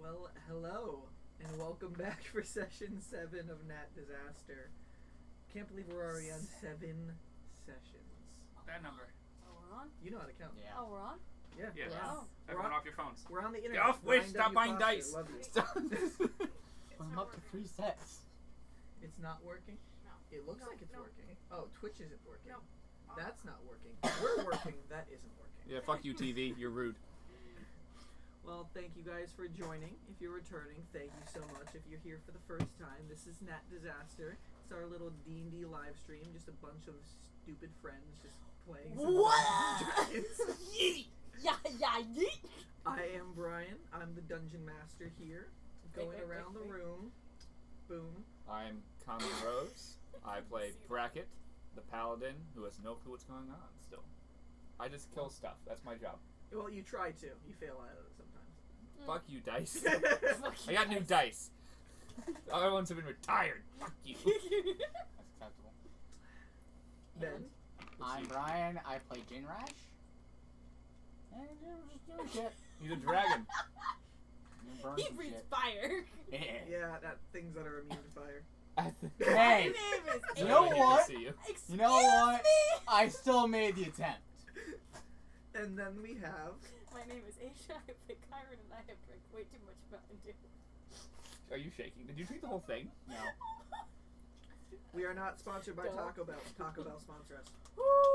Well, hello, and welcome back for session 7 of Nat Disaster. Can't believe we're already on 7 sessions. That number. Oh, we're on? You know how to count. Yeah. Oh, we're on? Yeah. Yeah. We're on. Oh. Everyone off your phones. We're on the internet. Get off Wish, Brian stop W. buying Foster, dice. love you. I'm up to 3 sets. It's not working? No. It looks No, like it's no. working. Oh, Twitch isn't working. No. That's not working. We're working. That isn't working. Yeah, fuck you, TV. You're rude. Well, thank you guys for joining. If you're returning, thank you so much. If you're here for the first time, this is Nat Disaster. It's our little D&D live stream. Just a bunch of stupid friends just playing some Dragons. Yeet! Yeah, yeet! I am Brian. I'm the dungeon master here. Going Wait, around the room. Boom. I'm Common Rose. I play Bracket, the paladin, who has no clue what's going on still. I just kill stuff. That's my job. Well, you try to. You fail at it sometimes. Fuck you, dice. Fuck I you got new guys. dice. The other ones have been retired. Fuck you. That's acceptable. Ben. I'm Brian. I play Jinrash. And I'm just doing shit. He's a dragon. I'm burning He some breathes shit. fire. Yeah, things that are immune to fire. Hey, My name is You So know good to what? see you. Excuse you know what? me. I still made the attempt. And then we have... My name is Aisha. I play Kyron, and I have drank way too much Mountain Dew. Are you shaking? Did you drink the whole thing? No. We are not sponsored by Don't. Taco Bell. Taco Bell sponsor us.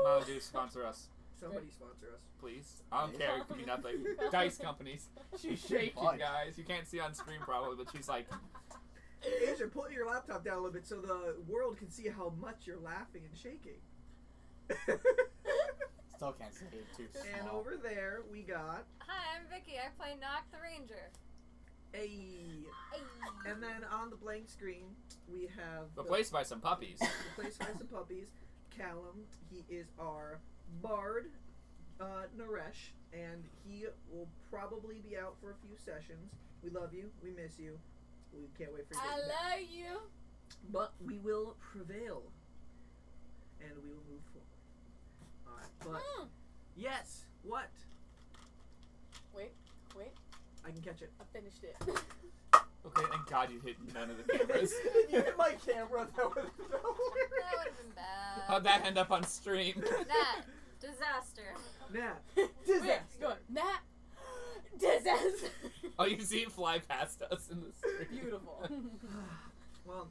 Mountain Dew, sponsor us, Somebody sponsor us. please. I don't care. It could be nothing. Dice companies. She's shaking, Fudge. guys. You can't see on screen probably, but she's like, Asia, put your laptop down a little bit so the world can see how much you're laughing and shaking. Still can't say it too small. And over there, we got Hi, I'm Vicky. I play Knock the Ranger. And then on the blank screen, we have replaced by some puppies. replaced by some puppies. Callum, he is our bard, Naresh, and he will probably be out for a few sessions. We love you. We miss you. We can't wait for you to I get back. love you. But we will prevail, and we will move forward. All right, but yes, what? Wait. I can catch it. I finished it. Okay, thank God you hit none of the cameras. You hit my camera. That would have been That would have been bad. How'd that end up on stream? That disaster. Nah. Wait, Disaster. go on. Nat. Disaster. Oh, you see it fly past us in the stream. Beautiful. Well,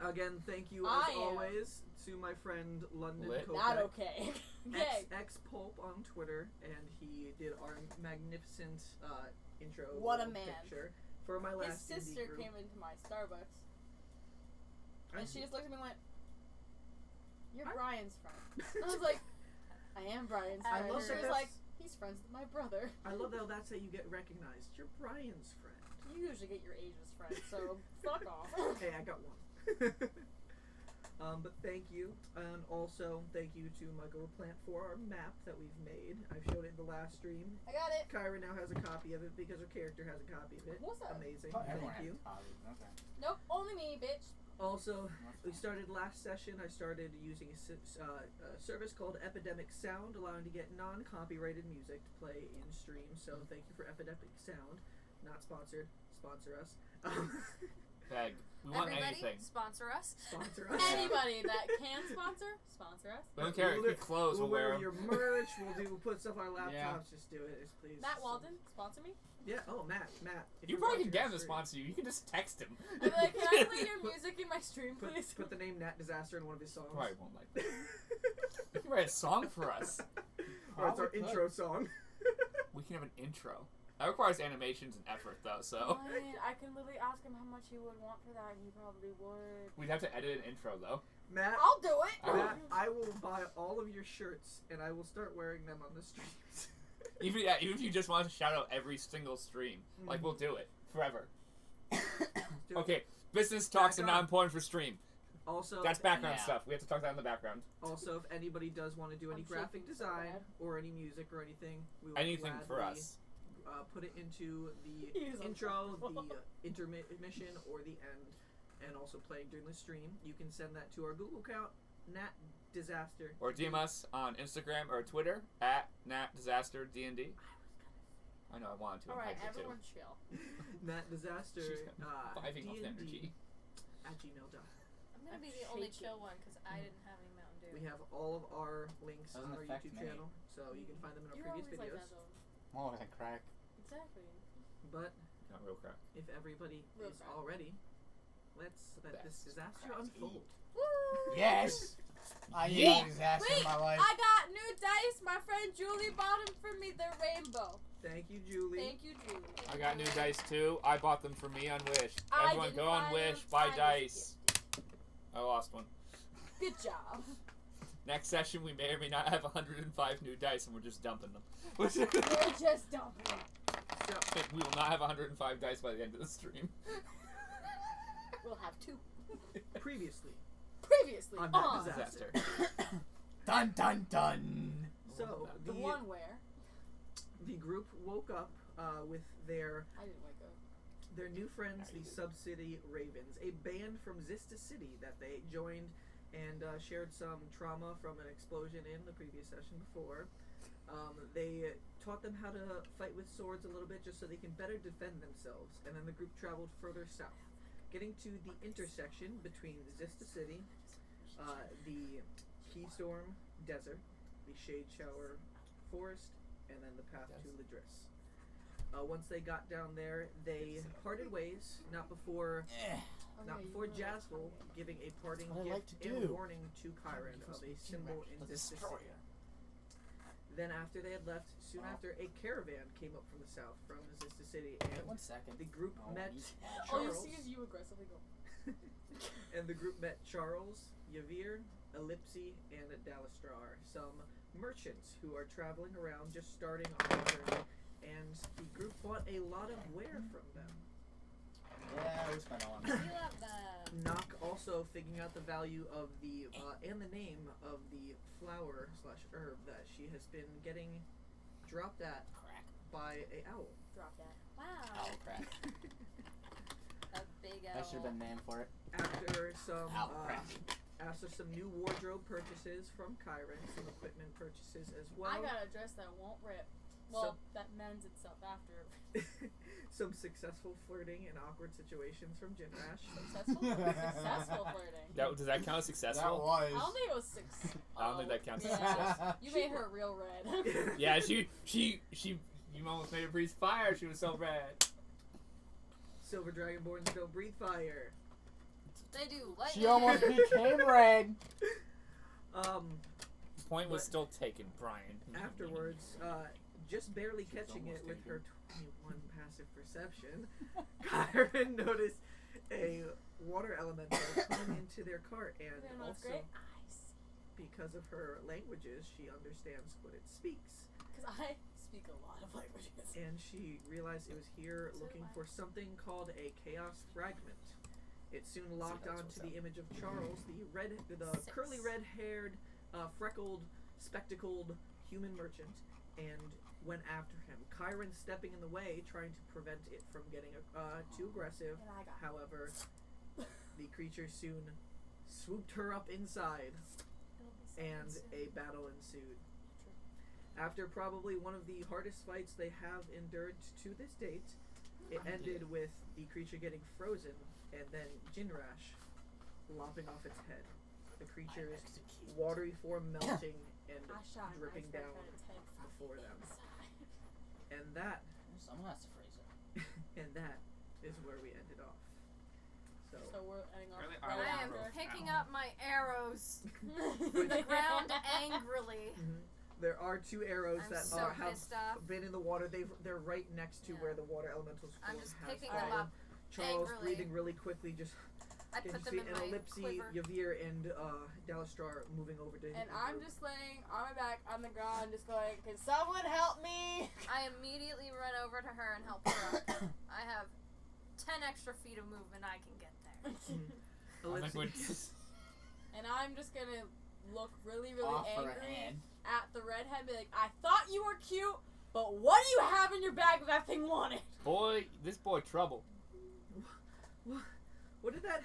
again, thank you I as am. always to my friend London Lit. Kopek. Not okay. Yay. X Pulp on Twitter, and he did our magnificent intro What a little man. picture for my His last sister indie group. came into my Starbucks, I and she just looked at me and went, "You're I- Brian's friend." And I was like, "I am Brian's I friend." love She that was that's- like, "He's friends with my brother." I love how that's how you get recognized. You're Brian's friend. You usually get your Asia's friend, so fuck off. Hey, I got one. But thank you, and also thank you to Michael Plant for our map that we've made. I've showed it in the last stream. I got it. Kyra now has a copy of it because her character has a copy of it. What's that? Amazing. Oh, everyone Thank has you. a copy. Okay. Nope, only me, bitch. Also, we started last session. I started using a service called Epidemic Sound, allowing to get non-copyrighted music to play in stream. So thank you for Epidemic Sound. Not sponsored. Sponsor us. Beg. We want Everybody, anything. sponsor us. Sponsor us. Anybody that can sponsor us. We don't care if you clothes, We'll we'll wear wear 'em. your merch. We'll put stuff on our laptops. Yeah. Just do it, just please. Matt Walden, sponsor me. Yeah. Oh, Matt. If You you're probably watching can get him this to stream, sponsor you. You can just text him. I'd be like, "Can I play your music in my stream, Put, please?" put the name Nat Disaster in one of his songs. Probably won't like that. You can write a song for us. Or it's our Probably could. intro song. We can have an intro. That requires animations and effort, though, so. Fine, I can literally ask him how much he would want for that, and he probably would. We'd have to edit an intro, though. Matt, I'll do it. Matt, I will buy all of your shirts and I will start wearing them on the streams. Even if you just want to shout out every single stream, like, we'll do it. Forever. Do it. Okay, business talks are not Background. important for stream. Also, That's background Yeah. stuff. We have to talk that in the background. Also, if anybody does want to do any I'm graphic shaking so design bad. or any music or anything, we will Anything for gladly, us. Put it into the He is intro, uncomfortable. the intermission, or the end, and also playing during the stream. You can send that to our Google account, Nat Disaster. Or DM us on Instagram or Twitter at NatDisasterDND. I know I wanted to. Alright, I had to everyone chill. Nat Disaster She's vibing off the energy. @gmail.com. I'm gonna I'm be the only shaking. chill one because I didn't have any Mountain Dew. We have all of our links Doesn't on our affect YouTube me. channel, so you can find them in our You're previous always videos. like that though. More like crack. Exactly. But Not real crap. if everybody Real is crap. all ready, let's let this Best disaster crap to unfold. Woo! Yes! I Yeet. need a disaster Wait, in my life. I got new dice. My friend Julie bought them for me. They're rainbow. Thank you, Julie. Thank you, Julie. I got new dice too. I bought them for me on Wish. I Everyone didn't go on buy Wish, them. buy I was dice. gifted. I lost one. Good job. Next session, we may or may not have 105 new dice, and we're just dumping them. We're just dumping. So, We will not have 105 dice by the end of the stream. We'll have 2. previously Previously on on that disaster. Dun dun dun! So the one where the group woke up with their I didn't wake up. new friends, the Sub-City Ravens, a band from Zista City that they joined and shared some trauma from an explosion in the previous session before. They taught them how to fight with swords a little bit just so they can better defend themselves, and then the group traveled further south, getting to the intersection between Zista City, the Keystorm Desert, the Shade Shower Forest, and then the path to Ladris. Once they got down there, they parted ways, not before Jazzful giving a parting What I gift like to and do. warning to Chiron of a symbol in The Zista City. destroyer. Then after they had left, soon after, a caravan came up from the south, from Zista City, and 1 second. the group Oh, met he's- All you Charles. see is you aggressively go. And the group met Charles, Yavir, Ellipsi, and Dalastrar, some merchants who are traveling around, just starting on their journey, and the group bought a lot of ware from them. Yeah, we spent all on We love them. Nock also figuring out the value of the and the name of the flower / herb that she has been getting dropped at crack. by a owl. Drop that. Wow. Owl crack. A big I should have been named for it. After some Owl crack. after some new wardrobe purchases from Chiron, some equipment purchases as well. I got a dress that won't rip. Well, that mends itself after. Some successful flirting and awkward situations from Jinrash. Successful flirting. Does that count as That successful? I don't was. think it was 6. I don't think that counts as Yeah. success. You made her real red. Yeah, you almost made her breathe fire. She was so red. Silver Dragonborns don't breathe fire. They do lightning. She almost became red. Point was But- still taken, Brian. Afterwards, just barely She was catching it almost with her taken. 21 passive perception, Chiron noticed a water elemental come into their cart, and You know what's also great? I see. because of her languages, she understands what it speaks. Because I speak a lot of languages. And she realized it was here So looking do I. for something called a chaos fragment. It soon locked that's onto what's the image of Charles, the Six. curly red-haired, freckled, spectacled human merchant, and went after him. Chiron stepping in the way, trying to prevent it from getting too aggressive. And I got However, the creature soon swooped her up inside, It'll be so and soon. a battle ensued. After probably one of the hardest fights they have endured to this date, it ended with the creature getting frozen, and then Jinrash lopping off its head. The creature's watery form melting and I shot an dripping iceberg down at its head from before them. inside. And that Someone has to freeze it. and that is where we ended off. So So we're ending off Really? right I am after. picking up my arrows the from the ground angrily. there are 2 arrows I'm that so have pissed off. been in the water. They're right next to Yeah. where the water elemental's I'm form just has picking them fallen. up Charles angrily. breathing really quickly, just I and put you them see in an my Ellipsi, quiver. Yavir, and Dalastrar moving over to And his I'm group. just laying on my back on the ground, just going, "Can someone help me?" I immediately run over to her and help her up. I have 10 extra feet of movement. I can get there. I think Ellipsi. And I'm just gonna look really, really Offer a angry hand. at the redhead, and be like, "I thought you were cute, but what do you have in your bag that thing wanted?" This boy trouble. What did that?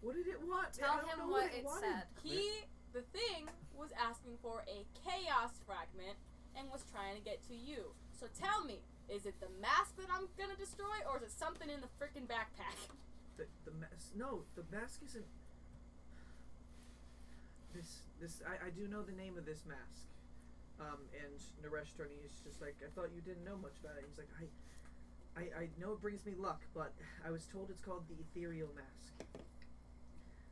What did it want? Tell I don't know him what it it wanted. said. The thing was asking for a chaos fragment and was trying to get to you. So tell me, is it the mask that I'm gonna destroy, or is it something in the freaking backpack? The mask. No, the mask isn't. I do know the name of this mask. And Naresh turning is just like, I thought you didn't know much about it. He's like, I know it brings me luck, but I was told it's called the ethereal mask.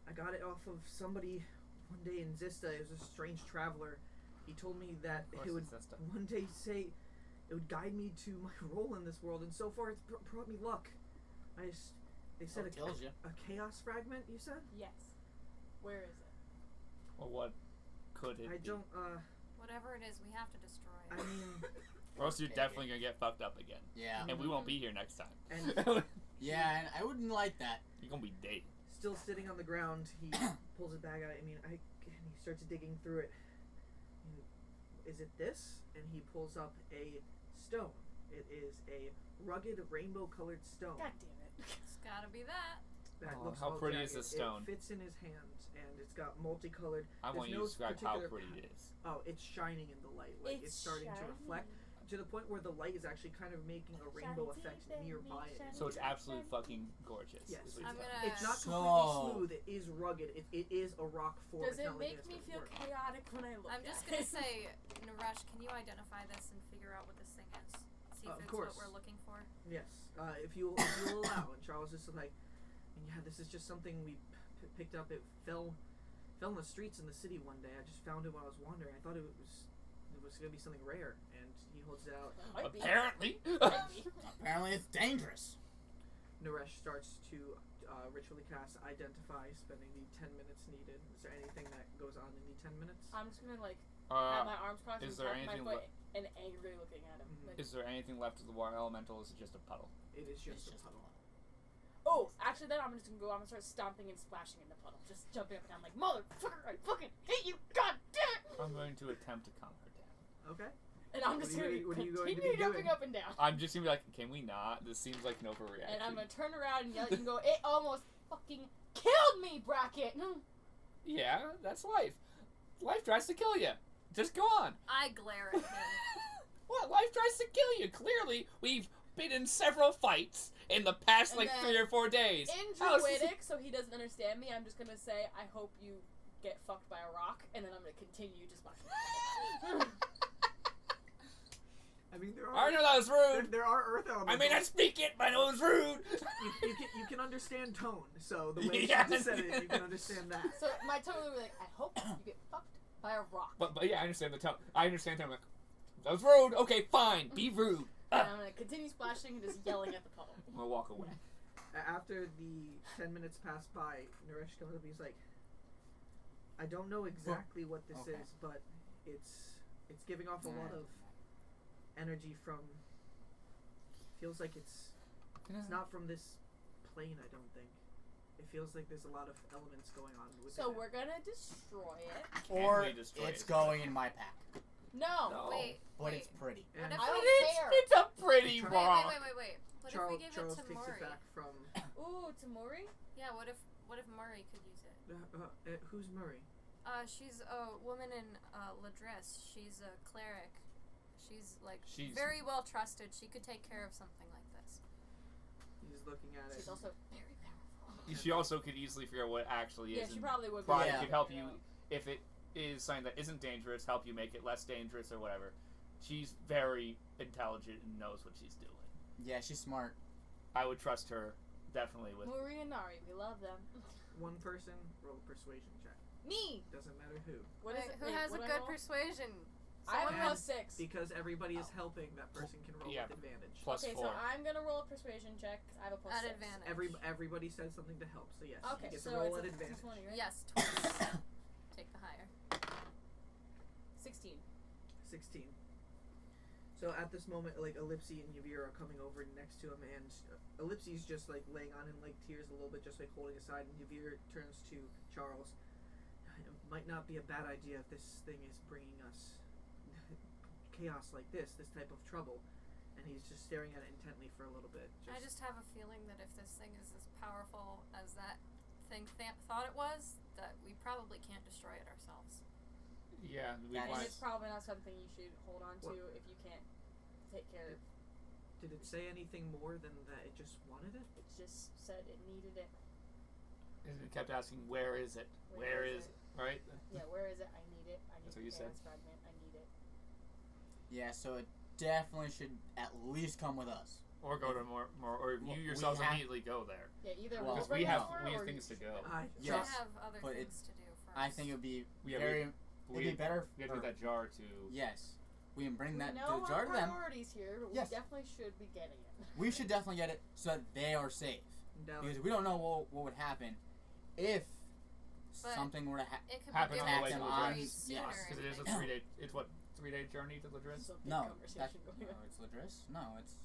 I got it off of somebody one day in Zista. It was a strange traveler. He told me that it would one day say it would guide me to my role in this world, and so far it's brought me luck. They said kills you. a chaos fragment, you said? Yes. Where is it? Well, what could it I be? don't, Whatever it is, we have to destroy I it. mean, Or else you're Okay. definitely gonna get fucked up again. Yeah. And we won't be here next time. And- Yeah, and I wouldn't like that. You're gonna be dead. still sitting on the ground, he pulls it back out. And he starts digging through it. Is it this? And he pulls up a stone. It is a rugged rainbow-colored stone. God damn it. It's gotta be that. That Oh, looks how all pretty is jagged. this stone? It fits in his hand, and it's got multicolored. I want you no to describe how particular- pretty it is. Oh, it's shining in the light. Like it's starting to reflect to the point where the light is actually kind of making a rainbow effect nearby it. So it's absolutely fucking gorgeous. Yes. is what I'm you're gonna- telling me. It's not So- completely smooth. It is rugged. It is a rock form. Does It's it not like make it's me gonna feel work. chaotic when I look I'm at just it? gonna say, Naresh, can you identify this and figure out what this thing is? See if Of it's course. what we're looking for. Yes, if you'll allow. And Charles is like, yeah, this is just something we picked up. It fell in the streets in the city one day. I just found it when I was wandering. I thought it was gonna be something rare, and he holds it out. Might be. Apparently. Apparently it's dangerous. Naresh starts to ritually cast Identify, spending the 10 minutes needed. Is there anything that goes on in the 10 minutes? I'm just gonna have my Uh, arms crossed is and there tap my anything foot and angrily looking at him. Mhm. Like, is there anything left of the water elemental? Or is it just a puddle? It is just It's a just puddle. oh, actually then I'm just gonna go. I'm gonna start stomping and splashing in the puddle, just jumping up and down like motherfucker. I fucking hate you. God damn it. I'm going to attempt to calm her down. Okay. And I'm What just are gonna you- what are you going to be continue jumping doing? up and down. I'm just gonna be like, can we not? This seems like an overreaction. And I'm gonna turn around and yell at you and go, it almost fucking killed me, Bracket. Yeah, that's life. Life tries to kill you. Just go on. I glare at him. What? Life tries to kill you. Clearly, we've been in several fights in the past, And like, then 3 or 4 days. In How is this- Druidic, so he doesn't understand me, I'm just gonna say, I hope you get fucked by a rock, and then I'm gonna continue just watching. I mean, there I are know that was rude. there are earth elements. I may not speak it, but I know it was rude. you can understand tone, so the way Yes. you said it, you can understand that. So my tone would be like, I hope you get fucked by a rock. But yeah, I understand the tone. I understand the tone. I'm like, that was rude. Okay, fine. Be rude. And I'm gonna continue splashing and just yelling at the puddle. I'm gonna walk away. After the 10 minutes pass by, Naresh comes up. He's like, I don't know exactly what this okay. is, but it's giving off a lot of energy from. Feels like it's not from this plane. I don't think. It feels like there's a lot of elements going on with So it. we're gonna destroy it. Or we destroy it's it? going in my pack. No. No. Wait, But wait. it's pretty. And What if I we don't did- care. It's a pretty Wait, rock. Wait. What Charles, if we gave Charles it to takes Murray? it back from. Ooh, Tamori? Yeah, what if Murray could use it? Who's Murray? She's a woman in Ladris. She's a cleric. She's She's- very well trusted. She could take care of something like this. He's looking at it. She's also very powerful. She also could easily figure out what it actually Yeah, is. she and probably would be. probably Yeah. could help you if it is something that isn't dangerous. Help you make it less dangerous or whatever. She's very intelligent and knows what she's doing. Yeah, she's smart. I would trust her definitely with. Mori and Nari, we love them. One person, roll a persuasion check. Me! Doesn't matter who. What is Wait, it? who Wait, has a what do I good roll? persuasion? I have And a +6. Because everybody is helping, that person can roll Yeah. with advantage. Plus Okay, 4. so I'm gonna roll a persuasion check. 'Cause I have a +6. At advantage. Everybody said something to help, so yes. Okay, you get so to roll it's at a advantage. +20, right? Yes, twice. Take the higher. 16. 16. So at this moment, like Ellipsy and Yavir are coming over next to him, and Ellipsy's just like laying on him like tears a little bit, just like holding aside. And Yavir turns to Charles. It might not be a bad idea if this thing is bringing us chaos like this type of trouble. And he's just staring at it intently for a little bit. I just have a feeling that if this thing is as powerful as that thing thought it was, that we probably can't destroy it ourselves. Yeah, we That's- And want. it's probably not something you should hold on to What? if you can't take care of. Did it say anything more than that it just wanted it? It just said it needed it. It kept asking, where is it? Where is it? Right? Yeah, where is it? I need it. I need That's the what you said. chaos fragment. I need it. Yeah, so it definitely should at least come with us. Or go to more, or Well, you we yourselves have- immediately go there. Yeah, either Well, we'll Because bring we it have over, we have or things to you go. I Yes, I have other but things to do first. I think it would be Yeah, very. we it'd be better. We have to get that jar to. Yes, we can bring We that know the jar our to them. priorities here, but Yes. we definitely should be getting it. We should definitely get it so that they are safe, Dallas, because we don't know what would happen if But something were to happen. It could Happen be on given the way to to me the very dress. sooner. Yes, Because it is a if 3-day. It's what 3-day journey to Ladris. There's a big No, conversation that's going no, on. it's Ladris. No, it's.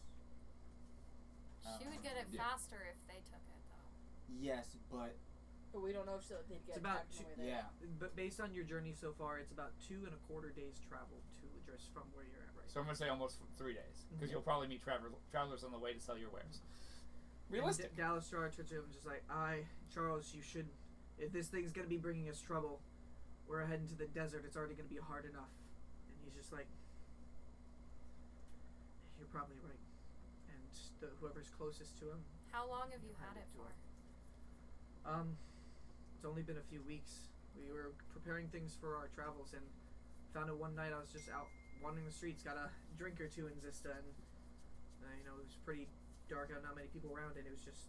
She would get it Yeah. faster if they took it, though. Yes, but But we don't know if they'd get It's about back on the way there. yeah, but based on your journey so far, it's about 2.25 days travel to Ladris from where you're at right So I'm gonna say almost 3 days, because Mhm. you'll probably meet travelers on the way to sell your wares. now. Realistic. And Dallas Star turns to him and just like, Charles, you should. If this thing's gonna be bringing us trouble, we're heading to the desert. It's already gonna be hard enough. And he's just like, you're probably right. And whoever's closest to him, How long have you had it for? It's only been a few weeks. We were preparing things for our travels and found it one night. I was just out wandering the streets, got a drink or two in Zista, and it was pretty dark out, not many people around, and it was just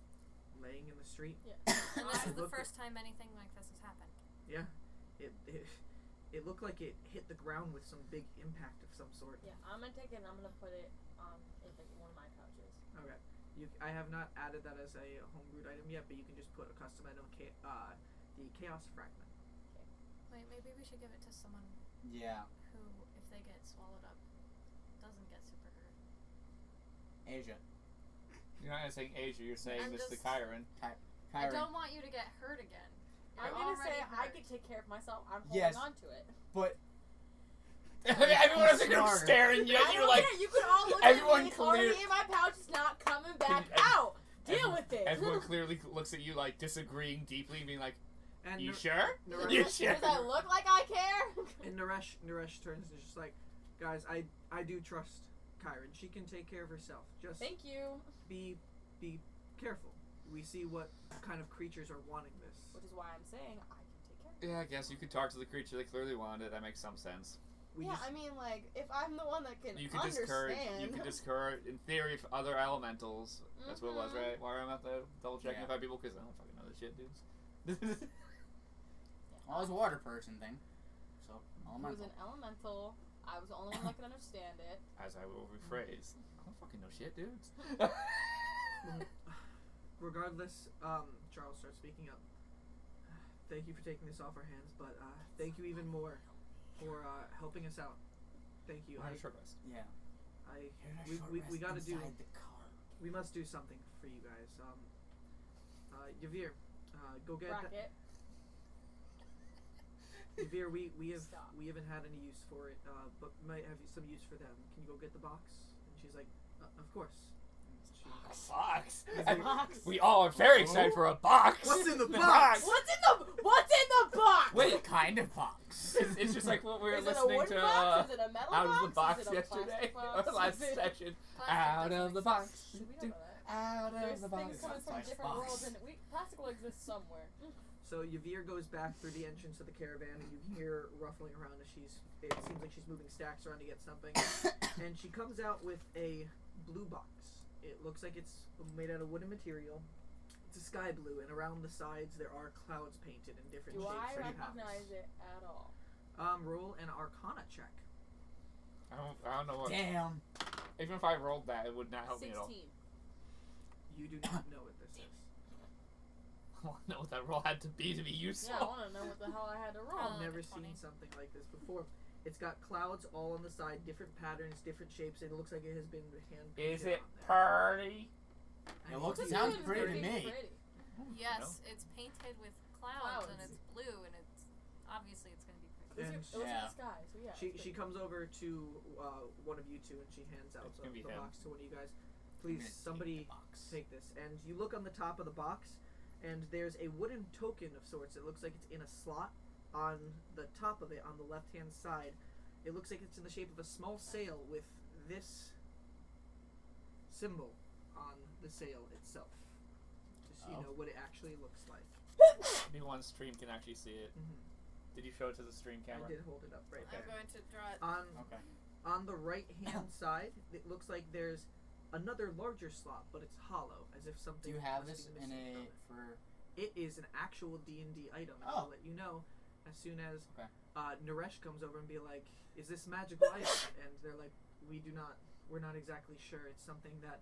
laying in the street. Yeah. And this is the Looked first time anything like this has happened. Yeah, it looked like it hit the ground with some big impact of some sort. Yeah, I'm gonna take it and I'm gonna put it in like one of my pouches. Okay, I have not added that as a homebrewed item yet, but you can just put a custom item, the chaos fragment. Wait, maybe we should give it to someone yeah. who, if they get swallowed up, doesn't get super hurt. Asia, You're not saying Asia. You're saying I'm this to just- Kyron. I Kyron. don't want you to get hurt again. I'm You're gonna already say I hurt. can take care of myself. I'm holding Yes. on to it. But Everyone else is Smarter. staring at I you don't like. care. You can all look everyone at me. It's already clear- in my pouch. It's not coming back Can- out. Deal everyone- with it. Everyone clearly looks at you like disagreeing deeply, and being like, And "You Nar- sure? Naresh- You sure?" Does that look like I care? And Naresh turns and is just like, guys, I do trust Kyron. She can take care of herself. Just Thank you. be careful. We see what kind of creatures are wanting this. Which is why I'm saying I can take care of it. Yeah, I guess you could talk to the creature that clearly wanted it. That makes some sense. We Yeah, just, I mean, like, if I'm the one that can You could understand. discourage. You could discourage, in theory, if other elementals. That's what it was, Mhm. right? Why I'm at the double checking Yeah. if I people because I don't fucking know this shit, dudes. well, it was a water person thing, so It was elemental. an elemental. I was the only one that could understand it. As I will rephrase, I don't fucking know shit, dudes. regardless, Charles starts speaking up. Thank you for taking this off our hands, but thank you even more for helping us out. Thank you. I had a short rest. Yeah. We gotta do. inside the car. We must do something for you guys. Yavir, go get that. Bracket. Yavir, we Stop. haven't had any use for it, but might have some use for them. Can you go get the box? And she's like, of course. And she, Box. Box. We all are very excited for a box. What's in the The box? What's in the box? Wait. What kind of box? It's just like what we were Is it a listening wooden to. box? Is it a metal Out box? of the box Is it a yesterday, plastic box? or last Is it- session. Plastic Out doesn't of the exist. box. We don't know that. Out There's of the things box. coming from Nice different box. worlds, and plastic will exist somewhere. So Yavir goes back through the entrance of the caravan, and you can hear her ruffling around as it seems like she's moving stacks around to get something. And she comes out with a blue box. It looks like it's made out of wooden material. It's a sky blue, and around the sides there are clouds painted in different Do shapes I and recognize patterns. it at all? Roll an Arcana check. I don't know what. Damn. Even if I rolled that, it would not help me at all. 16. You do not know what this is. I want to know what that roll had to be useful. Yeah, I want to know what the hell I had to roll. Oh. Never like a 20. seen something like this before. It's got clouds all on the side, different patterns, different shapes. It looks like it has been hand painted Is it on there. pretty? And It looks- you- it sounds It's pretty to pretty me. pretty. Yes, it's painted with clouds, and Clouds. it's blue, and it's obviously it's gonna be pretty. It And was in Yeah. the sky, so yeah. She it's she pretty. comes over to one of you two and she hands out It's the gonna be him. box to one of you guys. I'm Please, gonna take somebody the box. take this. And you look on the top of the box, and there's a wooden token of sorts. It looks like it's in a slot, on the top of it, on the left-hand side, it looks like it's in the shape of a small sail with this symbol on the sail itself. Just so you know what it actually looks like. People on stream can actually see it. Mm-hmm. Did you show it to the stream camera? I did hold it up right I'm there. going to draw it. Okay. On the right-hand side, it looks like there's another larger slot, but it's hollow, as if something. Do you have must this be in missing a from it. for? It is an actual D&D item, and Oh. I'll let you know as soon as Okay. Naresh comes over and be like, "Is this magical item?" And they're like, we're not exactly sure. It's something that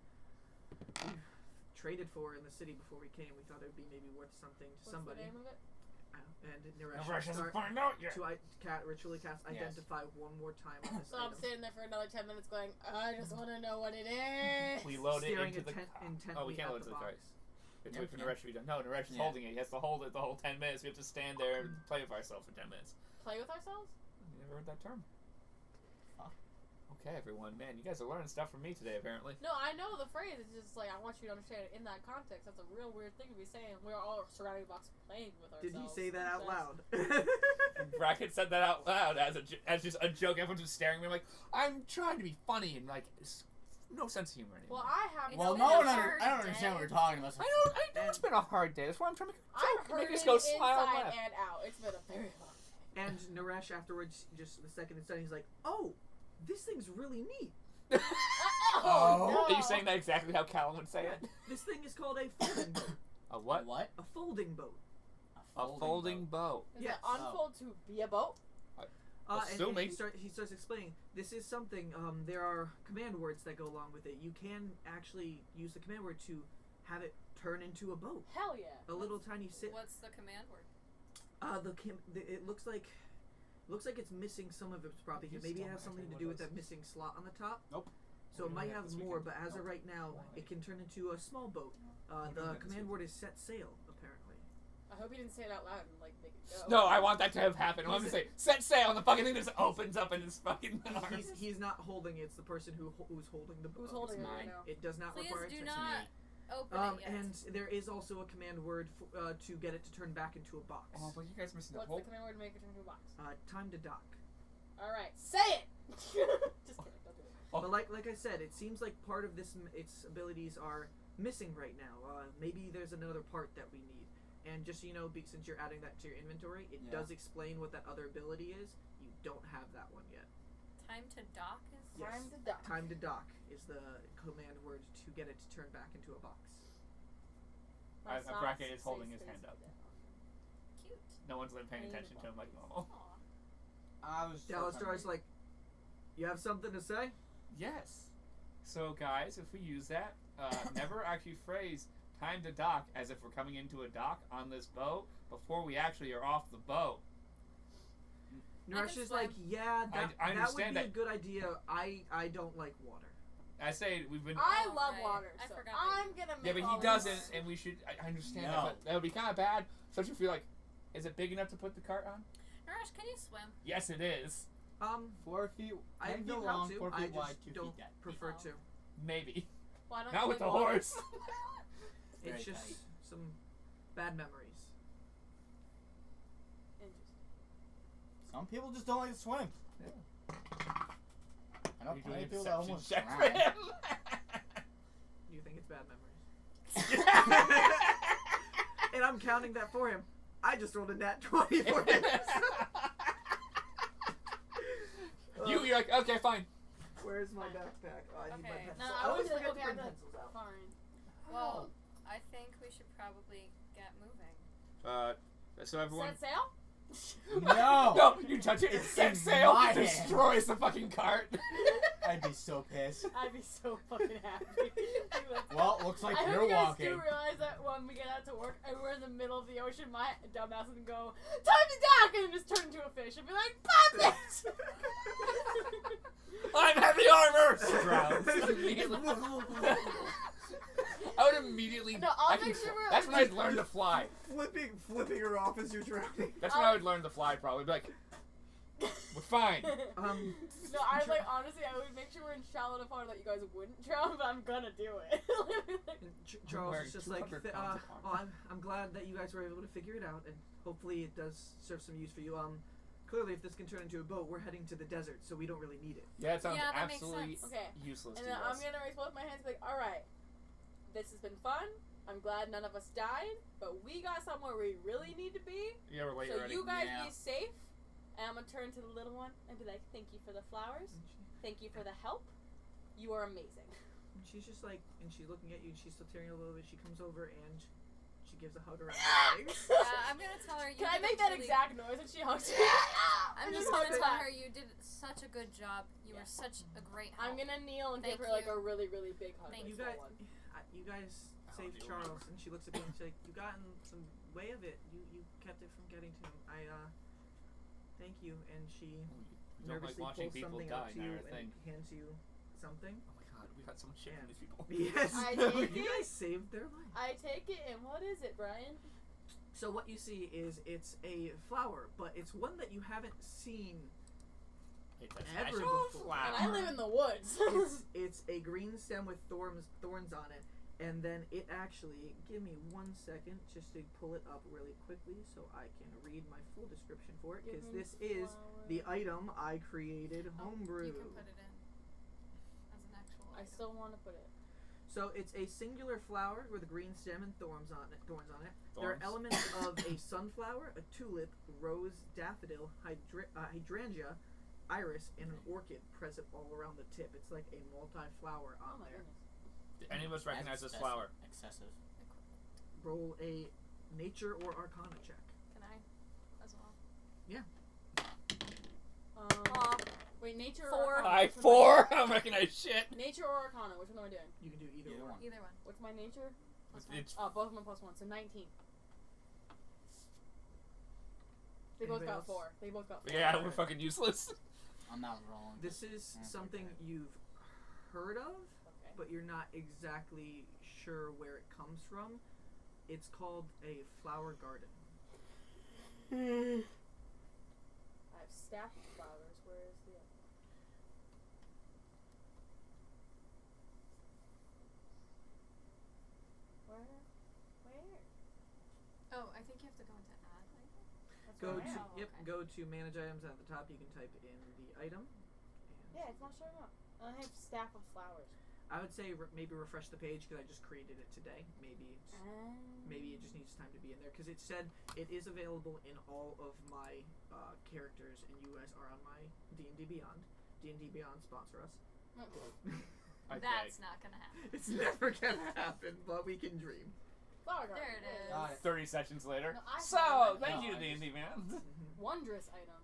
we've traded for in the city before we came. We thought it would be maybe worth something to What's somebody." the name of it? And Naresh Naresh hasn't start found out yet. to ritually cast Yes. identify one more time on this So I'm item. standing there for another 10 minutes going, I just want to know what it is. We load it Staring into the. intently Oh, we can't at load it the to the box. cart. We have to wait for Naresh to be done. No, Naresh is Yeah. holding it. He has to hold it the whole 10 minutes. We have to stand there and play with ourselves for 10 minutes. Play with ourselves? You never heard that term? Huh. Okay, everyone. Man, you guys are learning stuff from me today, apparently. No, I know the phrase. It's just like, I want you to understand it in that context. That's a real weird thing to be saying. We're all surrounding the box playing with ourselves. Did he say that out loud? Brackett said that out loud as just a joke. Everyone's just staring at me. I'm like, I'm trying to be funny and like, it's no sense of humor anymore. Well, I have. It's Well, been no a one. hard I don't understand what day. you're talking about. So I know it's been a hard day. That's why I'm trying to make a I've joke. Make heard us it go smile and inside laugh. and out. It's been a very long day. And Naresh afterwards, just the second it's done, he's like, "Oh, this thing's really neat. Oh, no. Are you saying that exactly how Callum would say it? This thing is called a folding boat. A what? What? A folding boat." A folding boat. Does Yes. it unfold to be a boat? And Assuming. he starts explaining, this is something, there are command words that go along with it. You can actually use the command word to have it turn into a boat. Hell yeah. A little tiny sit. What's the command word? It looks like it's missing some of its property. Just Maybe it don't has something to actually do know with what that missing slot on the top. Nope. So We're it might doing that have this more, weekend. but as of Nope. right now, Why? it can turn into a small boat. We're doing The that this command weekend. word is set sail, apparently. I hope you didn't say it out loud and like make it go. No, I want that to have happened. I want to say, set sail, and the fucking thing just opens up in his fucking arms. He's not holding it. It's the person who's holding the boat. Who's holding It's it right mine. now? It does not Please require do text. not open it yet. And there is also a command word to get it to turn back into a box. Oh, but you guys missing the What's whole. the command word to make it turn into a box? Time to dock. Alright, say it! Just kidding, don't do it. Oh. But like I said, it seems like part of its abilities are missing right now. Maybe there's another part that we need. And just so you know, since you're adding that to your inventory, it Yeah. does explain what that other ability is. You don't have that one yet. Time to dock is. Yes. Time to dock. Time to dock is the command word to get it to turn back into a box. My A socks bracket is say holding his space hand up. down. Cute. No one's paying attention to him like normal. Aw. I was. Dalastar's like, you have something to say? Yes. So, guys, if we use that, never actually phrase time to dock as if we're coming into a dock on this boat before we actually are off the boat. Naresh can is like, swim. yeah, I that would understand be a that. good idea. I don't like water. I say we've been. I Oh, love right. water, I so forgot I'm gonna Yeah, make but all he doesn't, this. and we should. I understand No. that, but that would be kind of bad. Especially if you're like, is it big enough to put the cart on? Naresh, can you swim? Yes, it is. 4 feet. I 10 feet know how long, to. 4 I feet wide, just 2 don't feet depth. prefer Oh. to. Maybe. Why don't Not you with the make water? horse. It's Very just tight. some bad memories. Interesting. Some people just don't like to swim. Yeah. I know You're plenty doing of people that inception almost check for drown. him. You think it's bad memories? And I'm counting that for him. I just rolled a nat 20 for him. You're like, okay, fine. Where's my backpack? Oh, I need my Okay. pencils. No, I I always was like, forget okay, to bring I'm done. pencils out. Fine. Well, I think we should probably get moving. So everyone. Set sail? No! No, you touch it. It It's sets in sail. my It hand. destroys the fucking cart. I'd be so pissed. I'd be so fucking happy. Well, looks like I hope you're you guys walking. do realize that when we get out to work and we're in the middle of the ocean, my dumbass would go, time to dock, and then just turn into a fish and be like, pop it! I'm heavy armor. Drowns immediately. I would immediately. No, I'll I can make sure fl- we're- That's when I'd learn to fly. Flipping her off as you're drowning. That's when I would learn to fly. Probably be like, We're fine. No, I was like, honestly, I would make sure we're in shallow enough water that you guys wouldn't drown, but I'm gonna do it. And Charles wearing is just like, 200 pounds of well, I'm glad that you guys were able to figure it out, and hopefully it does serve some use for you. Clearly, if this can turn into a boat, we're heading to the desert, so we don't really need it. Yeah, it sounds Yeah, that makes absolutely sense. Okay. useless And to then I'm us. gonna raise both my hands and be like, alright, this has been fun. I'm glad none of us died, but we got somewhere we really need to be. Yeah, we're late So already. you guys Yeah. be safe. And I'm gonna turn to the little one and be like, thank you for the flowers. Thank you for the help. You are amazing. And she's just like, and she's looking at you, and she's still tearing a little bit. She comes over and she gives a hug around your legs. Yeah, I'm gonna tell her. You Can I did make a that really- exact noise when she hugs me? I'm Just just gonna hold tell back. her you did such a good job. You were such a great help. I'm gonna kneel and Thank give her like you. a really, really big hug. Thank You like guys, that one. you guys I'll saved do Charles, and she looks at me and she's like, "You got in some way of it. You kept it from getting to him. Thank you." And she We don't like nervously watching pulls people something die, out to you Nyra, and thing. hands you something. Oh my god, we got so much shit from these people. Yes, I take you it. guys saved their life. I take it, and what is it, Brian? So what you see is it's a flower, but it's one that you haven't seen. It's a Ever special before. flower. And I live in the woods. It's a green stem with thorns on it, and then it actually, give me 1 second just to pull it up really quickly so I can read my full description for it, because this is the item I created homebrew. You can put it in as an actual. I item. still want to put it. So it's a singular flower with a green stem and thorns on it. There are Thorns. elements of a sunflower, a tulip, rose, daffodil, hydrangea, iris, and an orchid present all around the tip. It's like a multi-flower Oh on my there. goodness. Do any of us recognize this That's flower? Excessive. Roll a nature or arcana check. Can I, as well? Um, wait, nature or Four. arcana? I Which one am 4. I don't recognize shit. Nature or arcana? Which one am I doing? You can do either Either one. one. Either one. What's my nature? Plus one. It's Oh, both of them plus 1, so 19. They both Anybody got else? 4. They both got 4. yeah, we're fucking useless. I'm not wrong. This is Yeah, something okay. you've heard of, Okay. but you're not exactly sure where it comes from. It's called a flower garden. I have staff of flowers. Where is the other one? Where? Oh, I think you have to go into add item. That's Go where I to am. yep. okay. Go to manage items at the top. You can type in the item. And Yeah, it's not showing up. I have staff of flowers. I would say maybe refresh the page because I just created it today. Maybe it just needs time to be in there because it said it is available in all of my characters, and you guys are on my D&D Beyond. D&D Beyond sponsor us. Okay. That's not gonna happen. It's never gonna happen, but we can dream. Flower garden. There it is. Got it. 30 sessions later. No, I So, haven't. thank No, you, I D&D man. Wondrous item.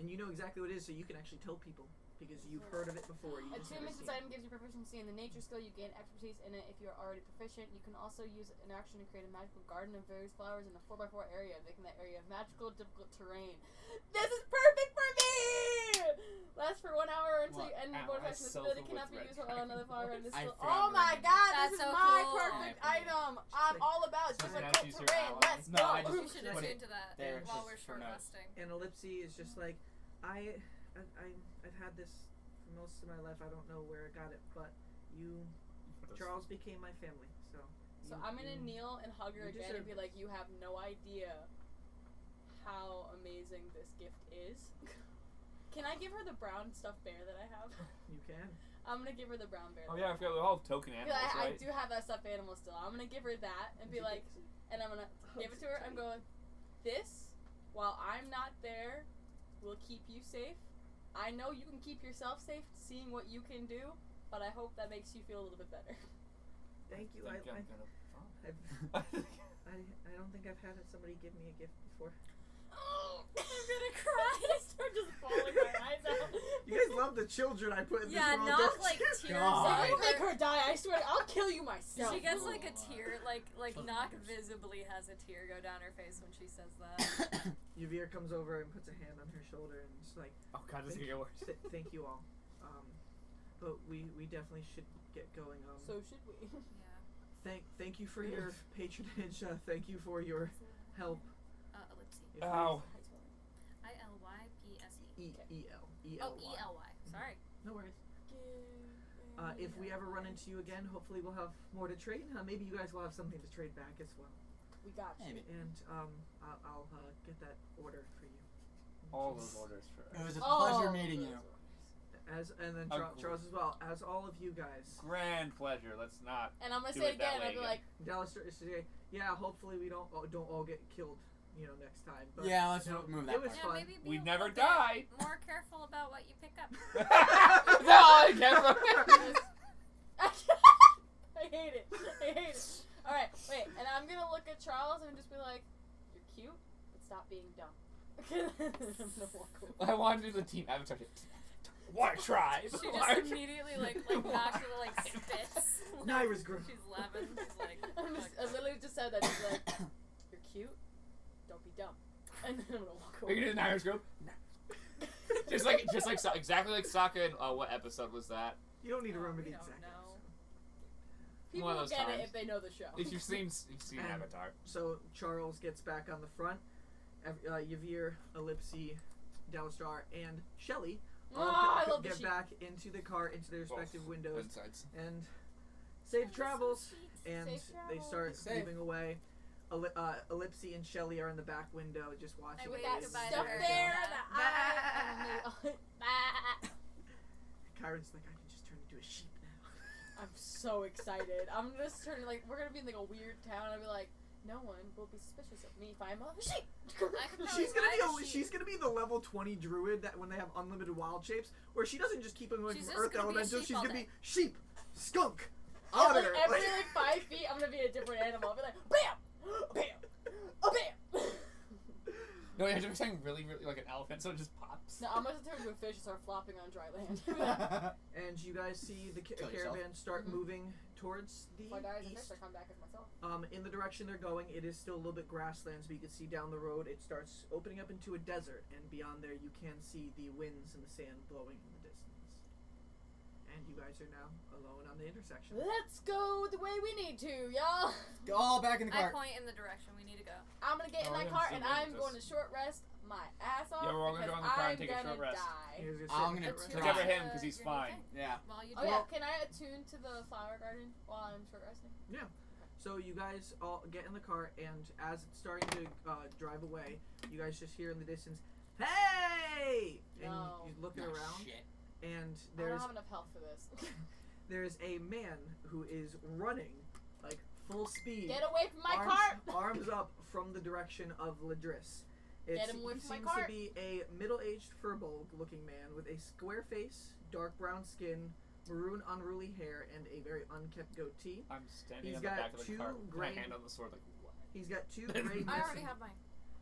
And you know exactly what it is, so you can actually tell people because you've heard of it before. You just never Attunement, seen this it. item gives you proficiency in the nature skill. You gain expertise in it if you are already proficient. You can also use an action to create a magical garden of various flowers in a 4x4 area, making that area magical, difficult terrain. This is perfect for me! Lasts for 1 hour until you What? end the Ow, bonus I action. This sold ability the cannot be Red used on Dragon another flower in this I skill. forgot Oh my about god, That's this so is my cool. perfect I item! I'm like- all about Just difficult have to use your terrain. allies. Let's No, go! I just- You should Put attune it to that there while just we're for short notes. resting. And Ellipsy is just like, I've had this for most of my life. I don't know where I got it, but Charles became my family. So I'm gonna kneel and hug her you again and deserve be like, you have no idea how amazing this gift is. Can I give her the brown stuffed bear that I have? You can. I'm gonna give her the brown bear. Oh that yeah, I forgot we all have token I, animals, I right? do have that stuffed animal still. I'm gonna give her that and be like, and I'm gonna give it to her. I'm going, this, while I'm not there, will keep you safe. I know you can keep yourself safe, seeing what you can do, but I hope that makes you feel a little bit better. Thank you. Think I I'm gonna don't think I've had somebody give me a gift before. I'm gonna cry. I start just bawling my eyes out. You guys love the children I put in Yeah, this world. knock don't like you? tears. God. If you make her die, I swear, I'll kill you myself. She gets like a tear, like Close Knock fingers. visibly has a tear go down her face when she says that. Yuvir comes over and puts a hand on her shoulder and is like, Oh god, this is gonna get worse. Thank you all. But we definitely should get going. So should we? Yeah. Thank you for your patronage. Thank you for your help. Ellipsy. If Ow. ILYPSE. E-E-L. Oh, ELY. Sorry. No worries. If we ever run into you again, hopefully we'll have more to trade. Maybe you guys will have something to trade back as well. We got you. Maybe. And I'll get that order for you. All those orders for It was a Oh, pleasure meeting you. And then Charles as well, as all of you guys. grand pleasure. Let's not. And I'm gonna Do say it that again, way I'll be again. like, Dallas is today. Yeah, hopefully we don't all get killed, next time. But, Yeah, let's you know, move that It was part. Yeah, fun. maybe be We've a never little bit died. More careful about what you pick up. No, I can't. I hate it. Alright, wait, and I'm gonna look at Charles and just be like, you're cute, but stop being dumb. I'm gonna walk away. I want to do the team avatar. What tribe? She just immediately like knocks her like spits. Nyra's girl. She's 11. She's like, I literally just said that. She's like, you're cute, don't be dumb. And then I'm gonna walk Are you away. gonna do the Irish group? just like exactly like Sokka in what episode was that? You don't need to remember we the don't exact know. episode. People One of will those get it times. if they know the show. If you've seen And- Avatar. So Charles gets back on the front. Yavir, Ellipsi, Dallastar, and Shelly all I love the get sheep. back into the car, into their respective windows, Insides. and safe travels. And Safe they travels. start Be safe. moving away. Ellipsi and Shelly are in the back window, just watching. I With waved that these goodbye to stuff her. there, Yeah. the eye. Kyron's like, I can just turn into a sheep now. I'm so excited. I'm just turning like we're gonna be in like a weird town. I'll be like, no one will be suspicious of me if I'm a sheep. I could She's probably gonna ride be a sheep. she's gonna be the level 20 druid that when they have unlimited wild shapes, where she doesn't just keep them away She's from just earth gonna be a elementals. sheep She's all gonna day. be sheep, skunk, Yeah, like otter. every like 5 feet, I'm gonna be a different animal. I'll be like, bam, bam, bam. No, you have to be saying really like an elephant, so it just pops. No, I'm gonna turn into a fish and start flopping on dry land. And you guys see the Kill yourself. caravan start Mhm. moving towards the If I die as a fish, east. I come back as myself. In the direction they're going, it is still a little bit grasslands, but you can see down the road it starts opening up into a desert, and beyond there you can see the winds and the sand blowing in the distance. And you guys are now alone on the intersection. Let's go the way we need to, y'all. Go all back in the I car. point in the direction we need to go. I'm gonna get in Oh, that yeah, car so and we're I'm just- going to short rest my ass off Yeah, we're all gonna because go in the car and I'm take a gonna short rest. die. You're just I'm sitting gonna there, Attune Look right? over to him, 'cause he's your new fine. thing Yeah. While you do Oh yeah, that. can I attune to the flower garden while I'm short resting? So you guys all get in the car, and as it's starting to drive away, you guys just hear in the distance, "Hey!" And No. you look Oh, around, shit. and I don't there's have enough health for this. there's a man who is running like full speed. Get away from my arms, cart! arms up from the direction of Ladris. Get him away he from my seems cart. to be a middle-aged furbolg-looking man with a square face, dark brown skin, maroon unruly hair, and a very unkempt goatee. I'm standing He's on the got back of the two car with my gray- hand on the sword, like what? He's got two gray I already messen- have my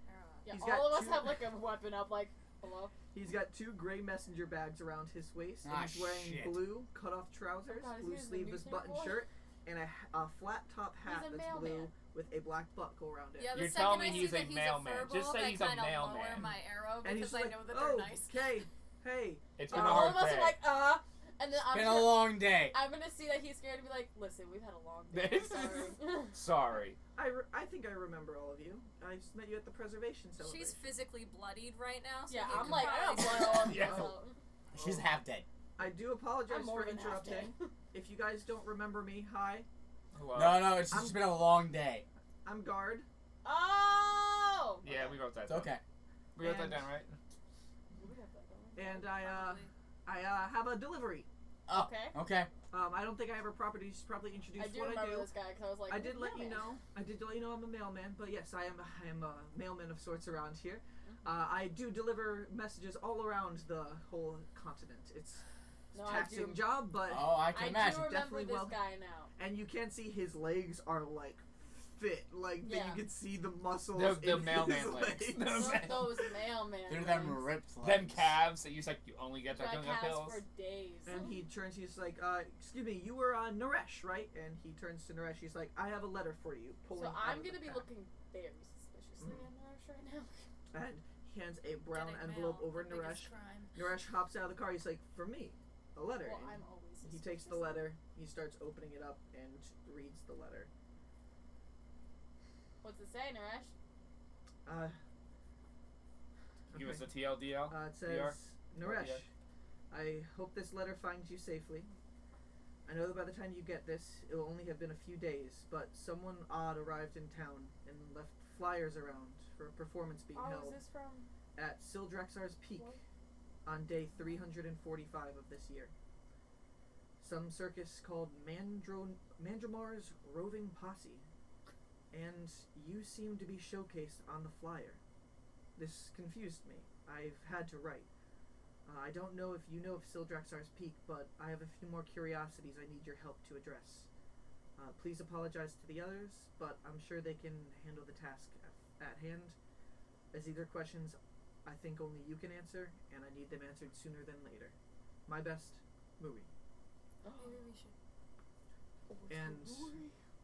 arrow. Yeah, He's all got of us two- have like a weapon up, like, hello? He's got two gray messenger bags around his waist, and Ah, he's wearing shit. blue cut-off trousers, Oh God, is he blue the sleeveless newspaper button boy? shirt, and a flat-top hat He's a that's blue mailman. with a black buckle around it. Yeah, the You're second telling I me see he's a that he's mailman. a Just say furbolg, he's I a kind of lower mailman. my arrow And he's because just I like, know that they're "Oh, nice. hey, It's And been a all hard of us day. are like, and then Been a long day. I'm gonna see that he's scared and be like, listen, we've had a long day. I'm sorry. Sorry. I think I remember all of you. I just met you at the preservation celebration. She's physically bloodied right now. So Yeah, you I'm could like, I got probably blood all over Yeah. myself. She's half dead. I do apologize I'm more for than half dead. interrupting. If you guys don't remember me, hi, Hello. No, it's just been a long day. I'm Guard. Oh! Yeah, we wrote that It's down. okay. We wrote that And- down, right? We have that, don't we? And Probably. I have a delivery. Oh, Okay. okay. I don't think I ever properly introduced I do what I remember do. this guy because I was like, I did "Who's let you mailman?" know. I did let you know I'm a mailman, but yes, I am a mailman of sorts around here. I do deliver messages all around the whole continent. It's No, a I taxing do. job, but Oh, I can I do imagine. remember Definitely this well- guy now. and you can see his legs are like fit, like that Yeah. you can see the muscles. The in mailman his legs. Those mailman. They're them legs. ripped Them legs. calves that you like you only get that Got going up calves hills. for days. And he turns, he's like, excuse me, you were Naresh, right? And he turns to Naresh, he's like, I have a letter for you. Pulling So out I'm of the gonna be pack. looking very suspiciously at Naresh right now. And he hands a brown Getting envelope mail, over the biggest Naresh. crime. Naresh hops out of the car, he's like, for me, a letter. Well, And I'm always he suspicious. takes the letter, he starts opening it up and reads the letter. What's it say, Naresh? Give Okay. us a TLDL. It says, Naresh, I hope this letter finds you safely. I know that by the time you get this, it will only have been a few days, but someone odd arrived in town and left flyers around for a performance being Oh, held is this from? at Sildraxar's Peak What? on day 345 of this year. Some circus called Mandramar's Roving Posse, and you seem to be showcased on the flyer. This confused me. I've had to write. I don't know if you know of Sildraxar's Peak, but I have a few more curiosities I need your help to address. Please apologize to the others, but I'm sure they can handle the task at hand, as these are questions I think only you can answer, and I need them answered sooner than later. My best, Muri. Maybe we should. And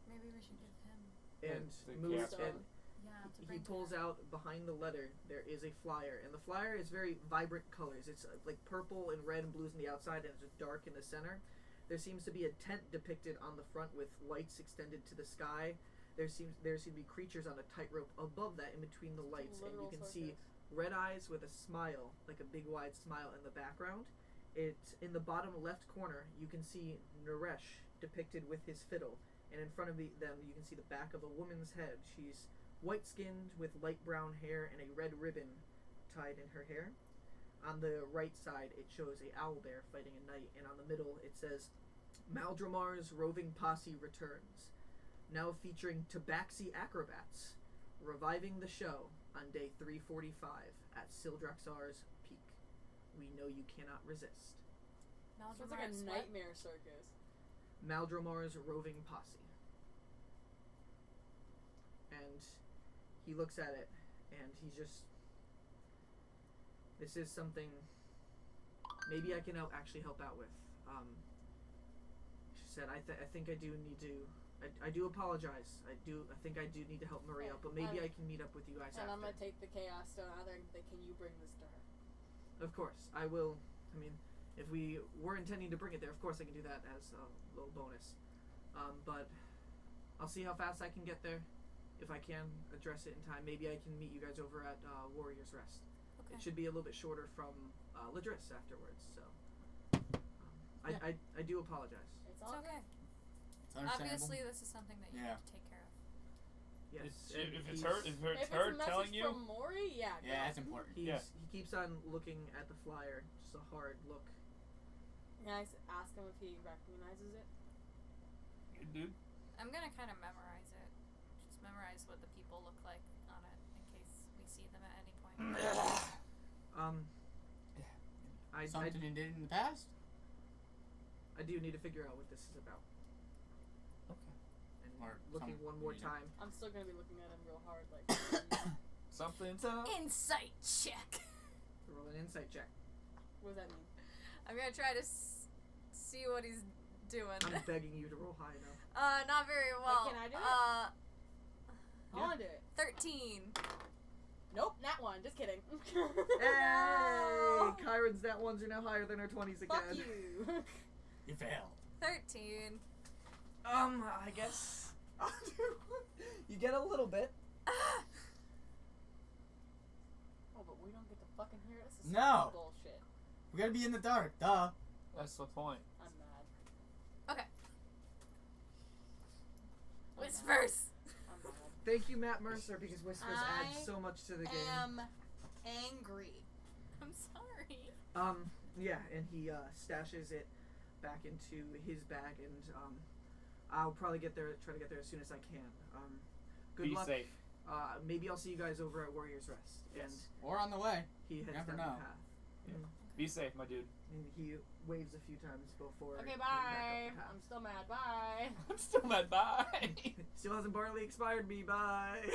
Maybe we should give him. and The moves castle. and Yeah. To he bring to pulls her. out behind the letter. There is a flyer, and the flyer is very vibrant colors. It's like purple and red and blues on the outside, and it's dark in the center. There seems to be a tent depicted on the front with lights extended to the sky. There seem to be creatures on a tightrope above that, in between the lights, and you can see red eyes with a smile, like a big wide smile in the background. It's in the bottom left corner. You can see Naresh depicted with his fiddle, and in front of them you can see the back of a woman's head. She's white-skinned with light brown hair and a red ribbon tied in her hair. On the right side, it shows a owlbear fighting a knight, and on the middle, it says, Maldramar's Roving Posse returns, now featuring Tabaxi acrobats, reviving the show on day 345 at Sildraxar's Peak. We know you cannot resist. So it's like a nightmare circus. Maldramar's Roving Posse. And he looks at it, and he just... This is something maybe I can actually help out with. She said, I think I do need to... I do apologize. I think I do need to help Maria out, but maybe I can meet up with you guys And after. I'm gonna take the Chaos Stone out there and say, can you bring this to her? Of course, I will. I mean, if we were intending to bring it there, of course I can do that as a little bonus. But I'll see how fast I can get there. If I can address it in time, maybe I can meet you guys over at Warrior's Rest. Okay. It should be a little bit shorter from Ladris afterwards. So I do apologize. It's It's all okay. It's understandable. Obviously, this is something that you Yeah. have to take care of. Yes, If and it's he's- her, if If it's it's her a message telling you, from Maury, yeah. Yeah, that's important. Yeah. He keeps on looking at the flyer, just a hard look. Can I ask him if he recognizes it? dude. I'm gonna kind of memorize it. Just memorize what the people look like on it in case we see them at any point. Something you did in the past? I do need to figure out what this is about. Okay. And Or looking some- one more you know. time. I'm still gonna be looking at him real hard, like. Something's up. Insight check. Roll an insight check. What does that mean? I'm gonna try to see what he's doing. I'm begging you to roll high enough. Not very well. can I do it? Uh, I wanna do it. 13. Nope, not one. Just kidding. Hey! Kyron's nat ones are now higher than her 20s again. Fuck you. You failed. 13. I guess. You get a little bit. Oh, but we don't get to fucking hear it. This is No. bullshit. We gotta be in the dark, duh. That's the point. I'm mad. Okay. I'm Whispers. I'm mad. Thank you, Matt Mercer, because Whispers I adds so much to the game. am angry. I'm sorry. Yeah, and he stashes it back into his bag, and I'll probably try to get there as soon as I can. Good Be luck. safe. Maybe I'll see you guys over at Warrior's Rest. Yes. Or on the way. And he heads Never down know. the path. Be safe, my dude. And he waves a few times before. Okay, heading bye. back up the path. I'm still mad. Bye. I'm still mad. Bye. Still hasn't barely expired me. Bye.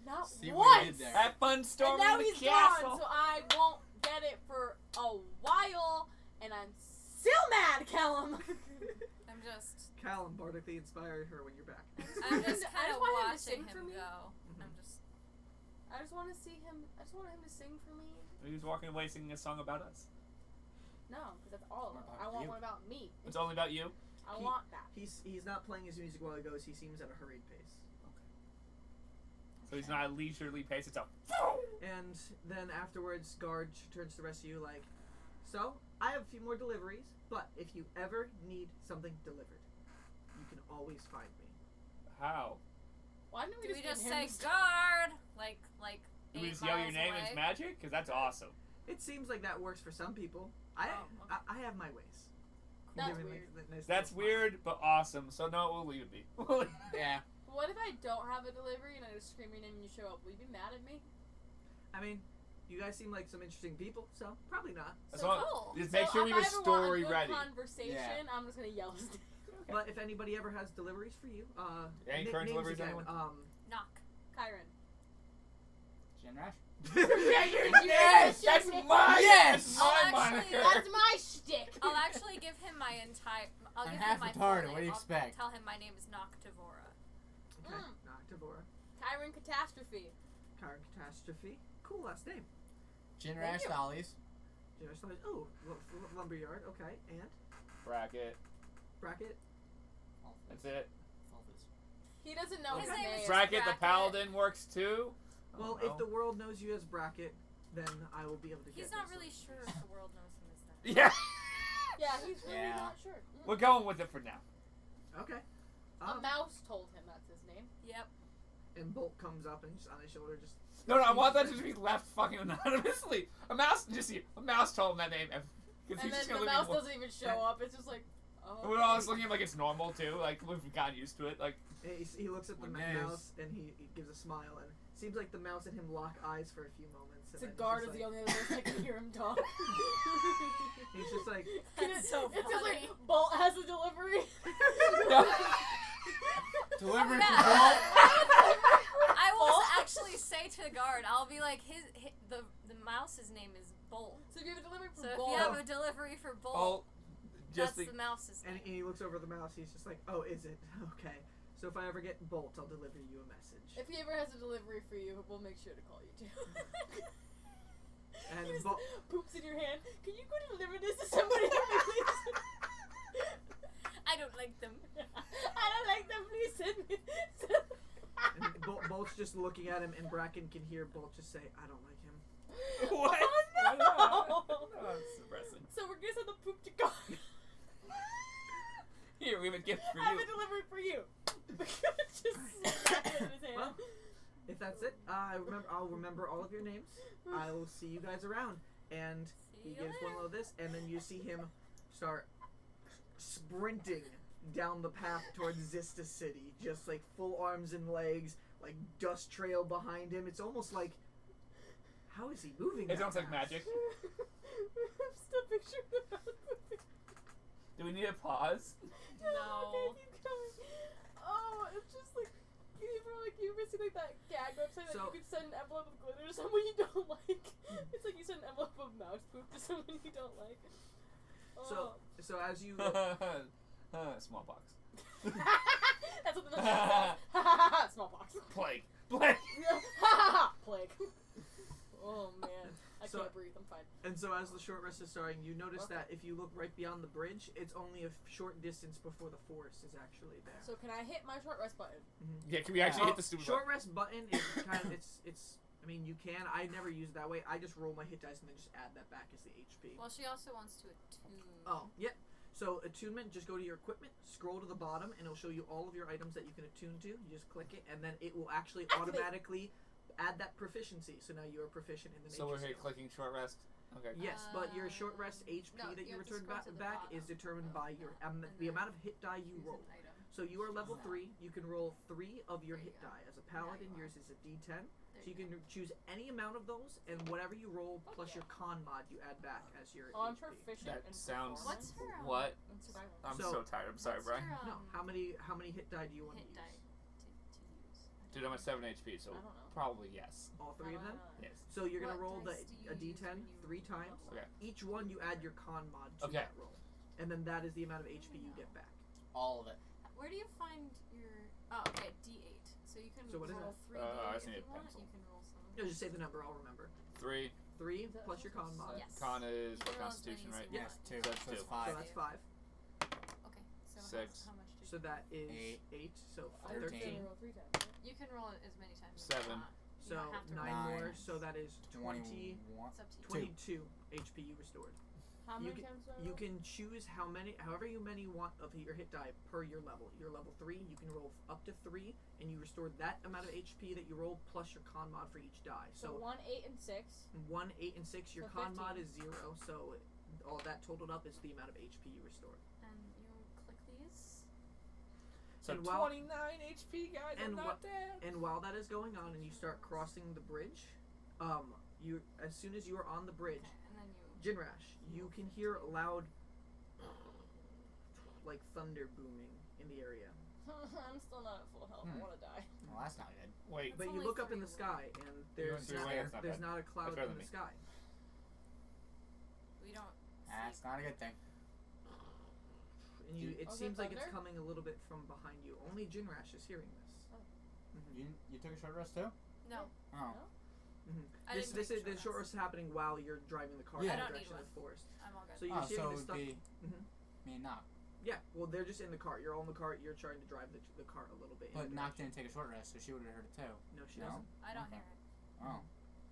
Not See what once. you did there. Have fun And storming now the he's castle. gone, so I won't get it for a while, and I'm still mad, Callum. I'm just. Callum bardically inspired her when you're back. I'm just I kind just of want him to watching sing for him me. go. Mhm. I'm just. I just want to see him. I just want him to sing for me. He was walking away singing a song about us. No, because that's all of What them. about I want you? one about me. It's only about you. I He- want that. He's not playing his music while he goes. He seems at a hurried pace. So he's not a leisurely pace. It's a. And then afterwards, Guard turns to the rest of you like, so, I have a few more deliveries, but if you ever need something delivered, you can always find me. How? Why didn't Do we we just just give say him the- guard? Like Do we 8 just yell your miles name away? as magic? Because that's awesome. It seems like that works for some people. I have my ways. That's Giving, weird. like, the nice That's little smile. weird, but awesome. So no, we'll leave it be. Yeah. What if I don't have a delivery and I just scream your name and you show up? Will you be mad at me? I mean, you guys seem like some interesting people, so probably not. As So long- cool. Just make So sure we if have I a ever story want a good ready. conversation, I'm just gonna yell his name. But if anybody ever has deliveries for you, Any na- current names deliveries, again, anyone? Knock. Kyron. Jinrash? Yes, that's my Yes! my I'll actually- moniker. That's my shtick. I'll actually give him my entire. I'll I'm give half him my retarded, full what do you name. expect? I'll tell him my name is Noctivora. Okay, Noctivora. Kyron Catastrophe. Kyron Catastrophe. Cool last name. Jinrash you. Follies. Oh, Lumberyard. Okay, and Bracket. Bracket. That's it. He doesn't know His his name name. is Bracket. The Bracket. paladin works too. Well, if the world knows you as Bracket, then I will be able to get He's not this. really sure if the world knows him as that. Yeah. Yeah, he's really Yeah. not sure. We're going with it for now. Okay. A mouse told him that's his name. Yep. And Bolt comes up and just on his shoulder just. No, I want that to be left fucking anonymously. A mouse told him that name. Because And he's just then gonna the leave mouse me. doesn't even show up. It's just like, oh. We're all just looking at him like it's normal too. Like we've gotten used to it. Like He looks at the What news? mouse and he gives a smile and seems like the mouse and him lock eyes for a few moments. And The then guard he's is just the only other person that can hear him talk. He's just like, That's so It's just funny. like, Bolt has a delivery. Delivered Yeah. to Bolt. I will Bolt? actually say to the guard, I'll be like, the mouse's name is Bolt. So if you have a delivery So from if Bolt, you have a delivery for Bolt, oh, just that's the mouse's and name. he looks over at the mouse. He's just like, oh, is it? Okay. So if I ever get Bolt, I'll deliver you a message. if he ever has a delivery for you, we'll make sure to call you too. And he just Bolt, poops in your hand. Can you go deliver this to somebody for me, please? I don't like them. I don't like them. Please send me. and Bolt's just looking at him, and Bracken can hear Bolt just say, I don't like him. What? Oh, no. Oh, it's depressing. So we're gonna send the poop to God. Here, we have a gift for I have you. a delivery for you. Just slap it in his hand. Well, if that's it, I'll remember all of your names. I will see you guys around. And See he you gives one later. of this, and then you see him start sprinting down the path towards Zista City, just like full arms and legs, like dust trail behind him. It's almost like, how is he moving? It that sounds like fast? magic. I'm still picturing the mouth. Do we need a pause? No. Okay, keep going. Oh, it's just like you're missing like that gag website that So- you could send an envelope of glitter to someone you don't like. It's like you send an envelope of mouse poop to someone you don't like. Oh. So as you Smallpox. That's what the note says. Smallpox. Plague. Plague. Oh man, I So- can't breathe. I'm fine. and so as the short rest is starting, you notice that if you look right beyond the bridge, it's only a short distance before the forest is actually there. So can I hit my short rest button? Yeah, can we actually hit the stupid short rest button is kind of it's. I mean, you can. I never use it that way. I just roll my hit dice and then just add that back as the HP. Well, she also wants to attune. Oh, yep. So attunement, just go to your equipment, scroll to the bottom, and it'll show you all of your items that you can attune to. You just click it, and then it will actually Activate. automatically add that proficiency. So now you are proficient in the So nature we're here skill. clicking short rest. Okay. Yes, but your short rest HP No, that you you have to return scroll to the back bottom. is determined by your And the then amount of hit die you Choose roll. an item. So you are level No. 3. You can roll 3 of your There you hit go. die. As a Now paladin, you are. yours is a D10. There So you you can choose any amount of those, and whatever you roll plus your con mod, you add back as your Oh, I'm HP. proficient That in sounds- What's performance her What? and survival. I'm So- so tired. I'm sorry, what's Brian. her, No, how many hit die do you want to hit use? die to use? Dude, I'm at 7 HP, so I don't know. probably yes. All 3 of them? Yes. So you're gonna What roll dice do you a use D10 when you 3 times. level? Okay. Each one you add your con mod to Okay. that roll, and then that is the amount of HP you get back. All of it. Where do you find your? Oh, okay, D8. So you can So what is roll that? 3 I D8 just if need you a want. pencil. You can roll some. No, just say the number. I'll remember. 3. 3 Is that plus your con mod. Yes. Con is You for can roll as Constitution, many as right? you Yeah. want. Two. That's So that's two. So five. that's 5. Okay. So 6. How much So that is 8. So I was 13. gonna roll 3 times. Right? You can roll it as many times as 7. you want. You So don't have to 9 roll. more, so that is 20, 21. It's up to you. 22 HP you restored. How You many can- times do I You roll? can choose however many you want of your hit die per your level. You're level 3, you can roll up to 3, and you restore that amount of HP that you roll plus your con mod for each die. So So 1, 8, and 6. 1, 8, and 6, your So con mod 15. is 0, so all that totaled up is the amount of HP you restored. And you click these. So And while- 29 HP, guys. I'm and not what- dead. And while that is going on and you start crossing the bridge, you as soon as you are on the bridge, And then you. Jinrash, you can hear a loud like thunder booming in the area. I'm still not at full health. I want to die. Well, that's not good. Wait. It's But you only look up in 3 the sky and went there's through not, way, that's not there's bad. not a cloud better in than the me. sky. We don't. That's not a good thing. And it Was seems it like it's thunder? coming a little bit from behind you. Only Jinrash is hearing this. You took a short rest too? No. Oh. I This didn't take a the short short rest. rest is happening while you're driving the car Yeah. in I the don't need direction of one. the forest. I'm all good. So you're Oh, hearing so this it stuff. would be Mhm. me and Knock. Yeah, well, they're just in the car. You're all in the car. You're trying to drive the car a little bit. in But the Knock direction. didn't take a short rest, so she would have heard it too. No, she No? doesn't. I don't Okay. hear it. Oh.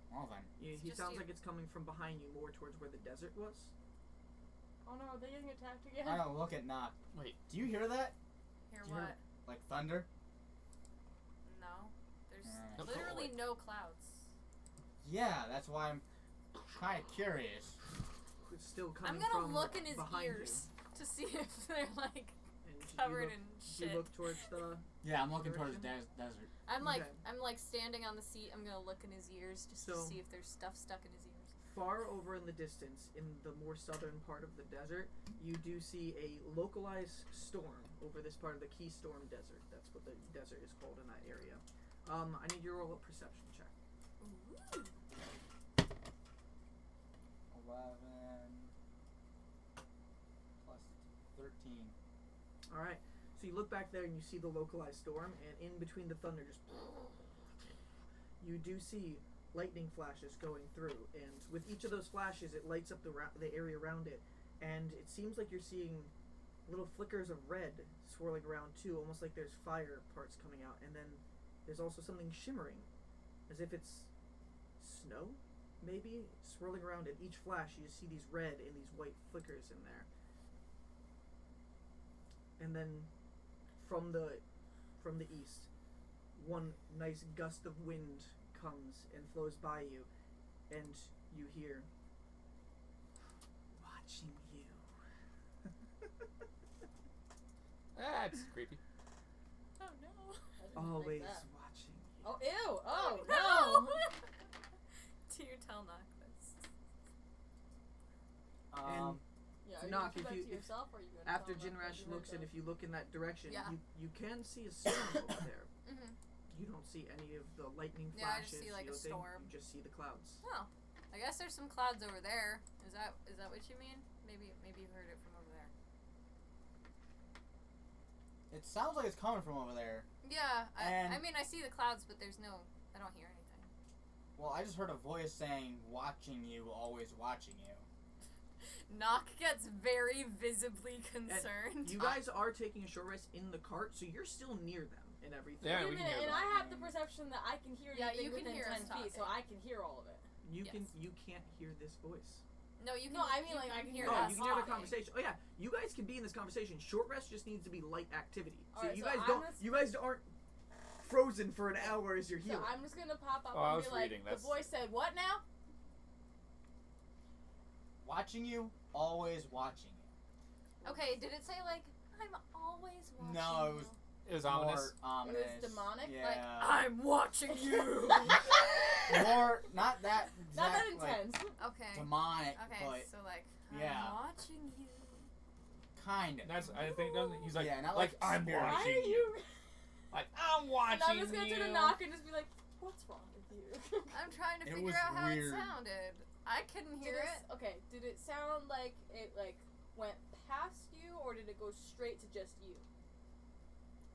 Well then. He just sounds you. like it's coming from behind you, more towards where the desert was. Oh no, are they getting attacked again? I don't look at Knock. Wait. Do you hear that? Hear Do you hear what? Like thunder? No. There's Alright. literally no clouds. Yeah, that's why I'm kind of curious. It's still I'm coming gonna from look in his behind ears to see if they're like you. And covered you look, in you shit. look towards the. Yeah, I'm looking towards the Direction? desert. I'm like Okay. standing on the seat. I'm gonna look in his ears just to So- see if there's stuff stuck in his ears. Far over in the distance, in the more southern part of the desert, you do see a localized storm over this part of the Keystorm Desert. That's what the desert is called in that area. I need you to roll a perception check. Ooh. 11 plus 13. All right. So you look back there and you see the localized storm, and in between the thunder, just you do see lightning flashes going through, and with each of those flashes, it lights up the area around it, and it seems like you're seeing little flickers of red swirling around too, almost like there's fire parts coming out, and then there's also something shimmering, as if it's snow, maybe swirling around. At each flash, you see these red and these white flickers in there, and then from the east, one nice gust of wind comes and flows by you, and you hear, "Watching you." That's creepy. Oh no. I didn't Always like that. watching you. Oh ew! Oh no. no! Do you tell Knock this? Yeah, are you Knock, gonna keep if that you- to if- yourself, or are you gonna After tell them that Jinrash you heard looks, and those? if you look in that direction, Yeah. you can see a storm over there. Mm-hmm. You don't see any of the lightning Yeah, I flashes. just see, like, you a don't think- storm. You just see the clouds. Oh, I guess there's some clouds over there. Is that what you mean? Maybe you heard it from over there. It sounds like it's coming from over there. Yeah, I And- mean I see the clouds, but there's no. I don't hear anything. Well, I just heard a voice saying, "Watching you, always watching you." Knock gets very visibly concerned. You guys are taking a short rest in the cart, so you're still near them and everything. Yeah, Wait a we can minute, hear and them. I have the perception that I can hear Yeah, anything you can within hear 10 us feet, so talking. I can hear all of it. You Yes. can't hear this voice. No, you can. No, I mean, you like, I can hear Oh, us you can hear the talking. conversation. Oh yeah, you guys can be in this conversation. Short rest just needs to be light activity. So Alright, you so guys I'm don't. just- You guys aren't frozen for an hour as you're So healing. I'm just gonna pop up Oh, I and was be like, reading, the that's- voice said, what now? Watching you, always watching you. Okay, did it say like I'm always watching? No, it was- you"? It was ominous. More ominous. demonic? Yeah. Like I'm watching you. More, not that exact, Not that like, intense. Okay. demonic, Okay, but so like yeah. I'm watching you. kind of. That's I think doesn't he's like Yeah, not like like I'm spirit. Why are watching you. you... Like I'm watching And I'm just gonna you. turn to Knock and just be like, what's wrong with you? I'm trying to It figure was out how weird. it sounded. I couldn't hear it. Okay, did it sound like it like went past you, or did it go straight to just you?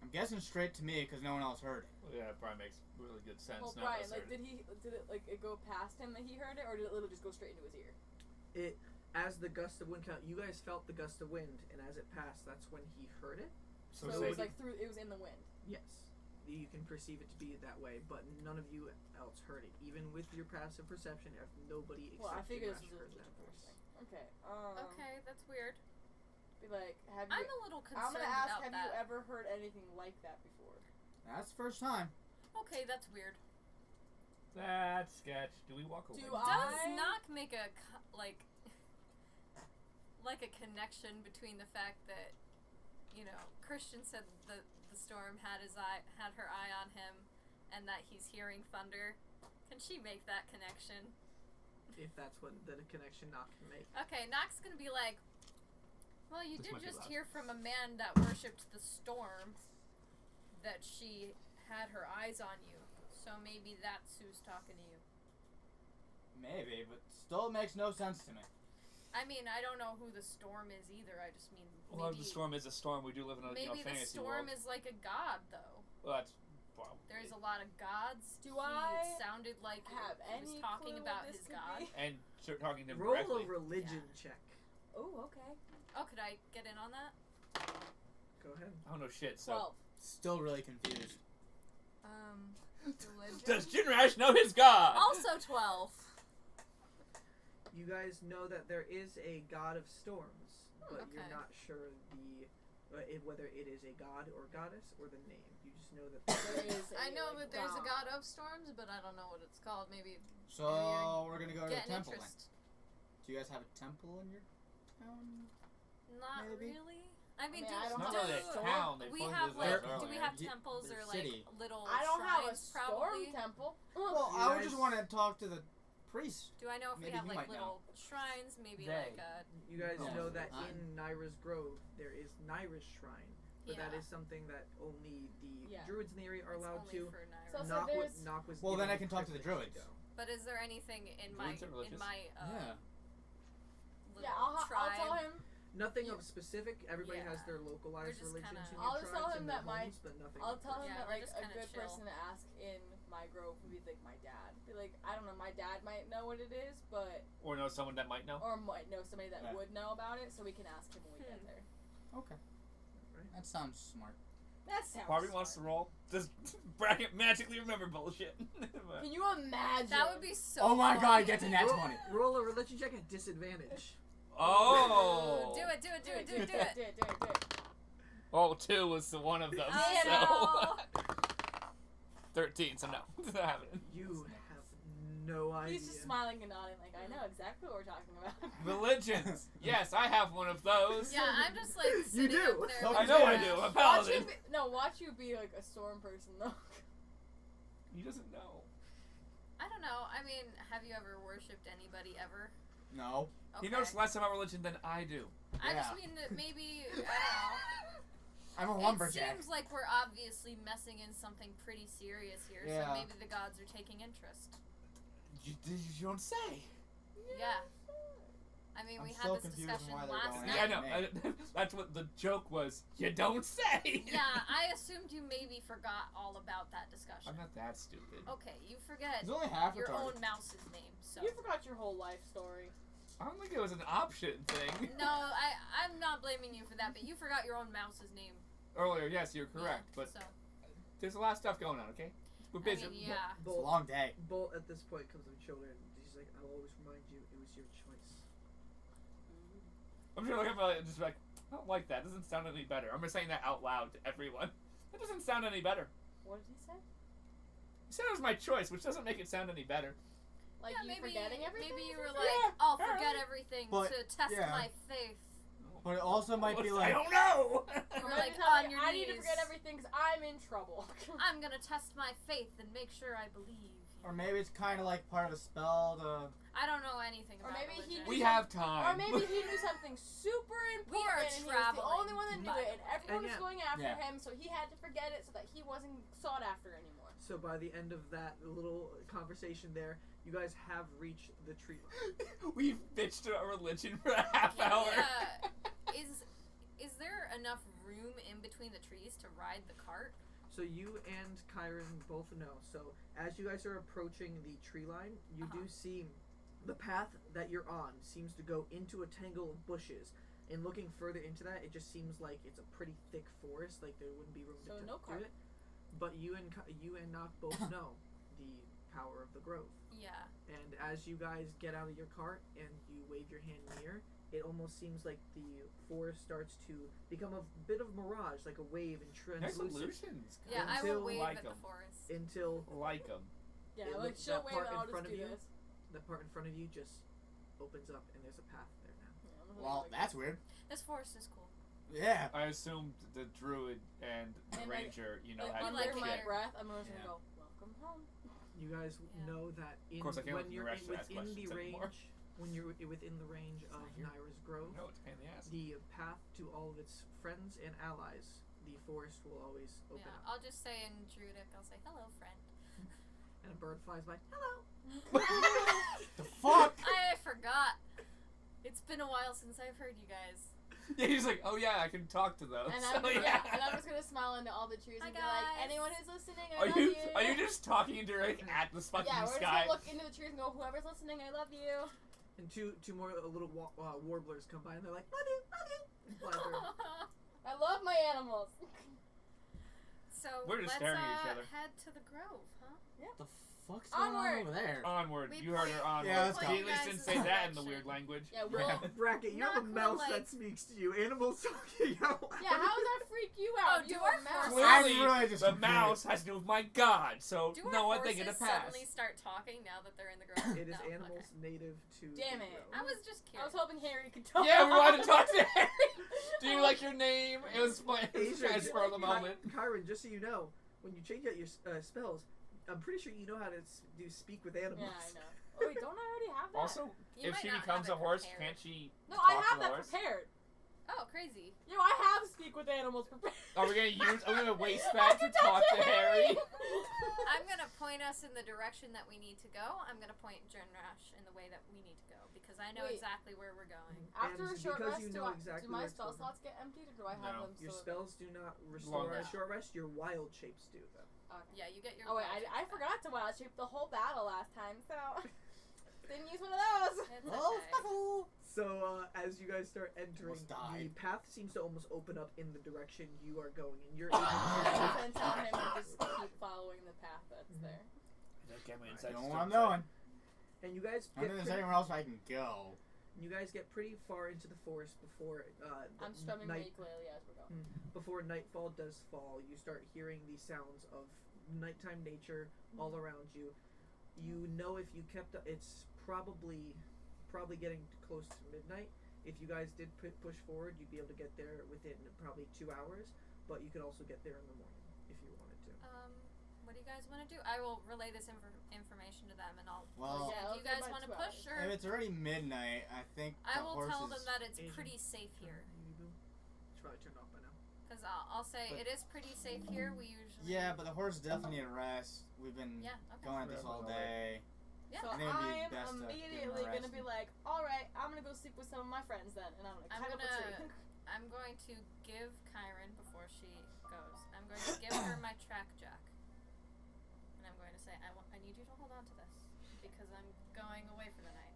I'm guessing straight to me because no one else heard it. Yeah, it probably makes really good sense. Well, now Brian, that's like, heard it. did it like it go past him that he heard it, or did it literally just go straight into his ear? As the gust of wind came out, you guys felt the gust of wind, and as it passed, that's when he heard it. So say it was like through. It was in the wind. Yes. you can perceive it to be that way, but none of you else heard it. Even with your passive perception, if nobody except Well, I figured Jinrash this was heard a that voice. Okay. Okay, that's weird. Be like, have I'm you? a little I'm concerned gonna ask, about have that. you ever heard anything like that before? That's the first time. Okay, that's weird. That's sketch. Do we walk away? Do Does I- Knock make a like a connection between the fact that, you know, Christian said the storm had her eye on him, and that he's hearing thunder? Can she make that connection? If that's what the connection Knock can make. Okay, Knock's gonna be like, well, you This did might be just loud. hear from a man that worshipped the storm that she had her eyes on you. So maybe that's who's talking to you. Maybe, but still makes no sense to me. I mean, I don't know who the storm is either. I just mean Well, maybe the storm is a storm. We do live in a maybe the fantasy storm world. is like a god, though. Well, that's probably. There's a lot of gods. Do It I sounded like have he was any talking clue about what this his could god. be? And talking to him Roll directly. a religion check. Oh, okay. Oh, could I get in on that? Go ahead. I don't know shit. So 12. Still really confused. Religion. does Jinrash know his god? Also 12. You guys know that there is a god of storms, but you're Okay. not sure whether it is a god or goddess or the name. You just know that There is a, I know like, that there's a god of storms, but I don't know what it's called. Maybe So we're gonna go to the get an temple then. interest. Do you guys have a temple in your town? Not Maybe. really. I mean, I don't It's not have really a a storm. town. They we formed have this like, earlier. do we have Yeah, temples the or like city. little I don't have a shrines, storm probably? temple. Well, You I would guys- just want to talk to the priest. Do I know if Maybe we have you like might know. little shrines? Maybe They. like a you guys Yeah. know that I- in Nyra's Grove there is Nyra's shrine, but that Yeah. is something that only the Yeah. druids in the area are it's allowed only to. for Nyra. So Knock there's- was Well, then given I can talk to the privilege druids. go. But is there anything in my Druids are religious. Yeah. little Yeah, I'll tribe? tell him. Nothing Yeah. of specific. Everybody has Yeah. their localized We're just religions kinda- in I'll your just tribes tell him and their that my- homes, but nothing. I'll tell him Yeah, that we're like just a kinda good chill. person to ask in my grove would be like my dad. Be like, I don't know, my dad might know what it is, but Or know someone that might know. or might know somebody that Yeah. would know about it, so we can ask him when we get there. Okay. Right. That sounds smart. That sounds. Barbie wants to smart. roll. Does Bracket magically remember bullshit? Can you imagine? That would be so. Oh my fun. god, get to nat Roll, 20. roll a religion check at disadvantage. Oh. Do it! Do it! Do it! Do it! Do do it! it, do it. Oh, 2 was the one of them. Oh, So 13. So no, it's not happening. You have no idea. He's just smiling and nodding, like I know exactly what we're talking about. Religions. Yes, I have one of those. Yeah, I'm just like sitting do. up there. So I with know I Naresh. do. I'm Watch paladin. you be, no, watch you be like a storm person though. He doesn't know. I don't know. I mean, have you ever worshipped anybody ever? No. Okay. He knows less about religion than I do. I just Yeah. mean that maybe I don't know. I'm a It lumberjack. seems like we're obviously messing in something pretty serious here, Yeah. so maybe the gods are taking interest. You don't say. Yeah. I mean, I'm we so had this confused on discussion why they're last going night. Yeah, I after know. That's what the joke was. You don't say. Yeah, I assumed you maybe forgot all about that discussion. I'm not that stupid. Okay, you forget It's only half your retarded. own mouse's name, so. You forgot your whole life story. I don't think it was an option thing. No, I'm not blaming you for that, but you forgot your own mouse's name. Earlier, yes, you're correct, Yeah, but so. there's a lot of stuff going on. Okay, we're busy. I mean, yeah. It's a long day. Bolt at this point comes to the children. She's like, "I'll always remind you, it was your choice." I'm sure like I'm just like I don't like that. Doesn't sound any better. I'm just saying that out loud to everyone. That doesn't sound any better. What did he say? You said it was my choice, which doesn't make it sound any better. Like Yeah, you maybe, forgetting everything? maybe you or were something? like, Yeah, I'll yeah. forget everything But, to test yeah. my faith. But it also might be I like, don't know. You were Maybe like, tell me, on your I knees. need to forget everything because I'm in trouble. I'm gonna test my faith and make sure I believe. or maybe it's kind of like part of a spell to. I don't know anything Or about maybe he religion. We have time. Or maybe he knew something super important We are and he was the traveling, only one that knew by it and the way. everyone was Yeah. going after Yeah. him, so he had to forget it so that he wasn't sought after anymore. So by the end of that little conversation there, you guys have reached the tree line. We've bitched about religion for a half Can hour. we, is there enough room in between the trees to ride the cart? So you and Kyron both know. So as you guys are approaching the tree line, you do see the path that you're on seems to go into a tangle of bushes. And looking further into that, it just seems like it's a pretty thick forest. Like there wouldn't be room So to no do cart. it. But you and Nock both know the power of the grove. Yeah. And as you guys get out of your cart and you wave your hand near, it almost seems like the forest starts to become a bit of mirage, like a wave and Nice translucent. illusions. Yeah, I will Until- wave Like at the 'em. forest. Until Like them. Yeah, It like looks- she'll that wave part and in I'll just front of do you? this. the part in front of you just opens up and there's a path there now. Yeah, I'm gonna Well, like- that's weird. This forest is cool. Yeah. I assumed the druid and the And, like, ranger, you know, Like, had we under like good my shit. breath, I'm just Yeah. gonna go, welcome home. You guys Yeah. know that in, course, I can't when let you're Naresh in, ask within the questions anymore. range, when you're within the range of not here. Nyra's Grove, No, it's a pain in the ass. the path to all of its friends and allies, the forest will always open Yeah. up. I'll just say in Druidic, I'll say, hello, friend. And a bird flies by. Hello. The fuck? I forgot. It's been a while since I've heard you guys. Yeah, he's like, oh yeah, I can talk to those. And So, I'm, yeah. and I'm just gonna smile into all the trees Hi, and be like, guys. anyone who's listening, I Are love you you. are you just talking direct at the fucking Yeah, we're just sky? gonna look into the trees and go, whoever's listening, I love you. And two more little warblers come by and they're like, love you, and fly through. I love my animals. So We're just let's staring at each other. head to the grove, huh? The fuck's going on Onward. over there? Onward. We You heard her point- onward. Yeah, let's She go. at least didn't say Guys' that in the direction. weird language. Yeah, we'll. Bracket, you have a Knock mouse will, that like- speaks to you. Animals talking out loud. Yeah, how does that freak you out? Oh, do you our a mouse. horses- Clearly, I'm really just the confused. mouse has to do with my god, so Do no our one they horses get a pass. suddenly start talking now that they're in the grove? It is No, animals okay. native to Damn the it. grove. I was just I was curious. hoping Harry could talk. Yeah, we wanted to talk to Harry. Do you like your name? It was my Asia, transfer of the moment. Kyron, just so you know, when you change out your spells, I'm pretty sure you know how to do speak with animals. Yeah, I know. Oh, wait, don't I already have that? Also, You if might she not becomes have a it horse, prepared. can't she No, talk I to have the that horse? prepared. Oh, crazy. Yo, I have speak with animals prepared. Are we gonna use? Are we gonna waste I that to can talk to Harry? I'm gonna point us in the direction that we need to go. I'm gonna point Jinrash in the way that we need to go because I know Wait. exactly where we're going. After And a short because rest, you do, know I, exactly do my where it's spell going. slots get emptied, or do I have No. them Your still? spells do not restore Long at rest. short rest. Your wild shapes do, though. Okay. Yeah, you get your. Oh wait, wild I shape forgot to wild shape the whole battle last time, so didn't use one of those. back. It's Oh, okay. fuck. So as you guys start entering, Almost the died. path seems to almost open up in the direction you are going, and you're And able tell him to just keep following the path that's Mhm. there. Just get me I inside know the where I'm stone going. and you guys I get don't think there's pretty, anywhere else I can go. you guys get pretty far into the forest before the I'm strumming my night ukulele as we're going. before nightfall does fall. You start hearing the sounds of nighttime nature all around you. You know if you kept it's probably getting close to midnight. If you guys did push forward, you'd be able to get there within probably 2 hours, but you could also get there in the morning if you wanted to. What do you guys want to do? I will relay this information to them, and I'll. Well- Yeah, do you let's go guys by want to 2 push, hours. or If it's already midnight, I think I the will horses... tell them that it's Asian. pretty safe here. It's probably turned off by now. Because I'll say But- it is pretty safe here. We usually. Yeah, but the horses definitely need a rest. We've been Yeah. Okay. going at this all day. Yeah. So I think it'd be I'm best to give him a immediately gonna rest. be like, all right, I'm gonna go sleep with some of my friends then, and I'm gonna I'm climb up a gonna- tree. I'm going to give Kyron before she goes. I'm going to give her my track jack, and I'm going to say, I need you to hold on to this because I'm going away for the night.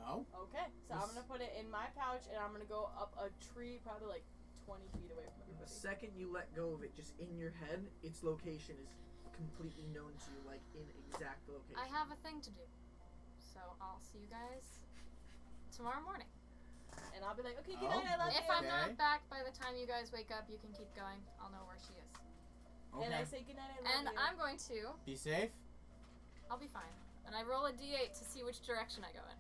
Oh? Okay, so I'm This- gonna put it in my pouch, and I'm gonna go up a tree, probably like 20 feet away from The everybody. second you let go of it, just in your head, its location is completely known to you, like in exact location. I have a thing to do, so I'll see you guys tomorrow morning. And I'll be like, okay, good Oh, night, I love If you. I'm Okay. not back by the time you guys wake up, you can keep going. I'll know where she is. And I Okay. say good night, I love And you. I'm going to. Be safe. I'll be fine. And I roll a d8 to see which direction I go in.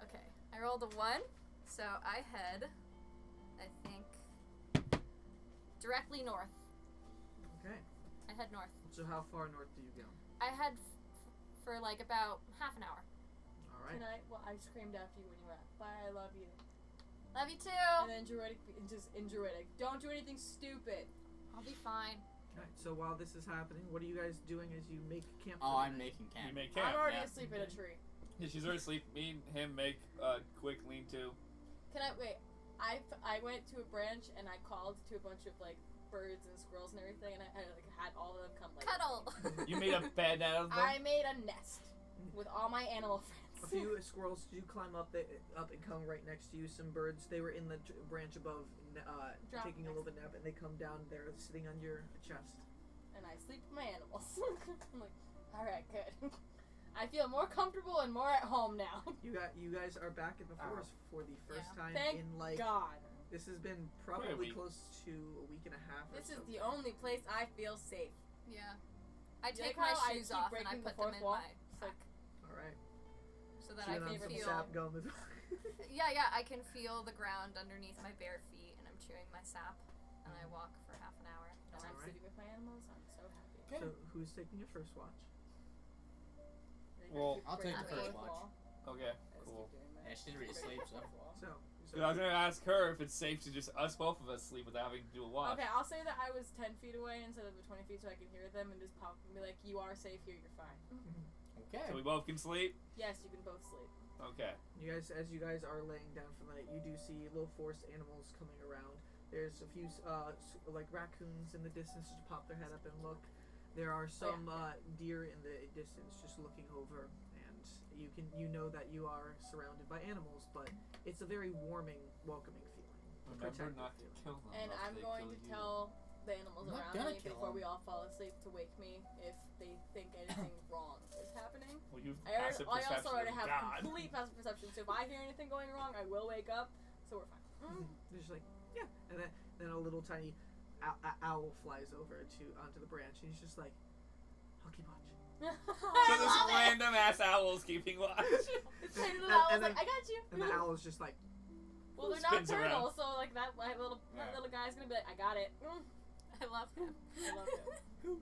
Okay, I rolled a 1, so I head, I think, directly north. Okay. I head north. So how far north do you go? I head for like about half an hour. All right. Good night. Well, I screamed after you when you left. Bye, I love you. Love you too. And then Druidic, just in Druidic, don't do anything stupid. I'll be fine. Alright, so while this is happening, what are you guys doing as you make camp? Oh, for the I'm night? making You camp. make camp. I'm already yeah. asleep in a tree. Yeah, she's already asleep. Me and him make a quick lean-to. Can I wait? I went to a branch and I called to a bunch of like birds and squirrels and everything, and I like had all of them come like Cuddle. You made a bed out of them. I made a nest with all my animal friends. A few squirrels do climb up and come right next to you. Some birds, they were in the branch above, taking a little bit nap, and they come down there, sitting on your chest. And I sleep with my animals. I'm like, all right, good. I feel more comfortable and more at home now. You guys are back in the forest for the first time Thank in like. God. This has been probably close to a week and a half. This or is so. the only place I feel safe. Yeah. I You take like my how I shoes keep off and I breaking the put them fourth in wall? my It's like, pack All right. so that I Chewing on can some feel. sap going this Yeah, I can feel the ground underneath my bare feet, and I'm chewing my sap, and I walk for half an hour. and I'm Alright. sleeping with my animals. I'm so happy. So who's taking your first watch? Like, I Well, keep I'll take breaking the first fourth watch. wall. Okay, I just cool. keep doing that. Yeah, she didn't really sleep, so. So I was gonna ask her if it's safe to just us both of us sleep without having to do a watch. Okay, I'll say that I was 10 feet away instead of 20 feet so I can hear them and just pop and be like, you are safe here, you're fine. Okay. So we both can sleep. Yes, you can both sleep. Okay. as you guys are laying down for the night, you do see little forest animals coming around. There's a few like raccoons in the distance just pop their head up and look. There are some deer in the distance just looking over, and you know that you are surrounded by animals, but it's a very warming, welcoming feeling. Remember Protective not to feeling. kill them. And lest I'm they going kill to you. tell the animals I'm not around gonna me kill before them. we all fall asleep to wake me if they think anything wrong is happening. Well, you've I passive also perception already of have God. complete passive perception, so if I hear anything going wrong, I will wake up, so we're fine. They're just like, yeah, and then a little tiny owl flies over onto the branch, and he's just like, I'll keep watch. So this random ass owl's keeping watch. It's tiny little And- owl's and like, then- I got you. And the owl is just like, Well, they're not spins around. turtles, so like that little guy's gonna be like, I got it. I love him. I love him.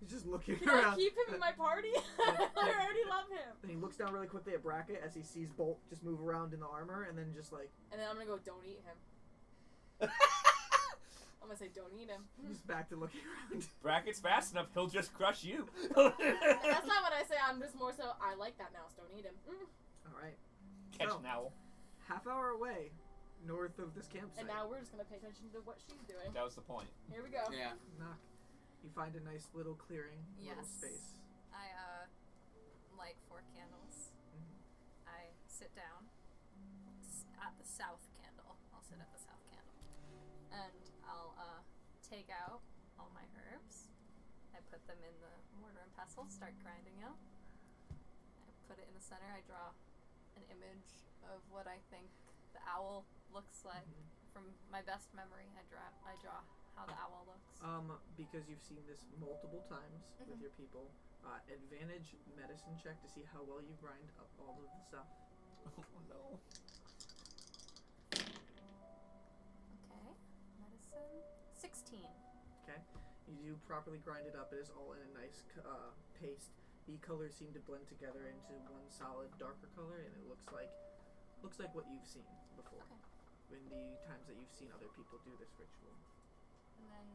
he's just looking Can I around. keep him in my party? I already love him. Then he looks down really quickly at Brackett as he sees Bolt just move around in the armor, and then just like, And then I'm gonna go, don't eat him. I'm gonna say, don't eat him. he's back to looking around. Bracket's fast enough, he'll just crush you. That's not what I say. I'm just more so, I like that mouse. Don't eat him. All right, Catch So- an owl. half hour away, north of this campsite. And now we're just gonna pay attention to what she's doing. That was the point. Here we go. Yeah. Knock. You find a nice little clearing, little Yes. space. I light 4 candles. I sit down at the south candle. I'll sit at the south candle, and I'll take out all my herbs. I put them in the mortar and pestle. Start grinding out. I put it in the center. I draw an image of what I think the owl looks like. From my best memory, I draw how the owl looks. Because you've seen this multiple times with your people, advantage medicine check to see how well you grind up all of the stuff. Oh no. Okay, medicine 16. Okay, you do properly grind it up. It is all in a nice paste. The colors seem to blend together into one solid darker color, and it looks like what you've seen before. Okay. In the times that you've seen other people do this ritual. And then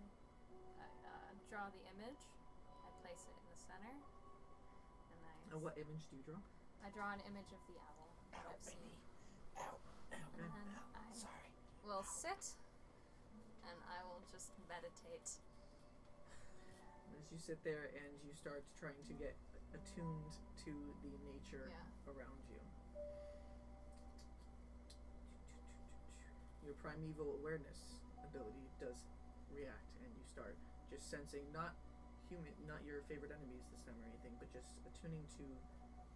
I draw the image. I place it in the center. And And what image do you draw? I draw an image of the owl that I've seen. And then I will sit and I will just meditate. As you sit there and you start trying to get attuned to the nature around you. Your primeval awareness ability does react, and you start just sensing not your favorite enemies this time or anything, but just attuning to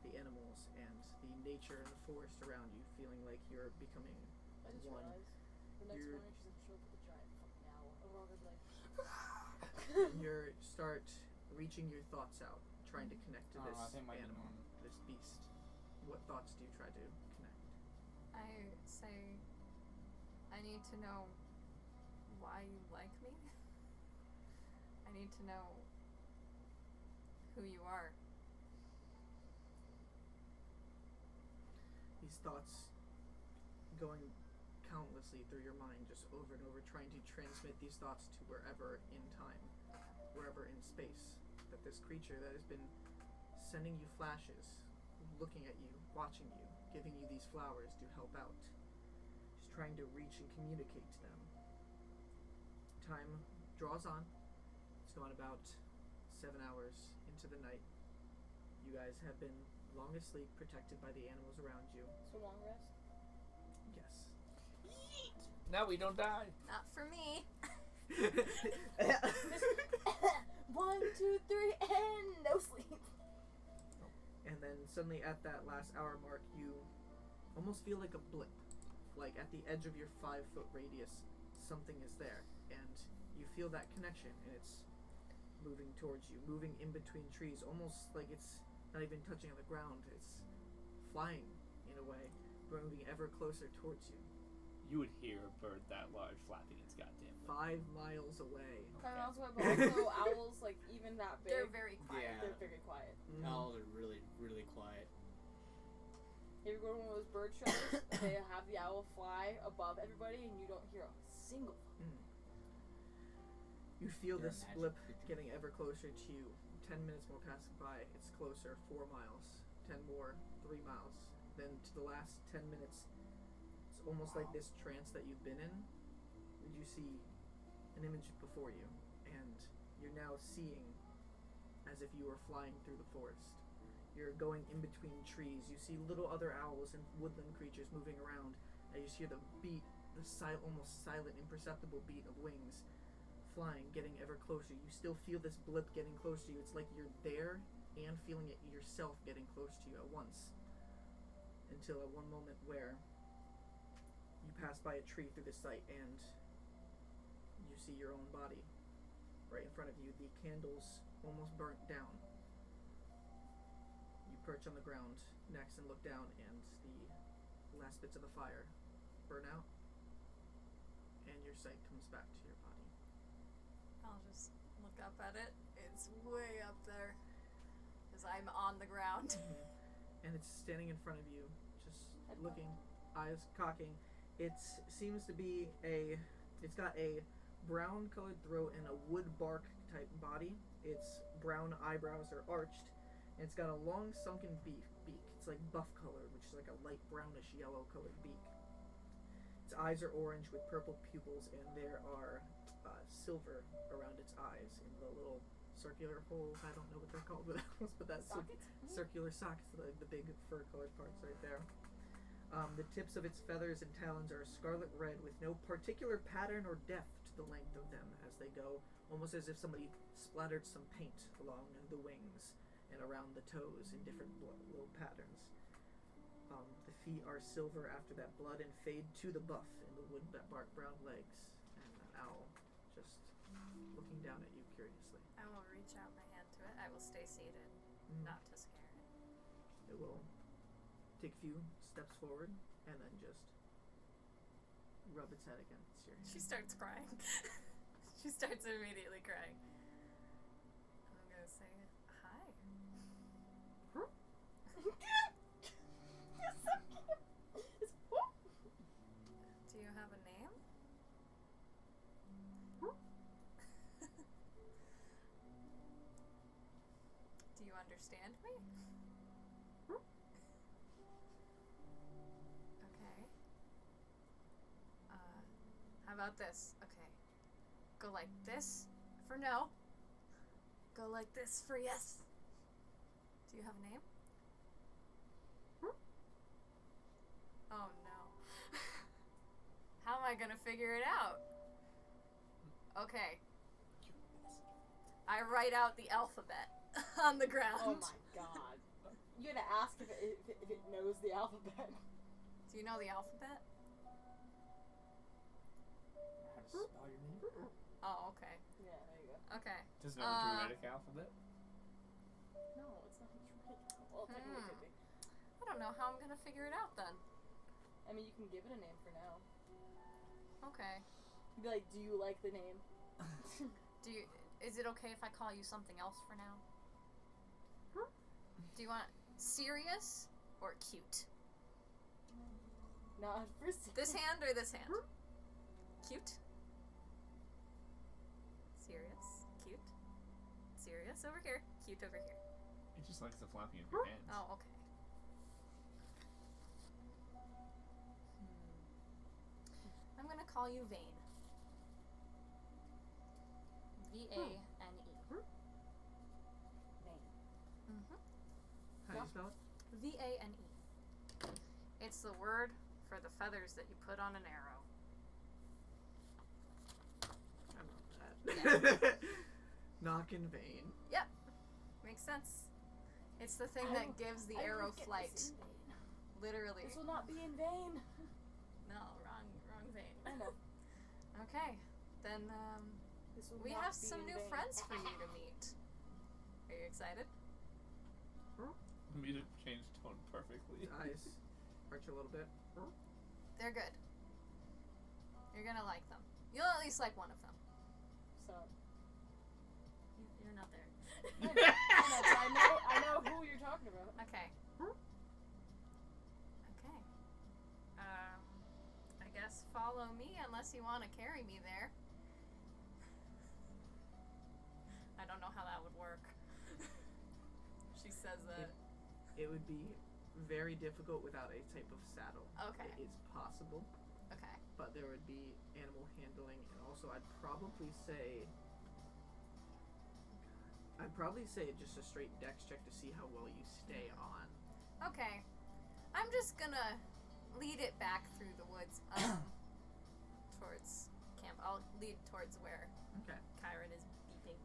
the animals and the nature and the forest around you, feeling like you're becoming I just one. realized the next You're- morning she's gonna show up with a giant fucking owl. And we're all gonna be like, And you start reaching your thoughts out, trying to connect to this I think my animal, this beast. What thoughts do you try to connect? I say, I need to know why you like me. I need to know who you are. These thoughts going countlessly through your mind, just over and over, trying to transmit these thoughts to wherever in time, wherever in space, that this creature that has been sending you flashes, looking at you, watching you, giving you these flowers to help out, just trying to reach and communicate to them. Time draws on. It's gone about 7 hours into the night. You guys have been longest sleep, protected by the animals around you. So long rest. Yes. Now we don't die. Not for me. 1, 2, 3, and no sleep. And then suddenly at that last hour mark, you almost feel like a blip. Like at the edge of your 5-foot radius, something is there. And you feel that connection, and it's moving towards you, moving in between trees, almost like it's not even touching on the ground. It's flying in a way, moving ever closer towards you. You would hear a bird that large flapping its goddamn wings. 5 miles away. But Okay. also owls, like even that big, They're very quiet. Yeah. they're very quiet. Mhm. Owls are really, really quiet. You ever go to one of those bird shows? They have the owl fly above everybody, and you don't hear a single. You feel They're this magic blip creatures. getting ever closer to you. 10 minutes more passing by, it's closer, 4 miles. 10 more, 3 miles. Then to the last 10 minutes, it's almost like this trance that you've been in. You see an image before you, and you're now seeing as if you were flying through the forest. You're going in between trees. You see little other owls and woodland creatures moving around, and you hear the beat, the almost silent, imperceptible beat of wings flying, getting ever closer. You still feel this blip getting close to you. It's like you're there and feeling it yourself getting close to you at once. Until at one moment where you pass by a tree through the sight and you see your own body right in front of you. The candles almost burnt down. You perch on the ground next and look down, and the last bits of the fire burn out, and your sight comes back to your body. I'll just look up at it. It's way up there. Because I'm on the ground. And it's standing in front of you, just looking, eyes cocking. It seems to be it's got a brown colored throat and a wood bark type body. Its brown eyebrows are arched, and it's got a long sunken beak. It's like buff colored, which is like a light brownish yellow colored beak. Its eyes are orange with purple pupils, and there are silver around its eyes in the little circular holes. I don't know what they're called, but that's Sockets? circular sockets, the big fur colored parts right there. The tips of its feathers and talons are scarlet red with no particular pattern or depth to the length of them as they go, almost as if somebody splattered some paint along the wings and around the toes in different little patterns. The feet are silver after that blood and fade to the buff in the wood bark brown legs, and an owl just looking down at you curiously. I will reach out my hand to it. I will stay seated, not to scare it. It will take a few steps forward and then just rub its head against your hand. She starts crying. She starts immediately crying. I'm gonna say hi. Do you have a name? Do you understand me? Okay. How about this? Okay. Go like this for no. Go like this for yes. Do you have a name? Oh no. How am I gonna figure it out? Okay. I write out the alphabet on the ground. Oh my god. You had to ask if it knows the alphabet. Do you know the alphabet? How to spell your name? Oh, okay. Yeah, there you go. Okay. Does it know the Druidic alphabet? No, it's not right. Well, technically it could be. I don't know how I'm gonna figure it out then. I mean, you can give it a name for now. Okay. You'd be like, do you like the name? Is it okay if I call you something else for now? Do you want serious or cute? Not first. This hand or this hand? Cute? Serious? Cute? Serious over here. Cute over here. It just likes the flapping of your hands. Oh, okay. I'm gonna call you Vane. V-A-N-E. Name. Mm-hmm. How do you spell it? Vane. It's the word for the feathers that you put on an arrow. I love that. Knock in vain. Yep. Makes sense. It's the thing that gives the arrow flight. Literally. This will not be in vain. No, wrong vein. I know. Okay. Then This will we not have be some in new vain. friends for you to meet. Are you excited? The music changed tone perfectly. Eyes arch a little bit. They're good. You're gonna like them. You'll at least like one of them. So You're not there. I know who you're talking about. Okay. Okay. I guess follow me unless you want to carry me there. I don't know how that would work. She says that. It would be very difficult without a type of saddle. Okay. It is possible, Okay. but there would be animal handling, and also I'd probably say just a straight dex check to see how well you stay on. Okay. I'm just gonna lead it back through the woods towards camp. I'll lead towards where Okay. Kyron is beeping.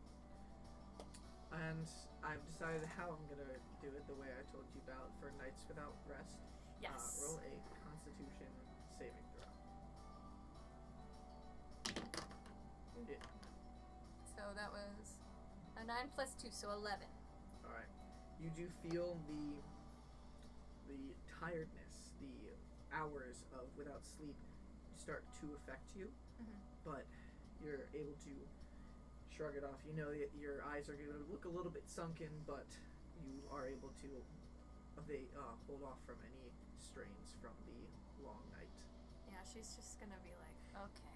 And I've decided how I'm gonna do it the way I told you about for Nights Without Rest. Yes. Roll a Constitution saving throw. So that was a 9 plus 2, so 11. All right. You do feel the tiredness, the hours of without sleep start to affect you, but you're able to shrug it off. You know that your eyes are going to look a little bit sunken, but you are able to hold off from any strains from the long night. Yeah, she's just gonna be like, okay.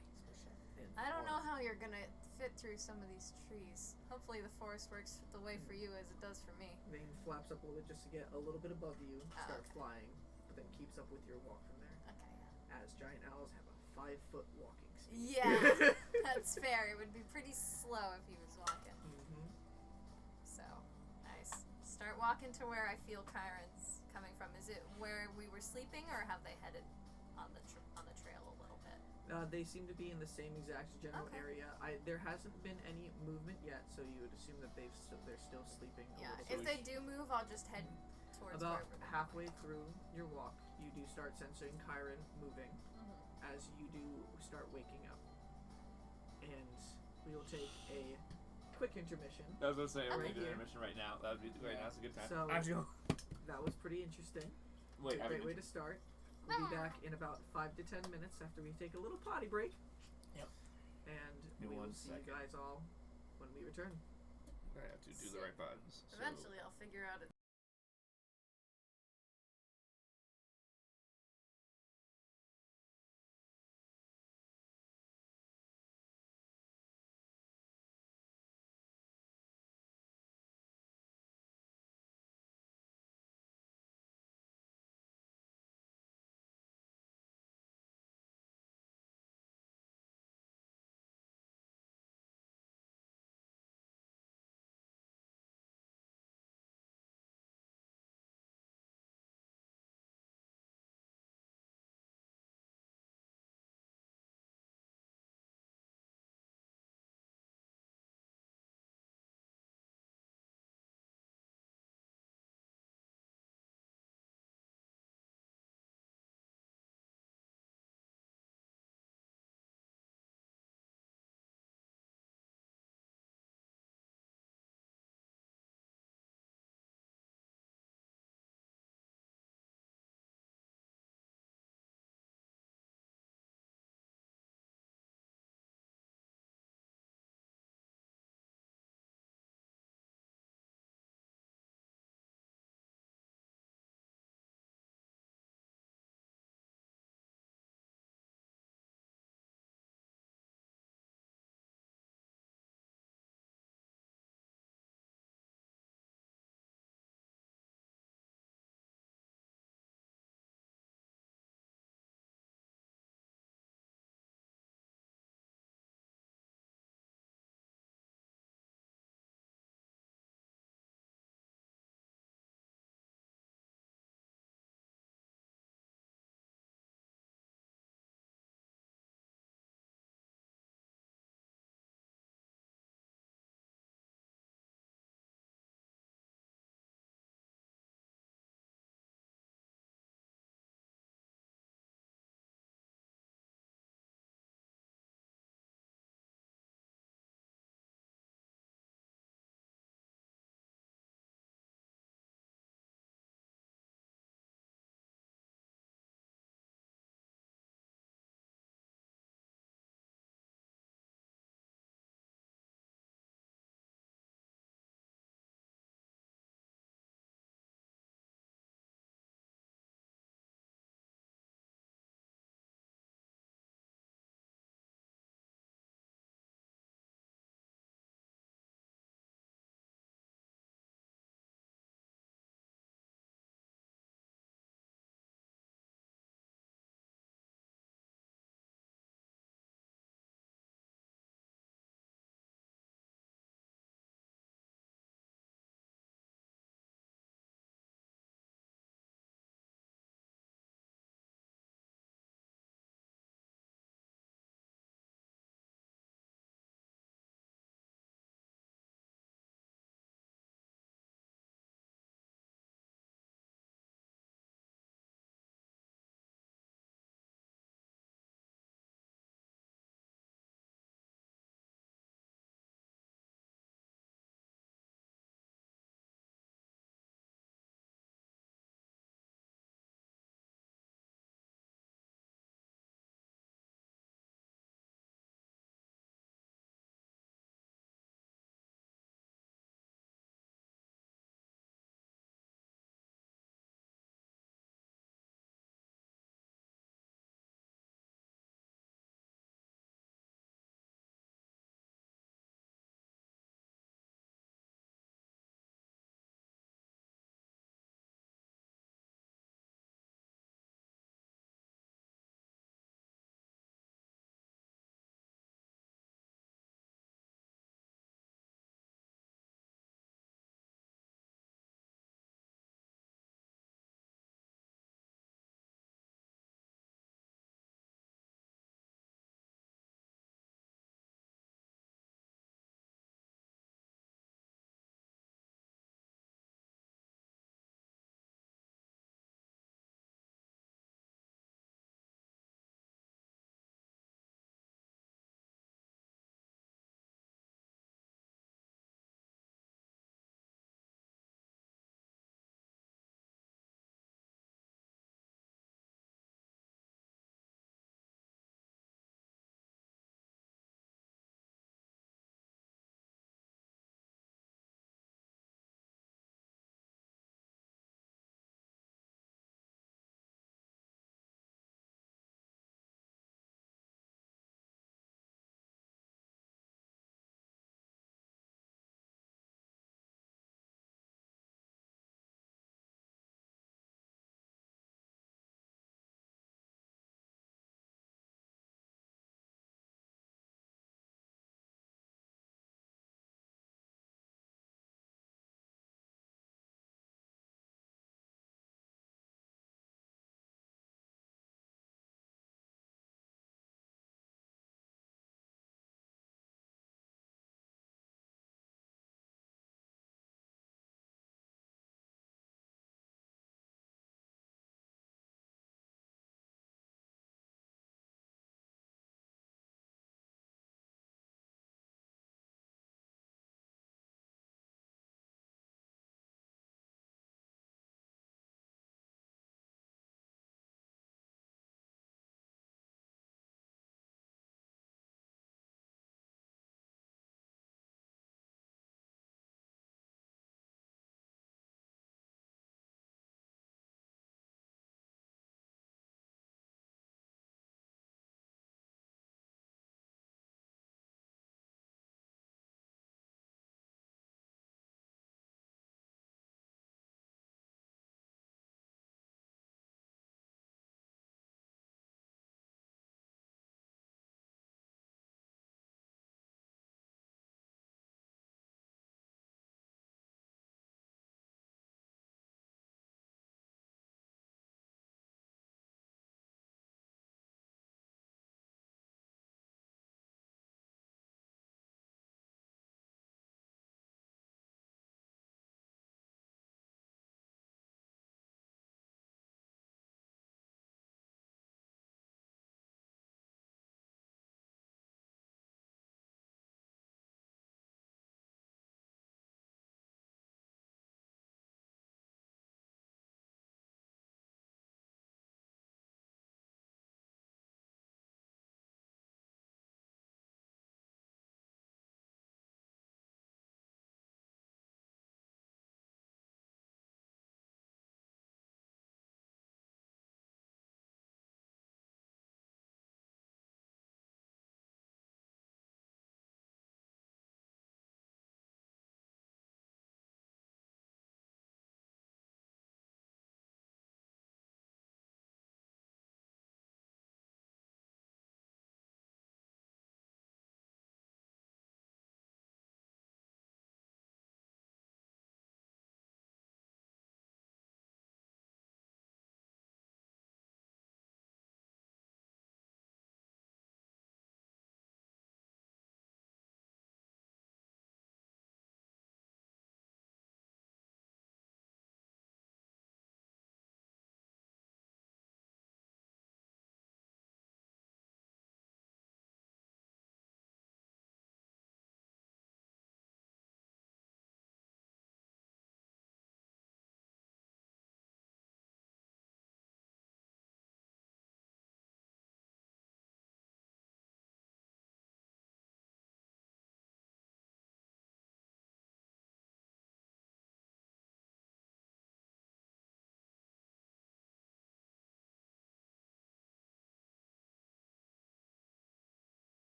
I don't know how you're gonna fit through some of these trees. Hopefully the forest works the way for you as it does for me. Vane flaps up a little bit just to get a little bit above you, start okay. flying, but then keeps up with your walk from there. Okay. As giant owls have a 5-foot walking speed. Yeah, that's fair. It would be pretty slow if he was walking. Mm-hmm. So, nice. Start walking to where I feel Kyron's coming from. Is it where we were sleeping, or have they headed on the trail a little bit? They seem to be in the same exact general Okay. area. There hasn't been any movement yet, so you would assume that they're still sleeping. Yeah. A If little they bit. do move, I'll just head towards About wherever they're halfway through your walk, you do start sensing Kyron moving as you do start waking up, and we will take a quick intermission. I was gonna say, we're Right gonna do here. an intermission right now. That would be right now. It's a good time. So Actually, that was pretty interesting. wait, A great way to start. We'll be back in about 5 to 10 minutes after we take a little potty break. Yep. And In we will 1 see second. you guys all when we return. I have to do the right buttons. So- Eventually, I'll figure out a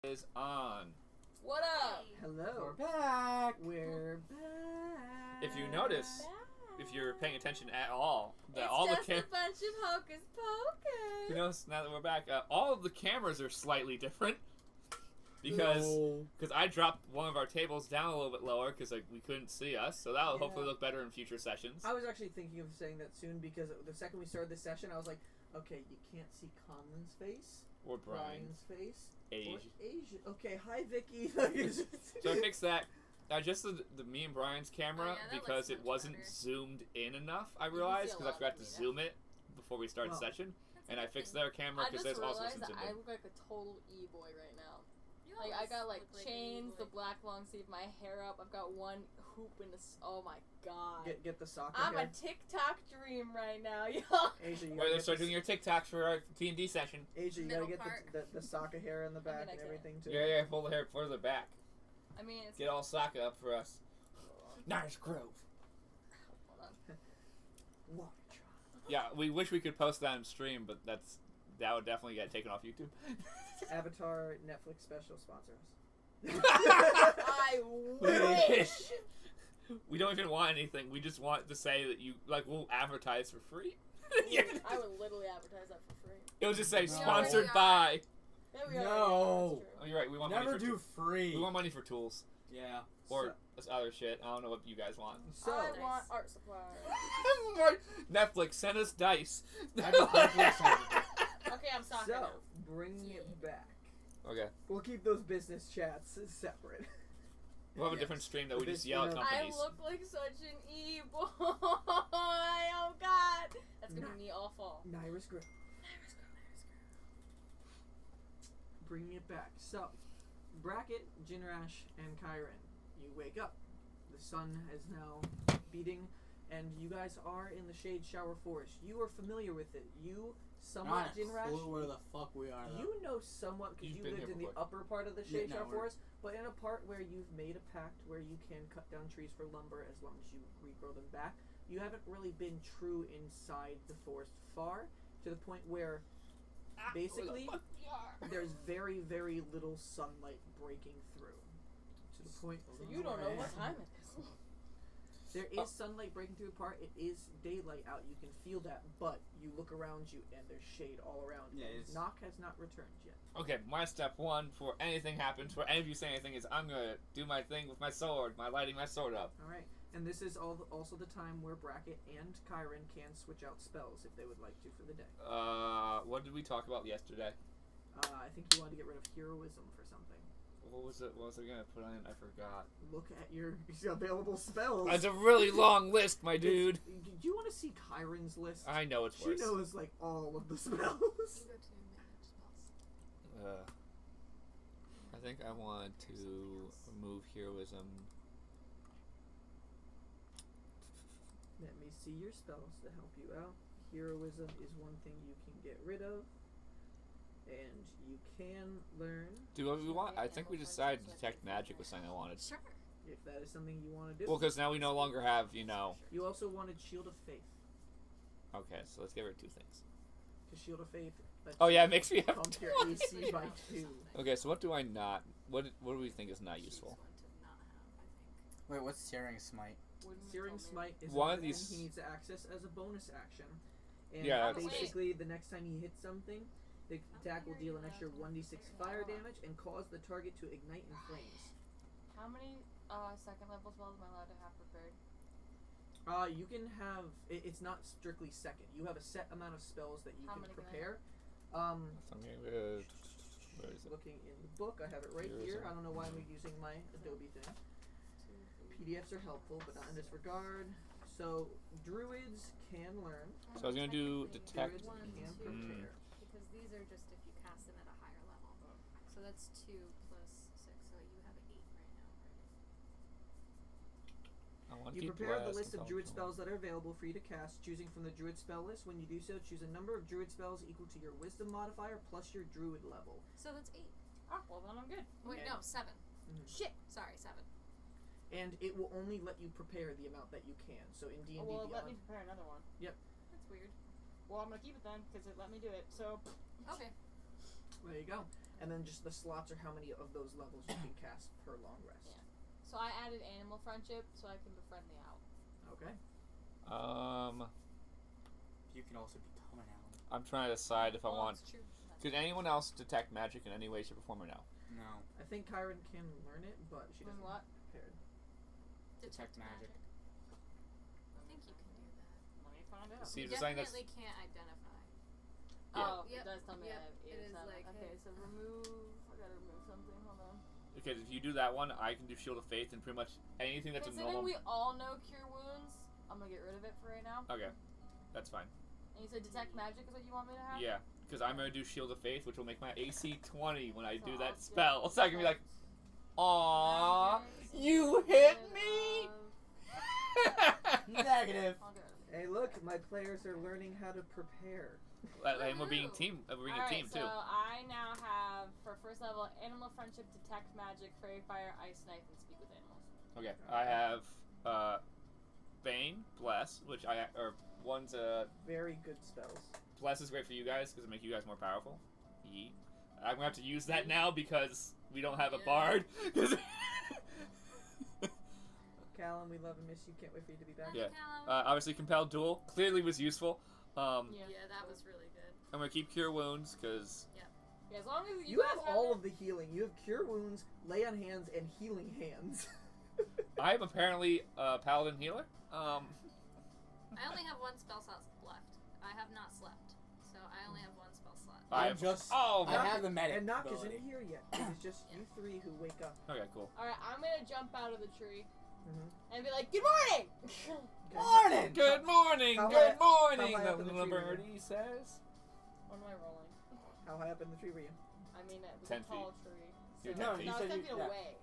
is on. What up? Hello. We're back. We're back. If you notice, if you're paying attention at all, that It's all just the a bunch of hocus pocus. you notice now that we're back, all of the cameras are slightly different because I dropped one of our tables down a little bit lower because like we couldn't see us, so that'll hopefully look better in future sessions. I was actually thinking of saying that soon because the second we started this session, I was like, okay, you can't see Conlon's face, Or Brian's. face, Asian. or Asian. Okay, hi Vicky. So I fixed that. I adjusted the me and Brian's camera Oh, yeah, that because looks it much wasn't better. zoomed in enough. I can realized see a because I lot forgot of to me now. zoom it before we started Wow. session, That's and a I good fixed thing. their camera I because just there's also realized some that zoomed I in. look like a total e-boy right now. You Like, I always got, like, look an chains, the e-boy. black long sleeve, my hair up. I've got one hoop in the... Oh, my God. Get the sock. I'm a hair. TikTok dream right now, y'all. Asia, you Wait, gotta they get start the- doing your TikToks for our D&D session. Asia, you gotta middle get part. the sock of hair in the back I and can't. everything too. Yeah, pull the hair further back. I mean, it's... Get all Sokka up for us. Nice Grove. Hold on. Water drop. Yeah, we wish we could post that on stream, but that would definitely get taken off YouTube. Avatar Netflix special sponsor us. I wish. We don't even want anything. We just want to say that we'll advertise for free. I would literally advertise that for free. It'll just say No. sponsored Yeah. by. There we are. No. Oh, you're right. We want Never money for do free. we want money for tools Yeah. or this other shit. I don't know what you guys want. So, I Nice. want art supplies. Netflix, send us dice. I just Netflix everything. Okay, I'm sorry. so bring it back. Okay. We'll keep those business chats separate. We'll have a Yes. different stream that we This, just yell at you know- I companies. look like such an e-boy. Oh God, that's gonna be me all fall. Nyra's Grill. Bringing it back. So, Bracket, Jinrash, and Kyron, you wake up. The sun is now beating, and you guys are in the Shade Shower Forest. You are familiar with it. You somewhat, Not a Jinrash. clue where the fuck we are though. You know somewhat because You've you been lived here in the before. upper part of the Yeah, Shade no, Shower we're- Forest, but in a part where you've made a pact where you can cut down trees for lumber as long as you regrow them back. You haven't really been true inside the forest far, to the point where basically there's very, very little sunlight breaking through. To the point So you don't know what time it is. there is sunlight breaking through the part. It is daylight out. You can feel that, but you look around you and there's shade all around. Yeah, you. it's- Knock has not returned yet. Okay, my step one before anything happens, before any of you say anything, is I'm gonna do my thing with my sword, lighting my sword up. All right, and this is also the time where Bracket and Kyron can switch out spells if they would like to for the day. What did we talk about yesterday? I think you want to get rid of heroism for something. What was it? What was I gonna put on? I forgot. Look at your available spells. It's a really long list, my dude. Do you want to see Kyron's list? I know it's She worse. knows like all of the spells. You go to manage spells. I think I want to remove heroism. Let me see your spells to help you out. Heroism is one thing you can get rid of, and you can learn Do what we want. I think we decided detect magic was something I wanted. Sure. if that is something you want to do. Well, because now we no longer have, you know. You also wanted Shield of Faith. Okay, so let's get rid of two things. Because Shield of Faith. lets Oh yeah, you it makes me have bump your twice. AC by 2. Okay, so what do I not? What do we think is not useful? Choose one to not have, I think. Wait, what's Searing Smite? Wouldn't you Searing tell me? Smite is One of something these- he needs to access as a bonus action. And Yeah, that's- basically, the next time he hits something, the attack will many deal are an extra you allowed to 1d6 clear? fire damage and cause the target to ignite in flames. How many second level spells am I allowed to have prepared? You can have. It's not strictly second. You have a set amount of spells that you How can many can I prepare. So I'm getting rid of. Where is it? Looking in the book, I have it right Here is here. it. I don't know why I'm using my Adobe thing. 2, 3. PDFs are helpful, but not in this regard. So, druids can learn. So I was gonna do detect. Druids One, can two. prepare. Because these are just if you cast them at a higher level. So that's 2 plus 6. So you have 8 right now, right? I want to You keep prepare the blast list of druid intelligence. spells that are available for you to cast, choosing from the druid spell list. When you do so, choose a number of druid spells equal to your wisdom modifier plus your druid level. So that's 8. Ah, well then I'm good. Wait, Okay. no, 7. Mhm. Shit. Sorry, 7. And it will only let you prepare the amount that you can. So in D&D Oh, well, let me Beyond, prepare another one. That's weird. Well, I'm gonna keep it then because it let me do it. So Okay. there you go. and then just the slots are how many of those levels you can cast per long rest. Yeah. So I added animal friendship so I can befriend the owl. Okay. You can also become an owl. I'm trying to decide if I Well, want. it's true. Could anyone else detect magic in any way, shape, or form, or no? No. I think Kyron can learn it, but she Learn doesn't what? have prepared. Detect magic. I think you can do that. Let me find out. See, You if it's something that's definitely can't identify. Oh, Yep. it does tell me Yep. I have It 8 or is 7. like, Okay, hey. so remove. I gotta remove something. Hold on. because if you do that one, I can do Shield of Faith and pretty much anything that's a Considering normal. we all know cure wounds, I'm gonna get rid of it for right now. Okay, that's fine. And you said detect magic is what you want me to have? Yeah, because I'm gonna do Shield of Faith, which will make my AC 20 when I So do I'll that get spell. So I can be like, detect "Aww, magic, you get hit rid me." Negative. I'll get rid of it. Hey, look, my players are learning how to prepare. And we're being team. We're being a team so too. I now have, for first level, animal friendship, detect magic, fairy fire, ice knife, and speak with animals. Okay, I have Bane, Bless, which one's Very good spells. Bless is great for you guys because it makes you guys more powerful. Yeet. I'm gonna have to use that now because we don't have a Yeah. bard. 'Cause- Callum, we love and miss you. Can't wait for you to be back. Yeah. Callum. Obviously, Compelled Duel clearly was useful. Yeah. Yeah, that was really good. I'm gonna keep Cure Wounds because Yeah, as long as You guys have have all it. of the healing. You have Cure Wounds, Lay on Hands, and Healing Hands. I am apparently a Paladin healer. I only have one spell slot left. I have not slept, so I only have one spell slot. I I'm have just. oh I my. have the medic. And Knock ability. isn't here yet. It's just you three who wake up. Okay, cool. Alright, I'm gonna jump out of the tree Mm-hmm. and be like, good morning! Morning. Good morning. How Good high- morning. how high The up in the little tree were you? birdie says. What am I rolling? How high up in the tree were you? I mean, it was 10 a tall tree. You're So, 10 no, feet. You it's said 10 you- feet yeah. away.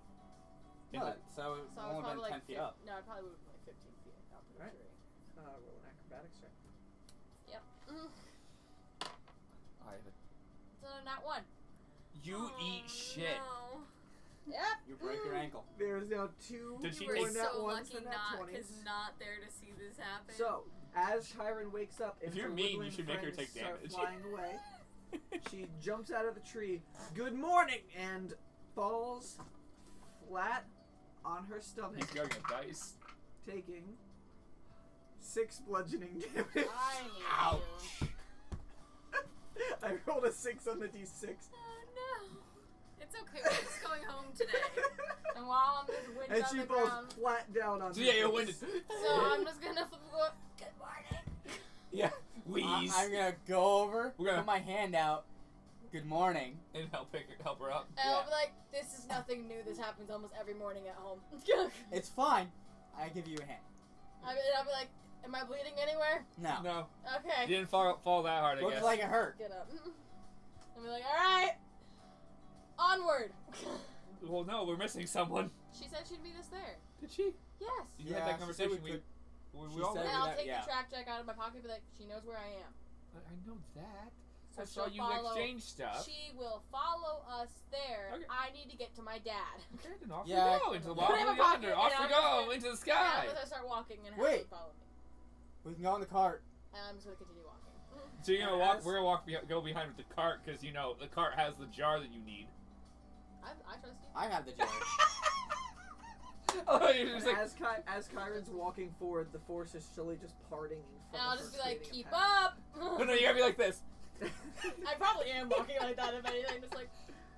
In No, the- so it's So I was only probably been 10 like feet up. No, I probably would have been like 15 feet up to the Right. tree. Roll an acrobatics check. Yep. I have a- So not one. You Oh, eat shit. No. Yep. You break your ankle. There's now two Did she You take- were nat so ones lucky and nat not 20s. because not there to see this happen. So, as Kyron wakes up and If you're her mean, you woodland should make her friends take start damage. flying away, she jumps out of the tree, good morning, and falls flat on her stomach, He's going a dice. taking 6 bludgeoning damage. I need Ouch. you. I rolled a 6 on the d6. Oh no. It's okay. We're just going home today. And while I'm just winded And on she the falls ground, flat down on So her yeah, you're face. winded. so I'm just gonna flip and go, good morning. Yeah. Wheeze. I'm gonna go over, We're gonna- put my hand out. Good morning. And help her up. And I'll Yeah. be like, this is nothing new. This happens almost every morning at home. It's fine. I give you a hand. I'll be like, am I bleeding anywhere? No. No, Okay. you didn't fall that hard. I Looks guess. like it hurt. Get up. And be like, alright. Onward. Well, no, we're missing someone. She said she'd meet us there. Did she? Yes. Did you Yeah, have that she conversation? said we could- we she all said And we I'll that- take yeah. the track jack out of my pocket and be like, she knows where I am. I know that. So I saw she'll you follow- exchange stuff. She will follow us there. Okay. I need to get to my dad. Okay, then off Yeah. we go into the Put it in wild my yonder. pocket, Off and we I'm go just gonna- into the And sky. as I start walking and have Wait. him follow me. We can go in the cart. And I'm just going to continue walking. So you're gonna And walk. as- We're gonna walk. Go behind with the cart because you know the cart has the jar that you need. I trust you. I have the jar. Oh, you're just And like, as Kyron's walking forward, the force is slowly just parting in And front I'll of her. just be like, creating a keep path. up. no, you gotta be like this. I probably am walking like that if anything. Just like,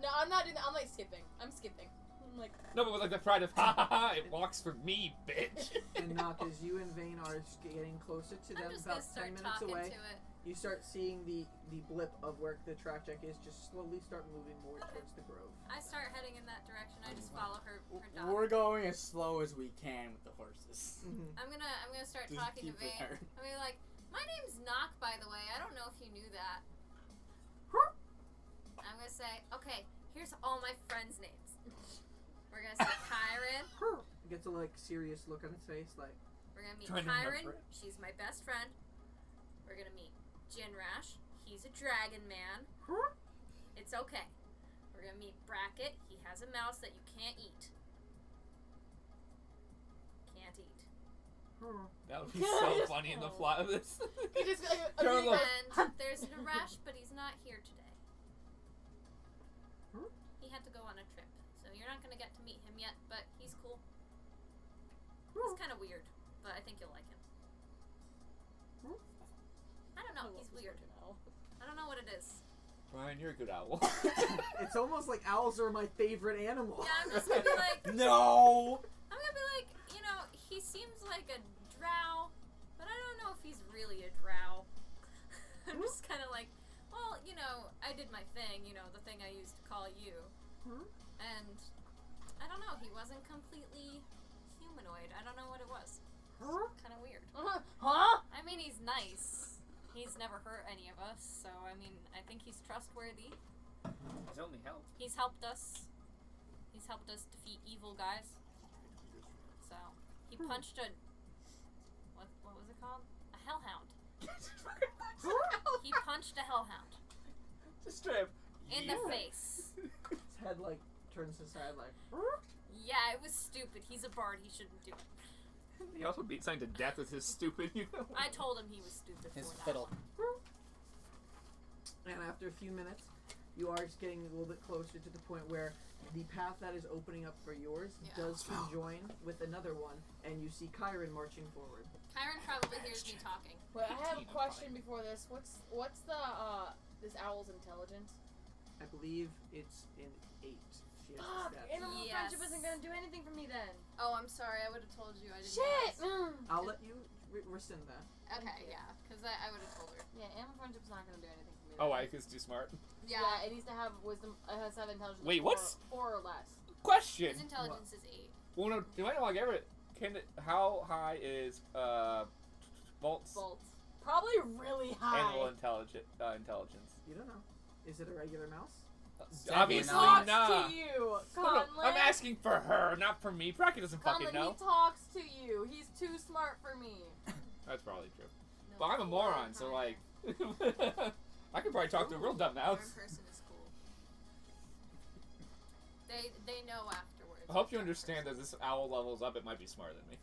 no, I'm not doing that. I'm like skipping. I'm skipping. I'm like, No, but with like the pride of ha ha ha, it walks for me, bitch. And Knock, as you and Vane are getting closer to them, I'm just about gonna start 10 minutes talking away, to it. you start seeing the blip of where the track jack is just slowly start moving more towards the grove. I start heading in that direction. I just follow her dog. We're going as slow as we can with the horses. Mm-hmm. I'm gonna start Just talking to keep with Vane. her. I'm gonna be like, my name's Knock, by the way. I don't know if you knew that. I'm gonna say, okay, here's all my friends' names. We're gonna say Kyron. Gets a like serious look on his face, like We're gonna meet Trying to Kyron. remember it. She's my best friend. We're gonna meet Jinrash. He's a dragon man. It's okay. We're gonna meet Bracket. He has a mouse that you can't eat. Can't eat. That would be so funny in the plot of this. you just like, Turn look. And there's Naresh, but he's not here today. had to go on a trip, so you're not gonna get to meet him yet. But he's cool. He's kind of weird, but I think you'll like him. I don't know. He's weird. I don't know what it is. Brian, you're a good owl. It's almost like owls are my favorite animal. Yeah, I'm just gonna be like. No. I'm gonna be like, he seems like a drow, but I don't know if he's really a drow. I'm just kind of like, well, I did my thing, the thing I used to call you. And I don't know, he wasn't completely humanoid. I don't know what it was. Kind of weird. Huh? I mean, he's nice. He's never hurt any of us, so I think he's trustworthy. He's only helped. He's helped us. He's helped us defeat evil guys. So he punched a what was it called? A hellhound. He punched a hellhound Just strip. in the face. His head turns aside Yeah, it was stupid. He's a bard. He shouldn't do it. He also beat something to death with his stupid. I told him he was stupid. His for that fiddle. one. And after a few minutes, you are just getting a little bit closer to the point where the path that is opening up for yours does conjoin with another one, and you see Kyron marching forward. Kyron probably hears me talking. Wait, I have a question before this. What's the this owl's intelligence? I believe it's in 8. She has Fuck! the stats. Animal friendship isn't gonna do anything for me then. Oh, I'm sorry. I would have told you. I didn't. Shit! realize. I'll let you rescind that. Okay, yeah, because I would have told her. Yeah, animal friendship's not gonna do anything for me. Oh, then. Ike is too smart. Yeah, it needs to have wisdom. It has to have intelligence. Wait, what's- 4 or less. Question. His intelligence is 8. Well, no, do I know like ever? How high is Bolt's Bolts. Probably really high. animal intelligence? You don't know. Is it a regular mouse? Obviously Talks not. to you, No, Conley. I'm asking for her, not for me. Bracky doesn't Conley, fucking know. he talks to you. He's too smart for me. That's probably true. No, But I'm a four moron, or so higher. like, I could probably talk to a real dumb Foreign mouse. person is cool. They know afterwards. I hope you that understand person. that this owl levels up, it might be smarter than me.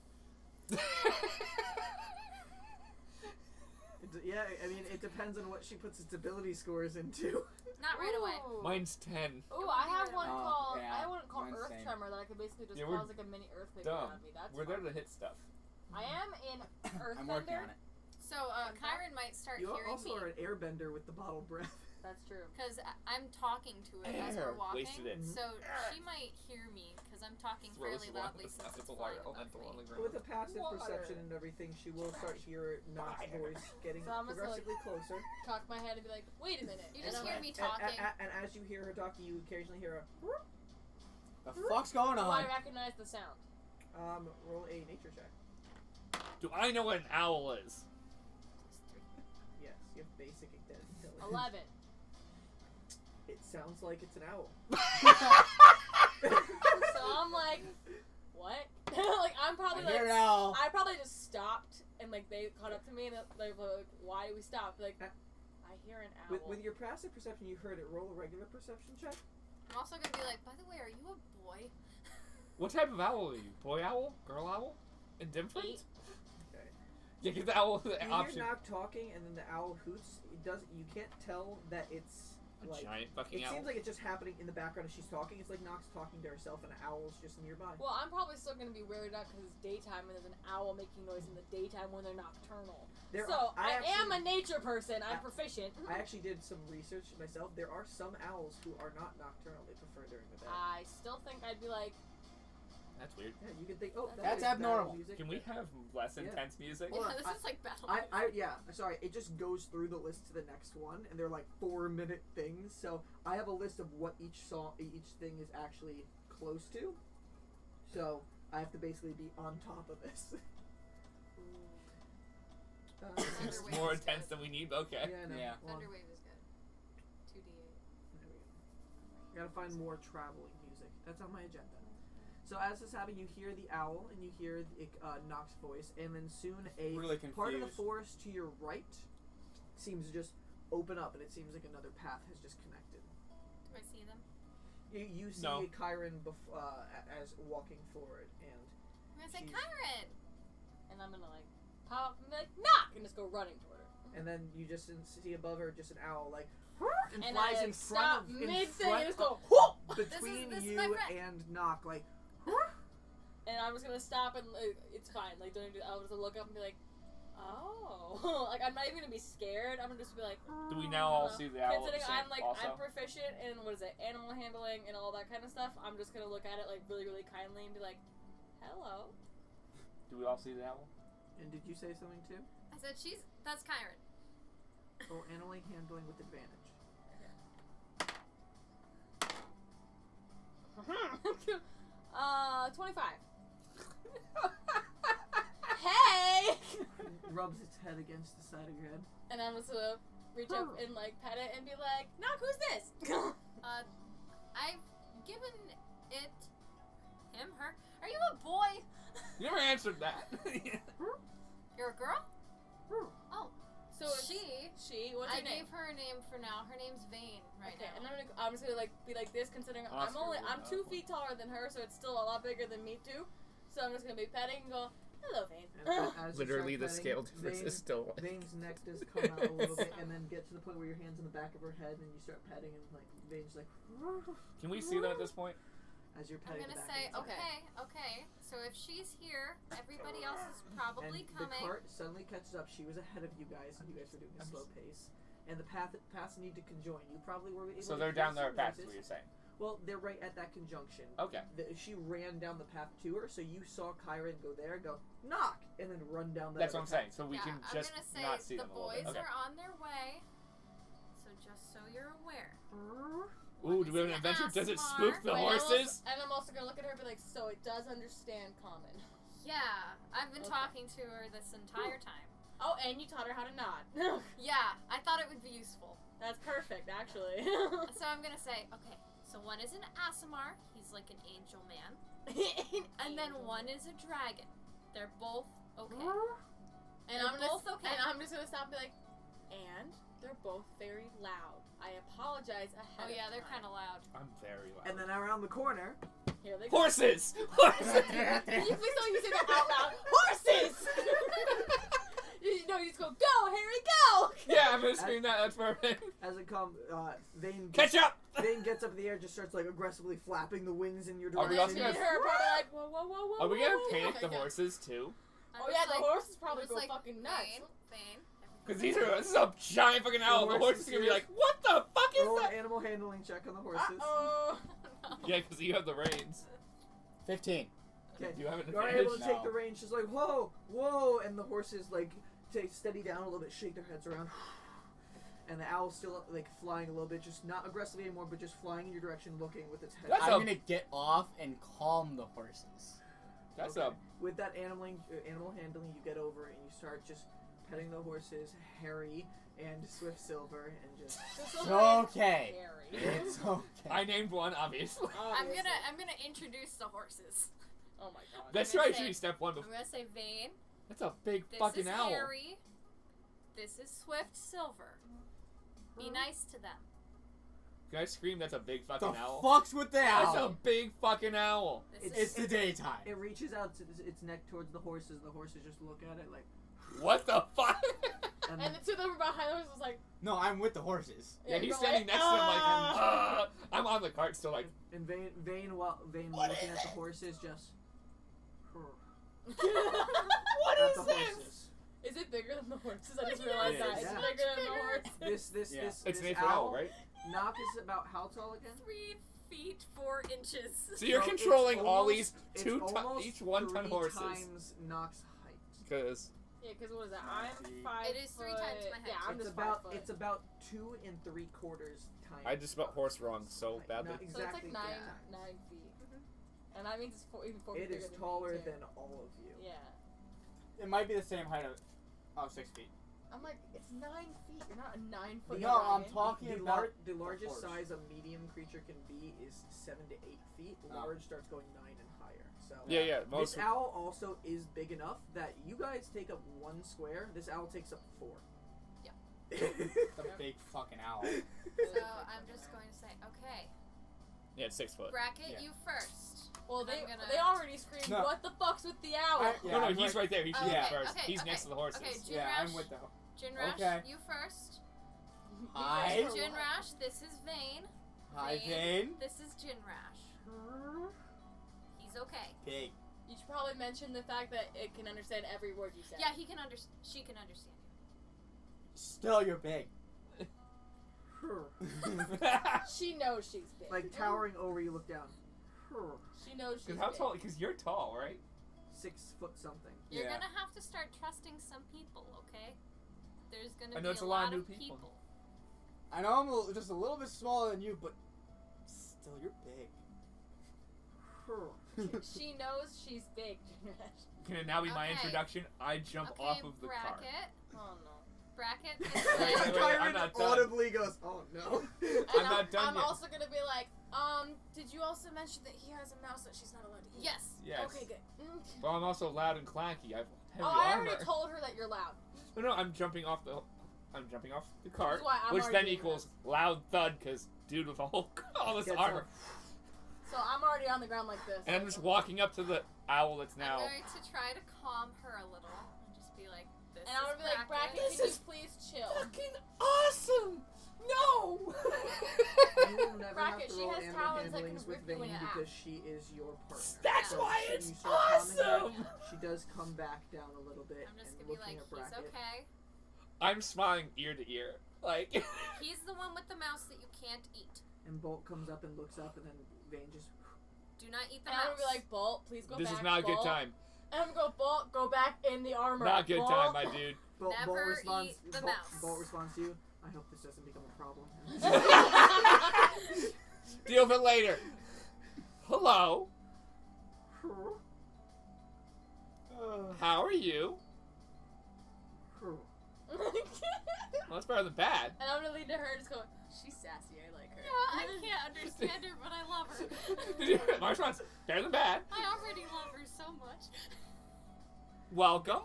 Yeah, I mean, it depends on what she puts its ability scores into. Not right away. Ooh. Mine's 10. Ooh, I have one Oh, called. yeah, I have one called mine's Earth same. Tremor that I could basically just Yeah, we're cause like a mini earthquake Dumb. around me. That's We're there fun. to hit stuff. I am in I'm working Earthbender. on it. So Kyron might start You hearing also me. are an airbender with the bottle breath. That's true. Because I'm talking to it as we're Air. walking, Wasted it. so she might hear me because I'm talking Throws fairly one loudly of the since stuff. it's It's a flying water above elemental on me. the ground. With a passive Water. perception and everything, she will start hear Knock's voice getting So I'm just progressively closer. Cock my head and be like, wait a minute. You And just I'm hear like, me talking. And as you hear her talking, you occasionally hear The fuck's going oh, I on? recognize the sound. roll a nature check. Do I know what an owl is? Yes, you have basic intelligence. 11. It sounds like it's an owl. So I'm like, what? Like I'm probably I hear like, an owl. I probably just stopped and like they caught up to me and they were like, why do we stop? Like, I hear an owl. With your passive perception, you heard it. Roll a regular perception check. I'm also gonna be like, by the way, are you a boy? What type of owl are you? Boy owl? Girl owl? Indifferent? 8. Okay. Yeah, give the owl the You option. hear Knock talking, and then the owl hoots. It does. You can't tell that it's A like. giant fucking It owl. seems like it's just happening in the background as she's talking. It's like Knox talking to herself, and an owl's just nearby. Well, I'm probably still gonna be weirded out because it's daytime and there's an owl making noise in the daytime when they're nocturnal. So I am a nature person. I'm proficient. I actually did some research myself. There are some owls who are not nocturnal. They prefer during the day. I still think I'd be like, That's weird. Yeah, you can think. Oh, That's is battle abnormal. Music. Can we have less Yeah. intense music? Hold Yeah, on, this is like battle. Sorry, it just goes through the list to the next one, and they're like 4-minute things. So I have a list of what each thing is actually close to. So I have to basically be on top of this. It's Thunderwave more is intense good. than we need, but okay. Yeah, I know. Yeah. Well, Thunderwave is good. 2d8. there we go. Gotta find more traveling music. That's on my agenda. So as this happens, you hear the owl and you hear Nox's voice, and then soon a Really part of the confused. forest to your right seems to just open up, and it seems like another path has just connected. Do I see them? You see No. Kyron as walking forward, and I'm gonna say, Jeez. Kyron! and I'm gonna like pop up and be like, knock, and just go running toward her. then you just see above her just an owl like and And flies I in stop front of mid-thing and just of, go, whoop! between this is you my friend. and Knock, like. And I'm just gonna stop and it's fine. Like, don't do. I'll just look up and be like, oh, like I'm not even gonna be scared. I'm gonna just be like. Do we now all see the owl? Considering I'm like also? I'm proficient in animal handling and all that kind of stuff. I'm just gonna look at it like really, really kindly and be like, hello. Do we all see the owl? And did you say something too? I said that's Kyron. Oh, animal handling with advantage. 25. Hey! Rubs its head against the side of your head. And I'm just gonna reach up and like pet it and be like, Knock, who's this? I've given it him, her. Are you a boy? You never answered that. You're a girl? Oh. So she, what's I her name? gave her a name for now. Her name's Vane right Okay, now. and I'm just gonna like be like this, considering Oscar I'm would 2 know. feet taller than her, so it's still a lot bigger than me too. So I'm just gonna be petting and go, hello, Vane. And as you Literally, the start scale petting, difference is still. Vane's neck does come out a little bit, and then get to the point where your hand's in the back of her head, and you start petting, and like Vane's like. Can we see them at this point? As you're I'm petting gonna the back say, of its head. okay. So if she's here, everybody else is probably And coming. the cart suddenly catches up. She was ahead of you guys, and you guys were doing a slow pace. And the paths need to conjoin. You probably were able So to they're hear down there some fast, noises. what you're saying. Well, they're right at that conjunction. Okay. She ran down the path to her, so you saw Kyron go there, go, Knock! And then run down the That's other what I'm saying. path. So we yeah, can I'm just gonna say not see the them a little boys bit. Okay. are on their way. So just so you're aware. Ooh, do we have an adventure? Does it spook the horses? And I'm also gonna look at her and be like, so it does understand common. Yeah, I've been Okay. talking to her this entire time. Oh, and you taught her how to nod. Yeah, I thought it would be useful. That's perfect, actually. So I'm gonna say, okay, so one is an Asimar, he's like an angel man. And then one is a dragon. They're both okay. And They're I'm both okay. And I'm just gonna stop and be like, and they're both very loud. I apologize ahead Oh yeah, of they're time. kind of loud. I'm very loud. And then around the corner, Here they go. Horses! Horses! Can you please don't you say that out loud? Horses! No, you just go, Harry, go! Yeah, I'm gonna scream that. That's perfect. as it comes, Vane Catch up! Vane gets up in the air, just starts like aggressively flapping the wings in your Are we direction. also And gonna- her probably like, whoa, whoa, whoa, whoa. Are we gonna whoa, panic whoa. the horses too? I'm Oh just yeah, the like, horses probably I'm go just like, fucking nuts. Vane. Because this is a giant fucking owl. The horses are gonna be like, what the fuck is Roll an that? animal handling check on the horses. Uh-oh. Yeah, because you have the reins. 15. Okay. Do you have an You're advantage? able to take No. the reins. She's like, whoa, whoa, and the horses like take steady down a little bit, shake their heads around, and the owl's still like flying a little bit, just not aggressively anymore, but just flying in your direction, looking with its head. That's I'm a- gonna get off and calm the horses. That's Okay. With that animal handling, you get over and you start just petting the horses, Harry and Swift Silver, and just. This It's is like okay. Harry. It's okay. I named one, obviously. I'm Obviously. gonna introduce the horses. Oh my god. That's gonna right, say- should be step one I'm before. gonna say Vane. That's a big This fucking is owl. Harry. This is Swift Silver. Be nice to them. Can I scream that's a big The fucking owl? fuck's with the That's a owl? big fucking owl. This It's the daytime. It reaches out to its neck towards the horses. The horses just look at it like. What the fuck? And, And the two of them behind the horses was like, No, I'm with the horses. Yeah, he's you're standing next to him like, I'm on the cart still like, and Vane looking at the horses, just. what at is the this? horses. Is it bigger than the horses? I just realized It that. is, It's yeah. bigger than the Bigger. horses. This Yeah. It's this Nathan owl, Owl, right? Knock is about how tall again? 3 feet 4 inches. So you're So it's controlling all these almost- two it's ton, almost each 1 ton 3 horses. times Knock's height. Because Yeah, because what is that? I'm 5 It is 3 times my height. Yeah, I'm It's just about 5 foot. it's about 2 3/4 times. I just spelled horse wrong so height. badly. Not So it's exactly like 9 that. 9 feet. And that means it's even 4 It feet is bigger taller than me, too. than all of you. Yeah. It might be the same height of 6 feet. I'm like, it's 9 feet. You're not a 9 foot. No, I'm dragon. talking The, about the largest horse. size a medium creature can be is 7 to 8 feet. Oh. Large starts going 9 and higher. So Yeah, this most. owl also is big enough that you guys take up 1 square. This owl takes up 4. Yep. The big fucking owl. So I'm just going to say, okay, Yeah, it's 6 foot. bracket Yeah. you first. Well, I'm gonna- they already screamed, No. "What the fuck's with the owl?" Yeah, no, I'm he's right there. He should Okay, be first. okay, He's okay. next to the horses. Okay, Yeah, I'm Jinrash, with the. Jinrash, Okay. you first. Hi. Jinrash, this is Vane. Hi, Vane. This is Jinrash. He's okay. Pig. You should probably mention the fact that it can understand every word you say. Yeah, she can understand you. Still, you're big. She knows she's big. Like towering over, you look down. She knows she's Because how big. tall? Because you're tall, right? 6 foot something. You're Yeah. gonna have to start trusting some people, okay? There's gonna I be know it's a a lot lot of of new people. people. I know I'm just a little bit smaller than you, but still, you're big. She knows she's big, Jinrash. Can it now be my Okay. introduction? I jump Okay, off of the car. Bracket. Oh no. Bracket. Wait, Is wait, like, wait, I'm not done. audibly goes, oh no. And I'm not done I'm yet. also gonna be like, did you also mention that he has a mouse that she's not allowed to eat? yes. Yes. Okay, good. Well, I'm also loud and clanky. I have heavy Oh, I armor. already told her that you're loud. No, I'm jumping off the cart, This is why I'm which already then doing equals loud thud because dude with all this Gets armor. up. So I'm already on the ground like this. And I'm just walking up to the owl that's I'm now. going to try to calm her a little and just be like, this And I'm is gonna be like, Bracket, Bracket. can you please chill? Fucking awesome! No! You will never Bracket, have to she roll has animal talons that handlings can with rip you in Vane half. because she is your partner. That's So why when it's you start calming her, awesome! she does come back down a little bit I'm just and gonna be looking like, at he's Bracket. okay. I'm smiling ear to ear. Like, He's the one with the mouse that you can't eat. And Bolt comes up and looks up, and then Vane just. Do not eat the And I'm mouse. gonna be like, Bolt, please go this back. is not a good Bolt. time. And I'm gonna go, Bolt, go back in the armor. Not a good Bolt. time, my dude. Bolt Never responds. eat the Bolt, mouse. Bolt responds to you. I hope this doesn't become a problem. Deal with it later. Hello. How are you? Well, that's better than bad. And I'm gonna lead to her and just go, she's sassy, I like her. Yeah, I can't understand her, but I love her. My response, better than bad. I already love her so much. Welcome.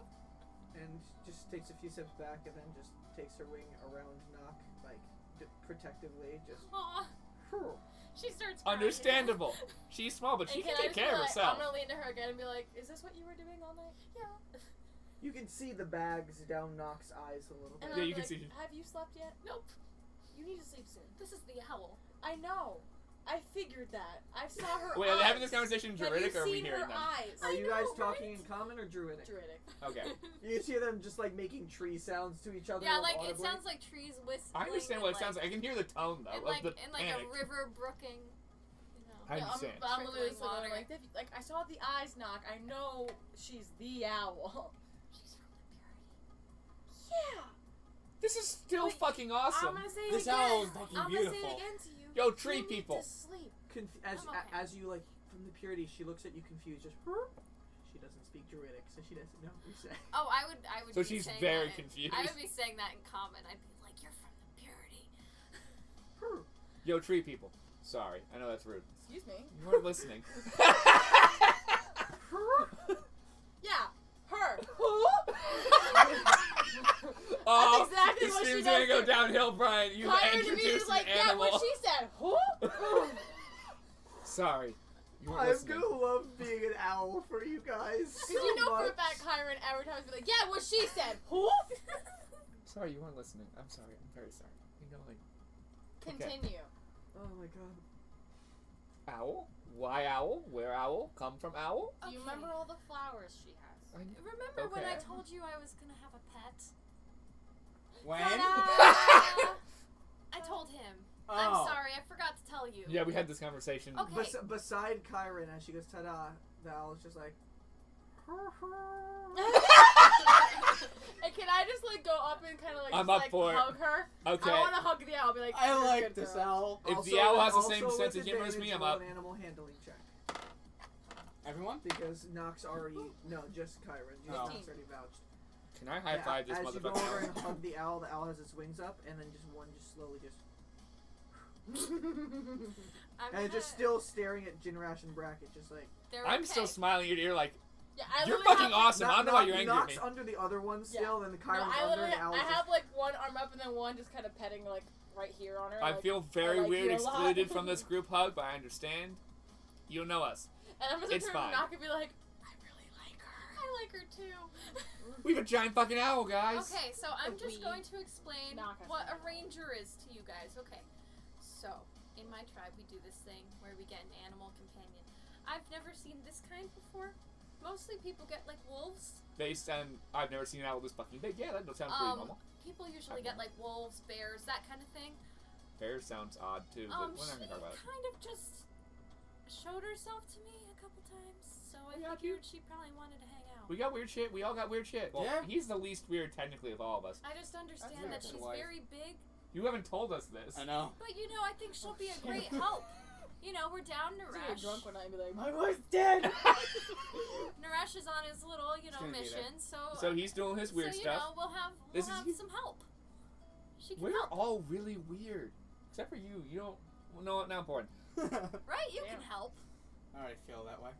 And just takes a few steps back, and then just takes her wing around Knock, like protectively. Just. Aw. She starts crying. Understandable. She's small, but she And can I take just care be of like, herself. I'm gonna lean to her again and be like, is this what you were doing all night? Yeah. You can see the bags down Knock's eyes a little bit. And Yeah, I'll you be can like, see. have you slept yet? Nope. You need to sleep soon. This is the owl. I know. I figured that. I saw her Wait, eyes. are they having this conversation in Druidic, Have or are we you seen hearing her them? eyes? Are you I guys know, talking right? in common or Druidic? Druidic. Okay. You hear them just like making tree sounds to each other. Yeah, like it audibly. sounds like trees whistling. I understand and, what it sounds like. I can hear the tone, though, And of like, the and like panic. a river brooking. You know. I understand. But I'm Trickling literally water. going like, I saw the eyes Knock. I know she's the owl. She's from the Yeah. This is still Wait, fucking I'm awesome. gonna say it This again. owl is fucking I'm beautiful. gonna say it again to you. Yo, tree You need people. to sleep. I'm okay. As you like from the purity, she looks at you confused. Just. She doesn't speak Druidic, so she doesn't know what you say. Oh, I would. So be she's saying very that in- confused. I would be saying that in common. I'd be like, "You're from the purity." Yo, tree people. Sorry, I know that's rude. Excuse me. You weren't listening. Yeah, her. Oh, That's exactly this what she stream's does gonna go too. downhill, Brian. You Kyron to me introduced is like, an yeah, animal. what she said. Who? Sorry, you weren't I'm listening. gonna love being an owl for you guys. Because So you know for a much. fact Kyron every time be like, yeah, what she said. Who? Sorry, you weren't listening. I'm sorry. I'm very sorry. Keep going. Continue. Oh my god. Owl? Why owl? Where owl? Come from owl? Do you Okay. remember all the flowers she has? Remember when I Okay. told you I was gonna have a pet? When? I told him. Oh. I'm sorry, I forgot to tell you. Yeah, we had this conversation. Okay. Beside Kyron, as she goes, ta-da, the owl's just like. And can I just like go up and kind of like, I'm just, up like for it. hug her? Okay. I want to hug the owl. Be like, I "You're a like good this girl." owl. If Also- the owl has the also same with sense of humor as me, advantage, I'm roll up. an animal handling check. Everyone? Because Nox already. No, just Kyron. Just Oh. Nox already vouched. Can I high five this as you go over motherfucker? and hug the owl has its wings up, and then just one just slowly just. And just still staring at Jinrash and Bracket, just like. I'm still smiling ear to ear like, Yeah, I you're literally fucking have, awesome. I don't know why you're angry at Nox me. under the other one Yeah. still, then the No, Kyron's I under, literally, and Owl's I just. have like one arm up and then one just kind of petting like right here on her. I like, feel very I like weird you a lot. excluded from this group hug, but I understand. You know us. And I'm just It's gonna turn fine. to Knock and be like, I really like her. I like her too. We have a giant fucking owl, guys. Okay, so I'm just We going to explain knock us what a out. ranger is to you guys. Okay, so in my tribe we do this thing where we get an animal companion. I've never seen this kind before. Mostly people get like wolves. Based on, I've never seen an owl this fucking big. Yeah, that sounds pretty normal. People usually get like wolves, bears, that kind of thing. Bear sounds odd too, but we're not She gonna talk about it. kind of just showed herself to me a couple times, so I Yeah, figured she probably wanted to hang out. We got weird shit. We all got weird shit. Well, Yeah. he's the least weird technically of all of us. I just understand weird. that she's Wife. very big, You haven't told us this. I know. but you know, I think she'll be a great help. You know, we're down I'm gonna Naresh. get drunk one night and be like, My wife's dead. Naresh is on his little, gonna be mission, so So he's doing his weird so, you stuff. know, we'll have This is- some help. She can We're help, all really weird, except for you. You don't. Well, no, not important. right? You Damn. can help. I already feel that way.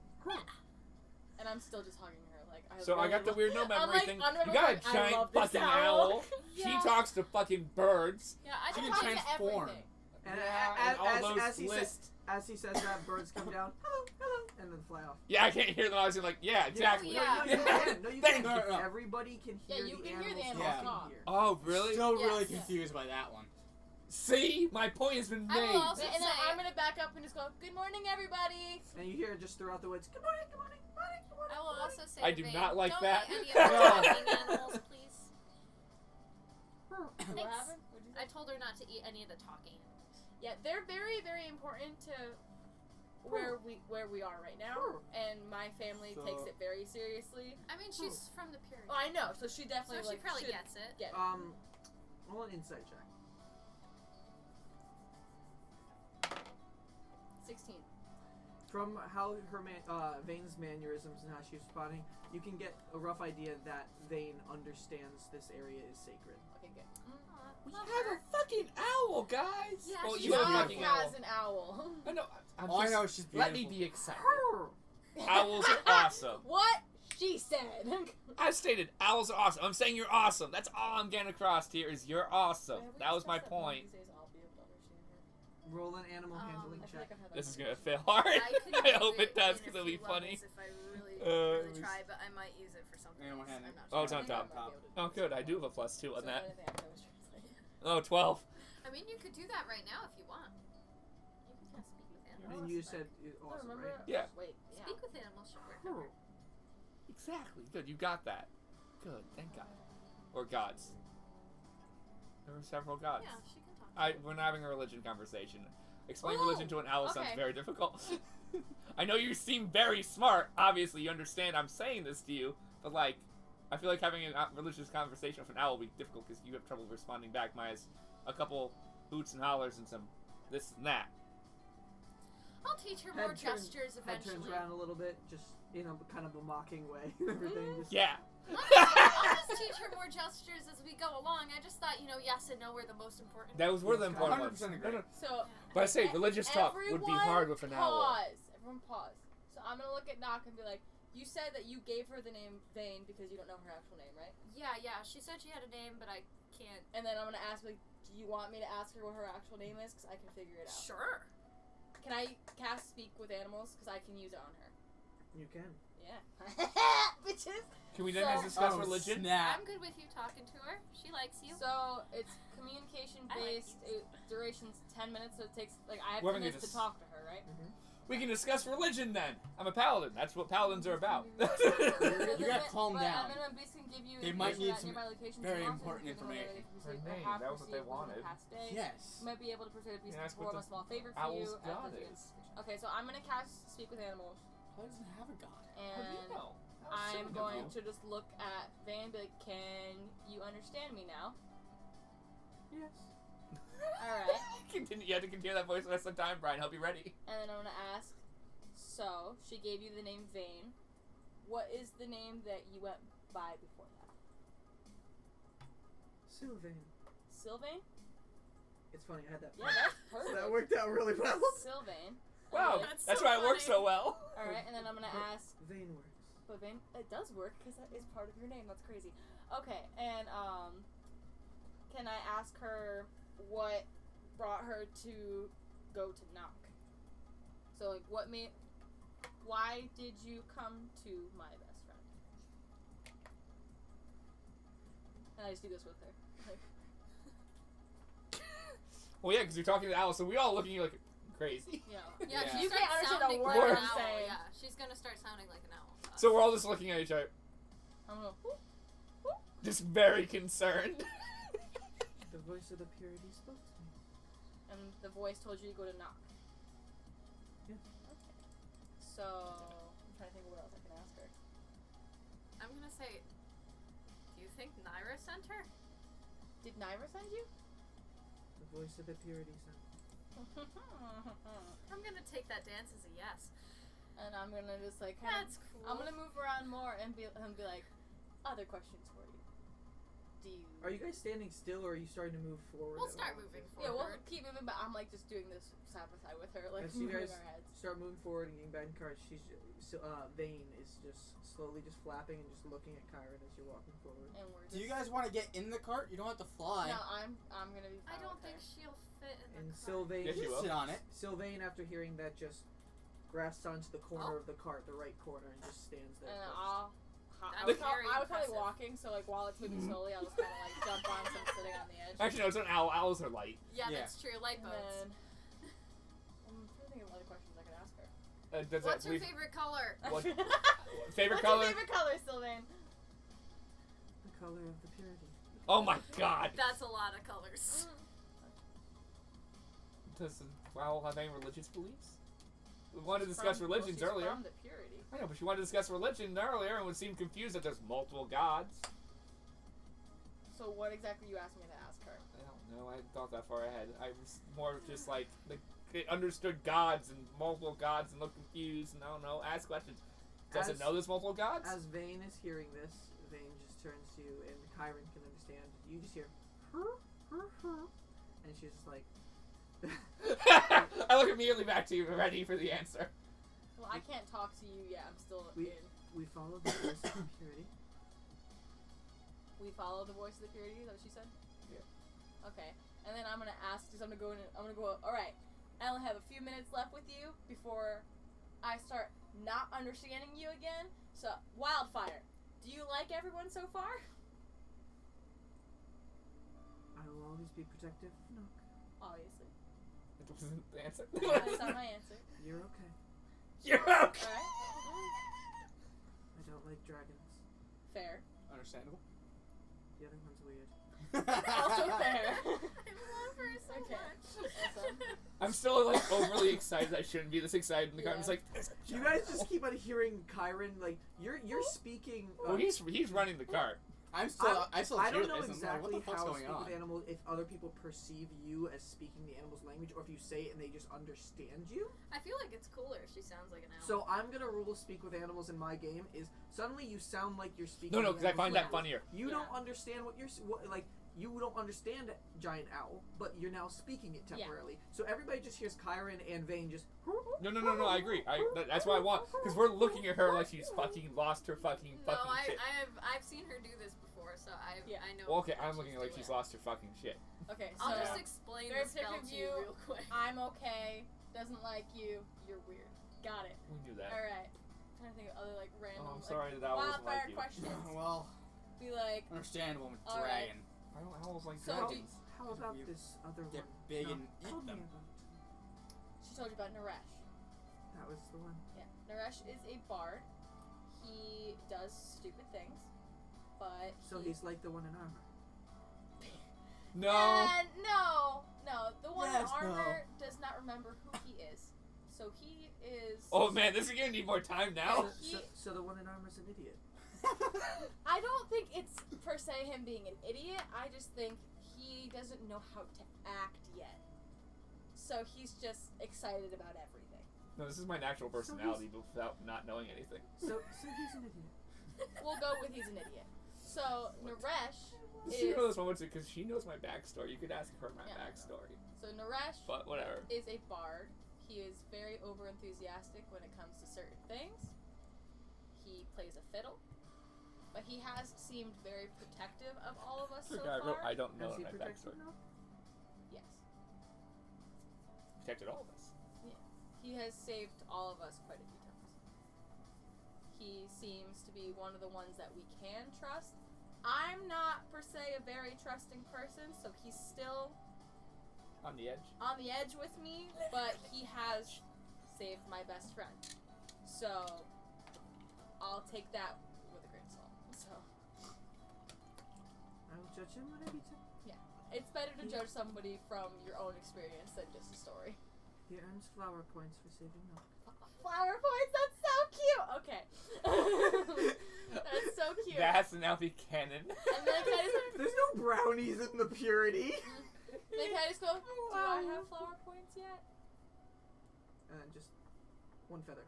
and I'm still just hugging her. Like, I So I got the love- weird no memory I'm like, thing. under You my got a breath, I giant love this fucking owl. owl. Yeah. She talks to fucking birds. Yeah, I She don't can know. transform. Everything. And Yeah, and all those he lists. as he says that, birds come down, hello, hello, and then fly off. Yeah, I can't hear them. I was like, yeah, exactly. Yeah. No, you can. No, you Thank can. you. No. Everybody can Yeah, hear you the can hear animals the animals talking talk. here. Oh, really? Still really Yes. confused by that one. See, my point has been I will made. also And then say- I'm gonna back up and just go, good morning, everybody. And you hear it just throughout the woods. Good morning, good morning, good morning, good morning. I will good morning. also say, I do Vane, not like don't that. eat any of the talking animals, please. What Thanks. happened? What'd you say? I told her not to eat any of the talking animals. Yeah, they're very, very important to where we are right now, and my family So- takes it very seriously. I mean, she's from the period. Oh, I know, so she So definitely she probably should gets it. get it. Roll an insight check. 16. From how her Vane's mannerisms and how she's responding, you can get a rough idea that Vane understands this area is sacred. Okay, good. We Love have her. a fucking owl, guys. Yeah, well, she's you have a beautiful. fucking has owl. an owl. I know. I'm All I just- know is she's Let me beautiful. be excited. Owls are awesome. What she said. I stated owls are awesome. I'm saying you're awesome. That's all I'm getting across here is you're awesome. That was my point. Roll an animal Um, handling I feel check. like I've had that This is gonna conversation. fail hard. I could I use hope it does in because a it'll be few funny. levels If I really, it really was- try, but I might use it for something Animal else. handling. I'm not Oh, sure. it's on I think I top. might be able to Oh, do good. this. I do have a +2 on So that. anything after was translated. Oh, 12. I mean, you could do that right now if you want. You can kind of speak with animals. And you but said awesome, remember? right? Yeah. Wait, yeah. Speak with animals should work. Exactly. Good. You got that. Good. Thank God. Or gods. There were several gods. Yeah, she can talk. We're not having a religion conversation. Explain Ooh, religion to an owl sounds okay. very difficult. I know you seem very smart. Obviously, you understand I'm saying this to you, but like, I feel like having a religious conversation with an owl will be difficult because you have trouble responding back. Maya's a couple hoots and hollers and some this and that. I'll teach her more Head turn- gestures Head turns eventually. around a little bit, just in a kind of a mocking way. Everything just Yeah. I'll just teach her more gestures as we go along. I just thought, yes and no were the most important. That was one of the important ones. 100% agree. So, But I say religious talk would be hard with an owl. Everyone pause. So I'm gonna look at Knock and be like, you said that you gave her the name Vane because you don't know her actual name, right? Yeah. She said she had a name, but I can't. And then I'm gonna ask, like, do you want me to ask her what her actual name is? Because I can figure it out. Sure. Can I cast Speak with Animals? Because I can use it on her. you can. Yeah. Bitches! Can we then So- discuss Oh, religion? Snap. I'm good with you talking to her. She likes you. So, it's communication I like based. Duration's 10 minutes, so it takes, like, I have We're 10 gonna minutes to just- talk to her, right? We can discuss religion then. I'm a paladin. That's what paladins are about. You gotta calm down. And then I'm basically give you They might information need about some nearby locations very and also important information information. that Her they name, have that was what they received within wanted. the past day. Yes. You might be able to persuade a beast Yeah, to that's what perform a the small favor for owl's you. god the- is. Okay, so I'm gonna cast Speak with Animals, How does it have a god? How do you and know? I'm going to just look at Van and be like, can you understand me now? Yes. Alright. Continue. You have to continue that voice the rest of the time, Brian. Hope you're ready. And then I'm gonna ask, so, she gave you the name Vane. What is the name that you went by before that? Sylvain. Sylvain? It's funny, I had that. Yeah, that's perfect. That worked out really well. Sylvain. Wow, Okay. that's so why it works funny. so well. Alright, and then I'm gonna ask, Vein works. but Vane, it does work because that is part of your name. That's crazy. Okay, and can I ask her what brought her to go to Knock? So like, why did you come to my best friend? And I just do this with her. Like, Well, yeah, because you're talking to Owl, so we all looking at you like crazy. you know. Yeah, Yeah. she You starts can't understand a sounding word like an I'm owl. saying. Yeah, she's gonna start sounding like an owl. to us. So we're all just looking at each other, I'm going, whoop. just very concerned. The voice of the purity spoke to me. And the voice told you to go to knock. Yeah. Okay. So, I'm trying to think of what else I can ask her. I'm gonna say, do you think Nyra sent her? Did Nyra send you? The voice of the purity sent me. I'm gonna take that dance as a yes. And I'm gonna just like kind That's of, cool. I'm gonna move around more and be like, other questions for you. Do you? Are you guys standing still, or are you starting to move forward? We'll at start all? moving Yeah, we'll forward. keep moving, but I'm like just doing this side by side with her, like As you moving guys our heads. start moving forward and getting back in the car, Vane is just slowly just flapping and just looking at Kyron as you're walking forward. And we're just. Do you guys want to get in the cart? You don't have to fly. No, I'm gonna be. I Fine don't with think her. she'll fit in And the car. Sylvain, Yes, You you can will. sit on it. Sylvain, after hearing that, just grasps onto the corner Oh. of the cart, the right corner, and just stands there. And close. I That's was, very I was probably impressive. walking, so like while it's moving slowly, I'll just kind of like jump on some sitting on the edge. Actually, no, it's an owl. Owls are light. Yeah, Yeah. that's true. Light And boats. then I'm trying to think of other questions I could ask her. Does What's that your leave- favorite color? What- What's favorite color? your favorite color, Sylvain? The color of the purity. Oh my god. That's a lot of colors. Does the owl have any religious beliefs? We wanted to discuss From- religions well, she's earlier. From the purity. I know, but she wanted to discuss religion earlier and would seem confused that there's multiple gods. So what exactly you asked me to ask her? I don't know. I thought that far ahead. I was more just like they understood gods and multiple gods and looked confused and I don't know. Ask questions. Does it As- know there's multiple gods? As Vane is hearing this, Vane just turns to you, and Kyron can understand. You just hear, and she's just like, I look immediately back to you, ready for the answer. Well, I can't talk to you yet. I'm still We- in. we follow the voice of the purity. We follow the voice of the purity. Is that what she said? Yeah. Okay. And then I'm gonna ask, because I'm gonna go in. I'm gonna go. All right. I only have a few minutes left with you before I start not understanding you again. So, Wildfire, do you like everyone so far? I will always be protective of Nook. Obviously. It wasn't the answer. That's not my answer. You're okay. You're okay. All right. I don't like dragons. Fair. Understandable. The other one's weird. Also fair. I love her so Okay. much. Awesome. I'm still like overly excited. I shouldn't be this excited in the car. I'm just Yeah. like, there's a You giant guys just owl. keep on hearing Kyron, like, you're speaking. Well, he's running the cart. I still I hear don't know this. I'm like, exactly what the fuck's how going speak on? with animals, if other people perceive you as speaking the animal's language, or if you say it and they just understand you. I feel like it's cooler if she sounds like an owl. So I'm gonna rule speak with animals in my game is suddenly you sound like you're speaking. No, the because I find animal's that language. funnier. You don't Yeah. understand what like. You don't understand giant owl, but you're now speaking it Yeah. temporarily. So everybody just hears Kyron and Vane just. No, I agree. That's what I want. Because we're looking at her like she's fucking lost her fucking no, shit. I've seen her do this before, so I know. Well, okay, what I'm looking like she's doing. lost her fucking shit. Okay. So I'll just explain very the spell protective to you view. real quick. I'm okay. Doesn't like you. You're weird. Got it. We knew that. All right. trying to think of other like random. Oh, I'm like, sorry that owls wildfire like you. questions. Well, Be like, understandable with All right. dragon. Why don't owls like So dragons? How about Weird. this other They're one? big No, and tell eat me them. about. she told you about Naresh. That was the one. Yeah, Naresh is a bard. He does stupid things, but So he, he's like the one in armor. No. no. The one Yes, in no. armor does not remember who he is. So he is. Oh man, this is gonna need more time now. So the one in armor's an idiot. I don't think it's per se him being an idiot. I just think he doesn't know how to act yet. So he's just excited about everything. No, this is my natural personality without not knowing anything. So he's an idiot. We'll go with he's an idiot. So Naresh Does she is know this moment because she knows my backstory. You could ask her my Yeah. backstory. so Naresh But whatever. is a bard. He is very over enthusiastic when it comes to certain things. He plays a fiddle. But he has seemed very protective of all of us so Okay, far. I don't know Has he my protected backstory. now? Yes. Protected all of us. He has saved all of us quite a few times. He seems to be one of the ones that we can trust, I'm not per se a very trusting person, so he's still On the edge. on the edge with me, but he has saved my best friend. So I'll take that with a grain of salt. So I will judge him when I meet him. it's better to judge somebody from your own experience than just a story. He earns flower points for saving milk. Flower points, that's so cute! Okay. That's so cute. That has to now be canon. And then can I just, There's no brownies in the purity. go, do I have flower points yet? And then just one feather.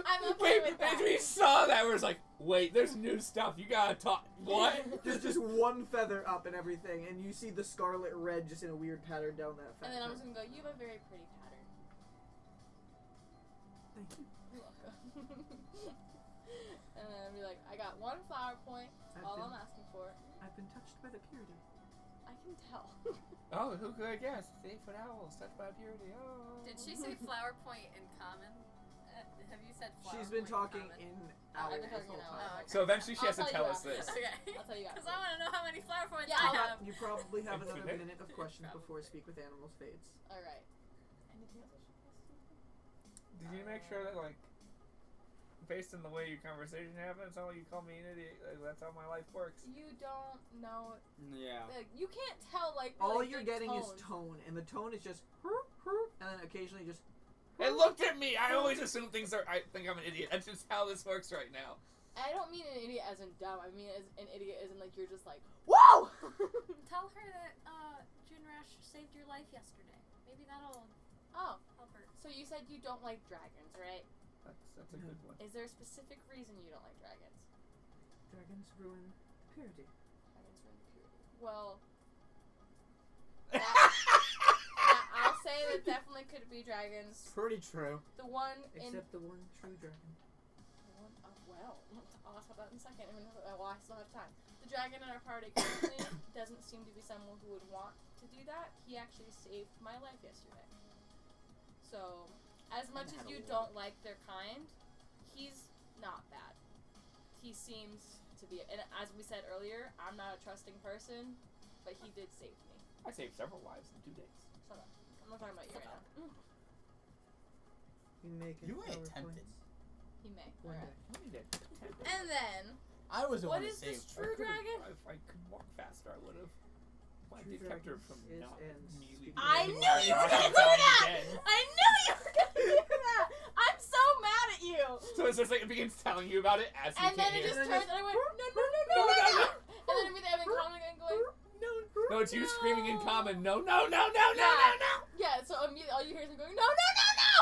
I'm okay Wait, with that. as we saw that, we're like, wait, there's new stuff. You gotta talk. What? just one feather up and everything, and you see the scarlet red just in a weird pattern down that feather. And then I'm just gonna go, you have a very pretty pattern. Thank you. You're welcome. And then I'll be like, I got one flower point. That's all I'm asking for. I've been touched by the purity. I can tell. Oh, who could I guess? 8-foot owls, touched by purity. Oh. Did she say flower point in common? Have you said flower She's been point talking common? in I've owls been this talking whole in time. owls. Oh, okay. So eventually she has to I'll tell tell us you this. Okay. I'll tell you Because after. I want to know how many flower points Yeah, I I'll- have. You probably have another Infinite? minute of questions Probably. before Speak with Animals fades. Alright. Anything else I should ask you? Did you make sure that, like, based on the way your conversation happened, it's not like you call me an idiot. Like, that's how my life works. You don't know. Yeah. Like, you can't tell, like, All really you're good getting is tones. tone, and the tone is just and then occasionally just. It looked at me. I always assume things are. I think I'm an idiot. That's just how this works right now. I don't mean an idiot as in dumb. I mean as an idiot as in, like, you're just like, whoa! Tell her that Jinrash saved your life yesterday. Maybe that'll Oh, help her. so you said you don't like dragons, right? That's a good one. Is there a specific reason you don't like dragons? Dragons ruin purity. Dragons ruin purity. Well, I'll say that definitely could be dragons. Pretty true. The one in Except the one true dragon. well, I'll talk about that in a second. I mean, well, I still have time. The dragon in our party currently doesn't seem to be someone who would want to do that. He actually saved my life yesterday. So, as much as you don't like their kind, he's not bad. He seems to be, and as we said earlier, I'm not a trusting person, but he did save me. I saved several lives in 2 days. Shut up. I'm not talking about you right now. You make it. You ain't tempted. He may. One Alright. day. I only did 10 days. And then, I was the what one is that this saved. true dragon? If I could walk faster, I would have. Why True did kept her dragons from is not ends. immediately? I being knew you were gonna do that! again. I knew you were gonna do that! I'm so mad at you! So it's just like it begins telling you about it as you And then can't it hear. just turns and I went, no, no, no, no, No, no, no, no! no. And then immediately I've been commenting and going, No, it's you screaming in common. No, no, no, no, no, Yeah. no, no. yeah, so immediately all you hear is me going, no, no, no, no!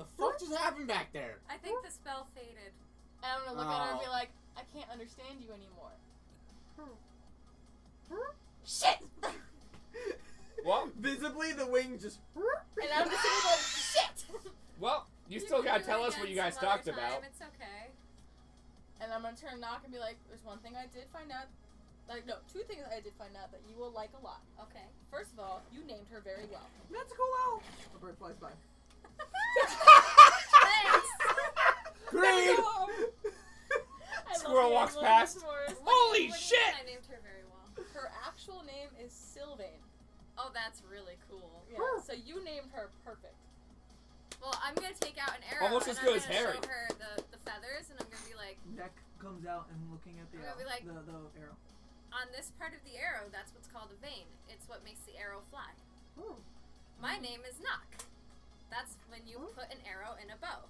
The fuck just happened back there? I think the spell faded. And I'm gonna look at her and be Oh. like, I can't understand you anymore. Shit! Well, Visibly, the wing just. And I'm just sitting there like, shit! well, you can still gotta do tell it us what again you guys some other talked about. time, It's okay. And I'm gonna turn and knock and be like, there's one thing I did find out. Like, no, two things I did find out that you will like a lot. Okay. First of all, you named her very well. That's a cool owl. A bird flies by. Thanks. Great. I love Squirrel the walks animals past. more. Holy What do you shit! mean I named her very well. Her actual name is Sylvain. Oh, that's really cool. Yeah, so you named her perfect. Well, I'm gonna take out an arrow Almost and as I'm good as gonna Harry. show her the feathers, and I'm gonna be like, Neck comes out and looking at the I'm gonna be like- the arrow. on this part of the arrow, that's what's called a vein. It's what makes the arrow fly. Oh. My name is Nock. That's when you put an arrow in a bow.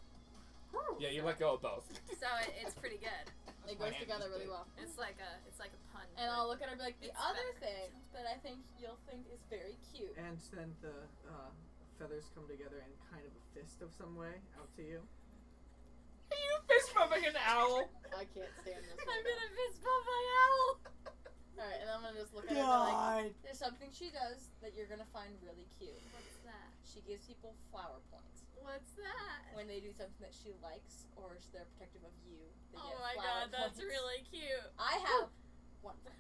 Yeah, you let go of both. So it's pretty good. It My goes hand together just really did. well. It's like a pun. And but I'll look at her and be like, the It's other better. thing that I think you'll think is very cute. And then the feathers come together in kind of a fist of some way out to you. Are you fist bumping an owl? I can't stand this. I'm right gonna fist bump my owl. now. Alright, and I'm gonna just look at her and be like, God. there's something she does that you're gonna find really cute. What's that? She gives people flower points. What's that? When they do something that she likes or they're protective of you, they Oh get my flower god, that's points. really cute. I have one point.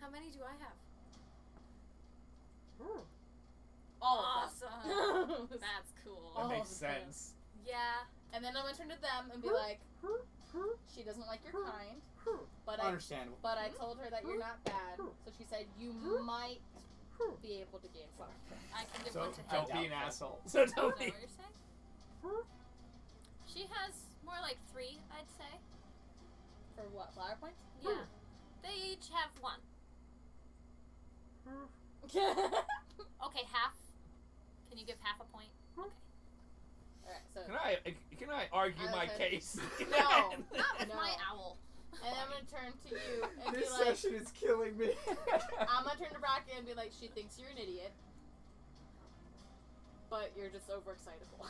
How many do I have? All of Awesome. them. That's cool. That Oh, makes man. sense. Yeah. And then I'm gonna turn to them and be like, She doesn't like your kind. But Understandable. I told her that you're not bad. So she said you might be able to gain flower points. I can give So one to him. don't be an asshole. So Is that don't what be. you're saying? She has more like 3, I'd say. For what? Flower points? Yeah. They each have 1. Okay, half. Can you give half a point? Okay. Alright, so. Can I argue my Okay. case? No. Not with No. my owl. And I'm gonna turn to you and This be like, session is killing me. I'm gonna turn to Bracken and be like, she thinks you're an idiot. But you're just overexcitable.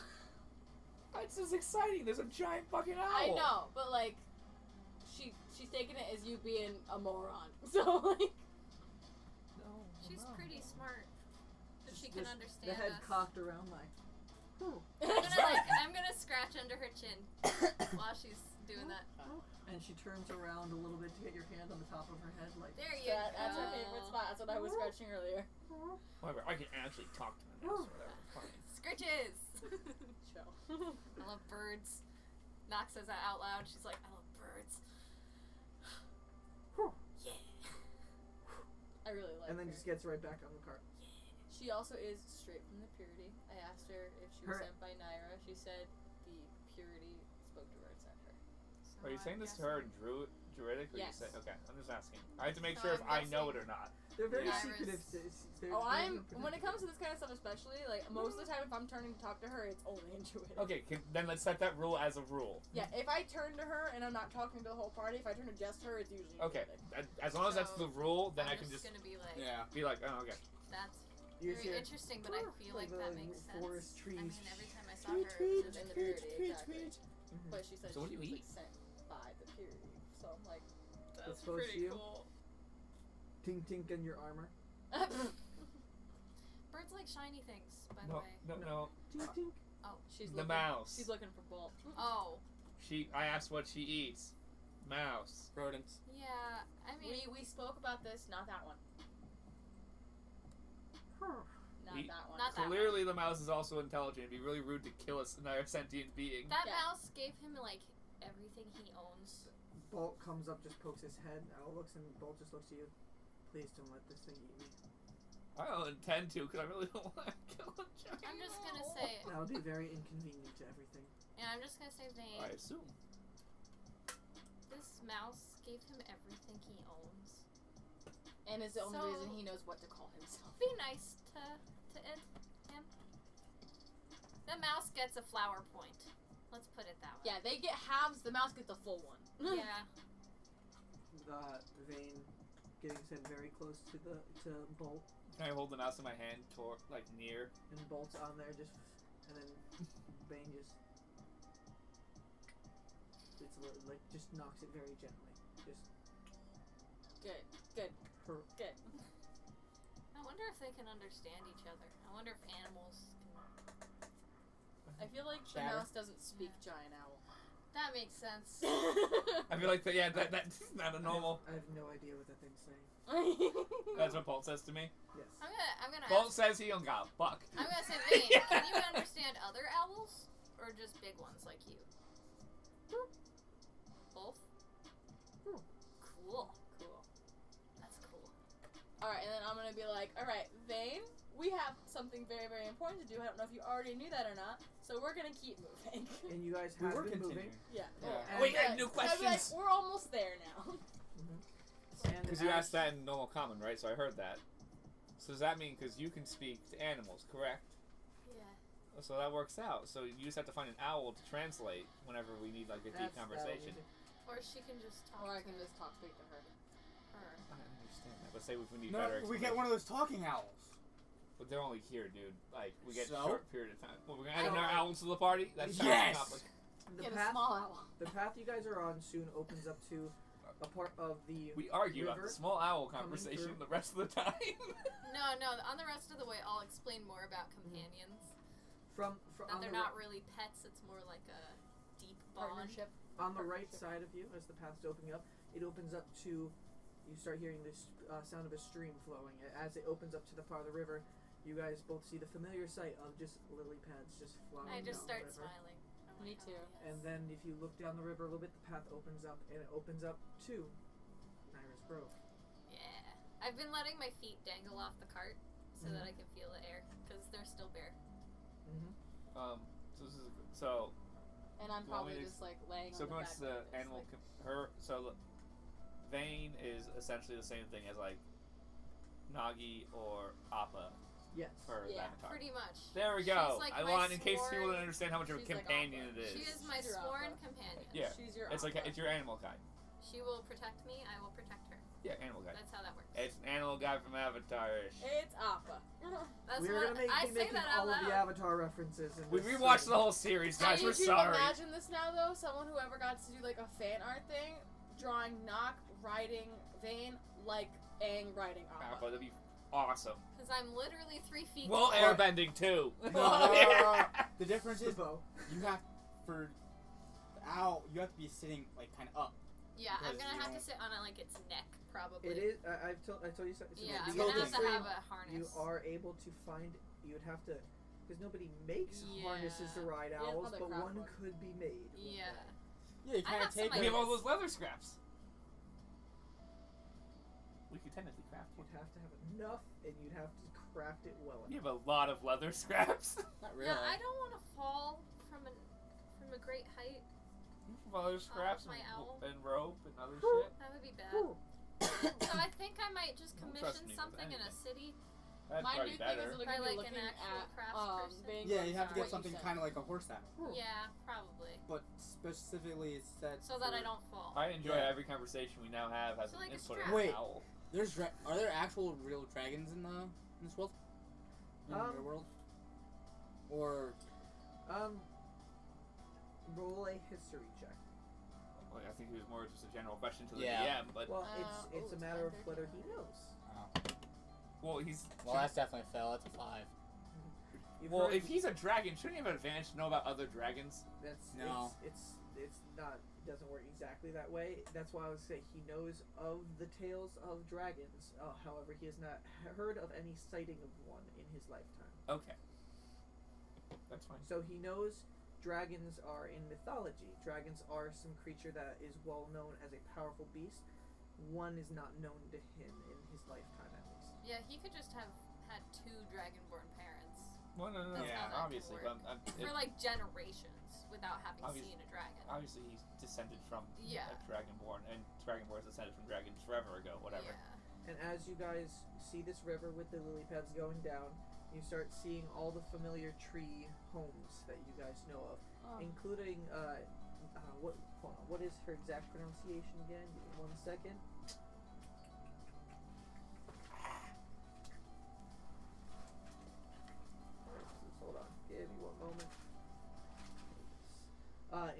It's just exciting. There's a giant fucking owl. I know, but like, she's taking it as you being a moron. So like, She's pretty smart. So she Just can the understand head us. cocked around like. I'm gonna scratch under her chin while she's doing that. And she turns around a little bit to get your hand on the top of her head, like. There you go. that's her favorite spot. That's what I was scratching earlier. Whatever. I can actually talk to my mouse or whatever. Fine. Scritches. Chill. I love birds. Nox says that out loud. She's like, I love birds. Yeah. I really like And then her. just gets right back on the cart. She also is straight from the Purity. I asked her if she was Her- sent by Nyra. She said the Purity spoke to her and sent her. So Are you saying I'm this to her in guessing- Druidic? Or Yes. You say, okay, I'm just asking. I have to make So sure if I'm I know it guessing- or not. They're very Yeah. secretive. They're Oh, very when it secretive. comes to this kind of stuff, especially like most of the time, if I'm turning to talk to her, it's only in Druidic. Okay, then let's set that rule as a rule. Yeah, if I turn to her and I'm not talking to the whole party, if I turn to just her, it's usually in Okay, Druidic. as long as that's So, the rule, then I'm I can just gonna be like, Yeah. be like, oh, okay. that's You very hear interesting, but I feel like that makes sense. forest I trees. mean, every time I saw her, it was in the just Purity, exactly. Mhm. But she said So what she do you was eat? like, sent by the Purity. So I'm like, That's close to you? cool. Tink tink in your armor. Birds like shiny things, by the No, way. no. Tink tink. she's The looking, mouse. She's looking for Bolt. Oh, I asked what she eats. Mouse. Rodents. yeah. I mean, We spoke about this, not that one. Not We- that one. Not that Clearly, the mouse is also intelligent. It'd be really rude to kill another sentient being. that Yeah. mouse gave him like everything he owns. Bolt comes up, just pokes his head. Owl looks and Bolt just looks at you. Please don't let this thing eat me. I don't intend to, because I really don't want to kill a giant I'm just gonna owl. say, That would be very inconvenient to everything. and I'm just gonna say, Vane, I assume. this mouse gave him everything he owns. And is the only So- reason he knows what to call himself. Be nice to him. The mouse gets a flower point. Let's put it that way. Yeah, they get halves, the mouse gets a full one. Yeah. Vane getting his head very close to Bolt, Can I hold the mouse in my hand, near? and Bolt's on there and then Vane just just knocks it very gently. Just Good, good, per. good. I wonder if they can understand each other. I wonder if animals can. I feel like the Chatter. mouse doesn't speak giant owl. That makes sense. I feel like that's not a normal. I have no idea what that thing's saying. That's what Bolt says to me. Yes. I'm gonna Bolt ask, says he don't got a buck. I'm gonna say, Vane, can you understand other owls? Or just big ones like you? Both? Hmm. Cool. Cool. That's cool. Alright, and then I'm gonna be like, alright, Vane, we have something very, very important to do. I don't know if you already knew that or not, so we're gonna keep moving. And you guys We have were been continuing. moving. Yeah. And- Wait, I have I'd new be like, questions. we're almost there now. And Because you as- asked that in normal common, right? So I heard that. So does that mean because you can speak to animals, correct? Yeah. So that works out. So you just have to find an owl to translate whenever we need like a deep conversation. Or she can just talk Or I to can just speak to her. her. I understand that, but say if we need No, better. we get one of those talking owls. But they're only here, dude. Like we get So? a short period of time. Well, we're gonna add I another know. owl to the party. That sounds Yes! complicated. The Get a path, small owl. the path you guys are on soon opens up to a part of the. We argue about River the small owl coming conversation through. the rest of the time. No, on the rest of the way, I'll explain more about companions. From That on they're the not really pets, it's more like a deep bond. Partnership. on the right side of you, as the path's opening up, it opens up to. You start hearing this sound of a stream flowing. As it opens up to the part of the river, you guys both see the familiar sight of just lily pads just flowing I just down start the river. smiling. I'm Me too. And then if you look down the river a little bit, the path opens up, and it opens up to Nyra's Grove. Yeah. I've been letting my feet dangle off the cart so Mhm. that I can feel the air because they're still bare. Mm-hmm. So this is so. And I'm You want me probably to just like laying So on the pretty back. much the like this, animal. like- Her so Vane is essentially the same thing as like Nagi or Appa Yes. for Yeah, Avatar. Pretty much. There we She's go. like I my want in case people sworn- don't understand how much of a she's like companion Appa. it is. She is my She's your sworn alpha. companion. Yeah. She's your It's like alpha. it's your animal guy. She will protect me. I will protect her. Yeah, animal guy. That's how that works. It's an animal guy from Avatar-ish. It's Appa. That's We're what gonna I be say making that out all of the loud. Avatar references. In We this rewatched scene. the whole series, I guys. need We're you to sorry. imagine this now, though. Someone who ever got to do like a fan art thing, drawing Nock riding Vane like Aang riding Appa, Appa. that'd be awesome. Because I'm literally 3 feet Well, tall. airbending too. No. The difference The is bow. you have for the owl. You have to be sitting like kind of up. Yeah, I'm Because gonna you have to don't- sit on it like its neck, probably. It is. I told you. So Yeah, the I'm gonna have to industry, have a You harness. are able to find. You would have to, because nobody makes harnesses to Yeah. ride Yeah, owls, another but craft one one. could be made. Yeah. Yeah, you I kind have of take some We it. have all those leather scraps. We could technically craft one. You'd have to have enough, and you'd have to craft it well You enough. have a lot of leather scraps. Not really. Yeah, I don't want to fall from a great height. Leather scraps my owl. and rope and other shit. That would be bad. Whew. So I think I might just Don't trust commission me with something in a anything. city. That'd My probably new be thing better. is By, like, an looking actual at craftsperson. being Yeah, you have to what get something said. kind of like a horse staff, Yeah, probably. but specifically it's set So that I for- don't fall. I enjoy Yeah. every conversation we now have has So an like a input strap. of Wait. an owl. Are there actual real dragons in this world? In your world? Or Roll a history check. Well, I think it was more just a general question to the Yeah. DM, but Well, ooh, it's a it's matter of under whether 13. he knows. well, he's well, that's definitely fell. That's a 5. You've well, heard- if he's a dragon, shouldn't he have an advantage to know about other dragons? That's No. It's not. It doesn't work exactly that way. That's why I would say he knows of the tales of dragons. However, he has not heard of any sighting of one in his lifetime. Okay, that's fine. So he knows dragons are in mythology. Dragons are some creature that is well known as a powerful beast. One is not known to him in his lifetime, at least. Yeah, he could just have had 2 dragonborn parents Well, no, That's yeah, how that could obviously, work. but for like generations without having Obvious- seen a dragon. obviously he's descended from Yeah. a dragonborn, and dragonborn is descended from dragons forever ago, whatever. Yeah. And as you guys see this river with the lily pads going down, you start seeing all the familiar tree homes that you guys know of, Oh. including what? Hold on, what is her exact pronunciation again? Give me 1 second. Where is this? Hold on, give me 1 moment.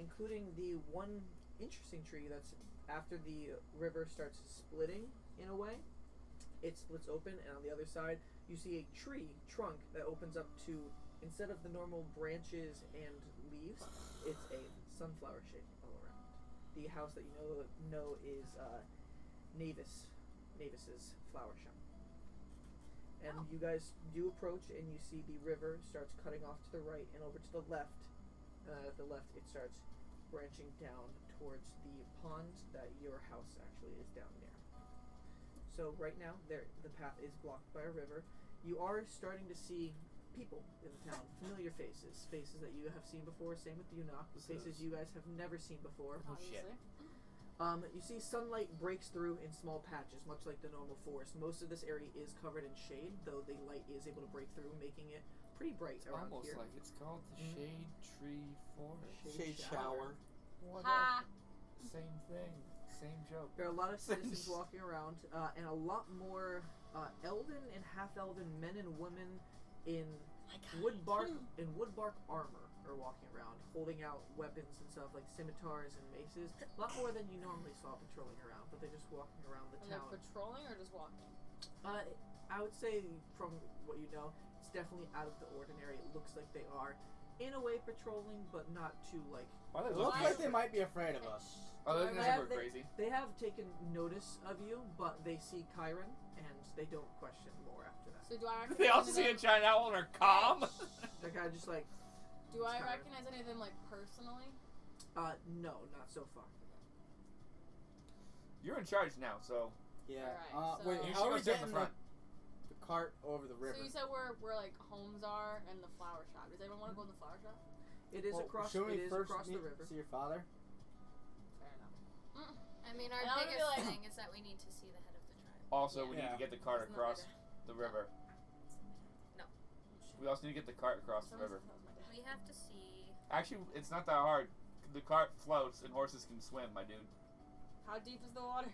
Including the one interesting tree that's after the river starts splitting in a way. It splits open, and on the other side, you see a tree trunk that opens up to, instead of the normal branches and leaves, it's a sunflower shape all around. The house that you know is Navis's flower shop. And Oh. you guys do approach, and you see the river starts cutting off to the right and over to the left. At the left, it starts branching down towards the pond that your house actually is down near. So right now, the path is blocked by a river. You are starting to see people in the town, familiar faces, faces that you have seen before. Same with Unok, faces you guys have never seen before. Oh, shit. Obviously. You see sunlight breaks through in small patches, much like the normal forest. Most of this area is covered in shade, though the light is able to break through, making it pretty bright It's around almost here. like it's called the Mhm. Shade Tree Forest. Shade shower. What Ha! Same thing, same joke. There are a lot of citizens walking around, and a lot more elven and half-elven men and women in woodbark armor are walking around, holding out weapons and stuff like scimitars and maces. A lot more than you normally saw patrolling around, but they're just walking around the And they're town. patrolling or just walking? I would say, from what you know, it's definitely out of the ordinary. It looks like they are, in a way, patrolling, but not too like. Why It they looks look like they might be afraid of us. Oh, they're They have- super crazy. They have taken notice of you, but they see Kyron and they don't question more after that. So do I? They also see a giant owl and are calm. They're kind of just like, Do I Skyrim. recognize any of them like personally? No, not so far. You're in charge now, so Yeah. Alright, wait, so- you how are we should go to getting the front. the cart over the river? So you said where like homes are and the flower shop. Does anyone want to go in the flower shop? It is Well, across. shouldn't It we is first across the meet- river. see your father? Fair enough. I mean, our And I'm gonna be biggest like- thing is that we need to see the head of the tribe. also Yeah. we need Yeah. to get the cart Isn't that across my the river. No. We also need to get the cart across the Someone river. said that was my dad. We have to see. Actually, it's not that hard. The cart floats and horses can swim, my dude. How deep is the water?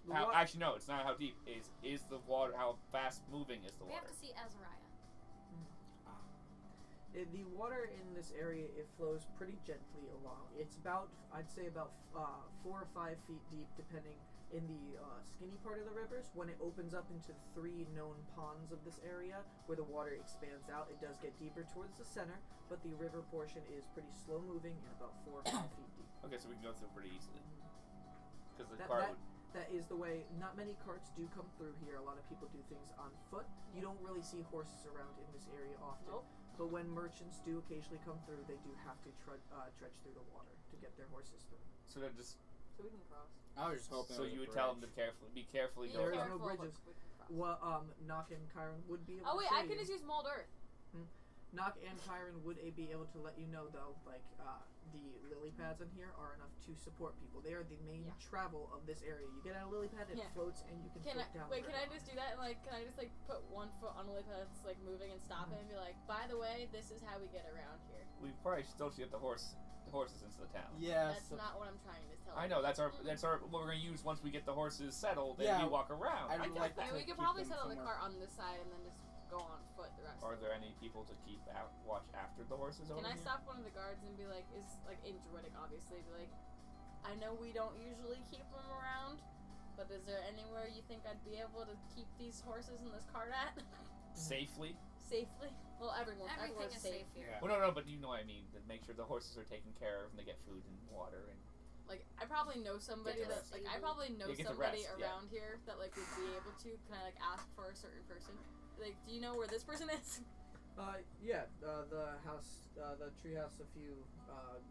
The How, wa- actually, no, it's not how deep. Is the water, how fast moving is the We have water? to see Azariah. The water in this area, it flows pretty gently along. It's about, I'd say about 4 or 5 feet deep, depending in the skinny part of the rivers. When it opens up into the 3 known ponds of this area, where the water expands out, it does get deeper towards the center, but the river portion is pretty slow moving and about 4 or 5 feet deep. Okay, so we can go through pretty easily. Because the That- cart that- would. That is the way. Not many carts do come through here. A lot of people do things on foot. You don't really see horses around in this area often. Nope. But when merchants do occasionally come through, they do have to trudge through the water to get their horses through. So they're just. So we can cross. I was just hoping. So it was you a would tell them to bridge. be carefully Be There is going. no careful, but bridges. we can cross. Well, Nock and Chiron would be able Oh to wait, show I can you. just use mold earth. Nock and Chiron would be able to let you know, though, like, the lily pads in here are enough to support people. They are the main Yeah. travel of this area. You get on a lily pad, it Yeah. floats, and you can Can float I down wait? the Can I river. just do that? And like, can I just like put one foot on the lip that's like moving and stop it and be like, by the way, this is how we get around here. We probably still should get the horses into the town. Yeah. That's not what I'm trying to tell I you. know that's our what we're gonna use once we get the horses settled and Yeah, we walk around. I'd I like get I that. mean, we to could keep probably them settle the somewhere. cart on this side and then just go on foot the rest. Are there any people to keep out watch after the horses over Can I here? stop one of the guards and be like, is like in Druidic, obviously, be like, I know we don't usually keep them around, but is there anywhere you think I'd be able to keep these horses in this cart at Safely? safely? Well, everyone's Everything is safe safe. here. Yeah. Well, no, but you know what I mean. To make sure the horses are taken care of and they get food and water and. Like, I probably know somebody Get the that, rest. like, I probably know Yeah, get the somebody rest, yeah. around here that, like, would be able to, can I, like, ask for a certain person? Like, do you know where this person is? Yeah, the house, the treehouse a few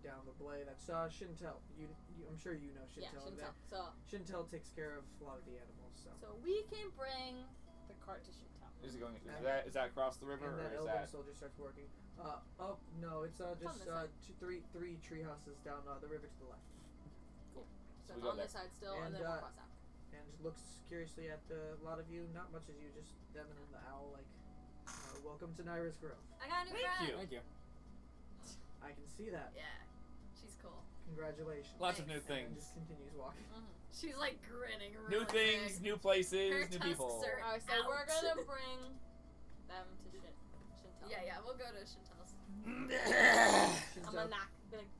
down the way. That's Shintel. I'm sure you know Shintel. Yeah, over Shintel. there. So, Shintel takes care of a lot of the animals. So, we can bring the cart to Shintel. Is it going? And- Is that across the river and or that is elven that? soldier starts working. Oh no, it's just this side. three tree houses down the river to the left, So we it's go on there. this side still, And, and then we'll cross out. and looks curiously at a lot of you. Not much as you, just them and the owl. Like, welcome to Nyra's Grove. I got a new Thank friend. you. Thank you. I can see that. Yeah, she's cool. Congratulations. Lots of new Thanks. And then things. just continues walking. She's like grinning. Really New things, big. new places, Her new tusks people. are- Alright, so out. we're gonna bring them to Shintel. Yeah, we'll go to Chantel's. I'm Shintel, gonna knock. Be like,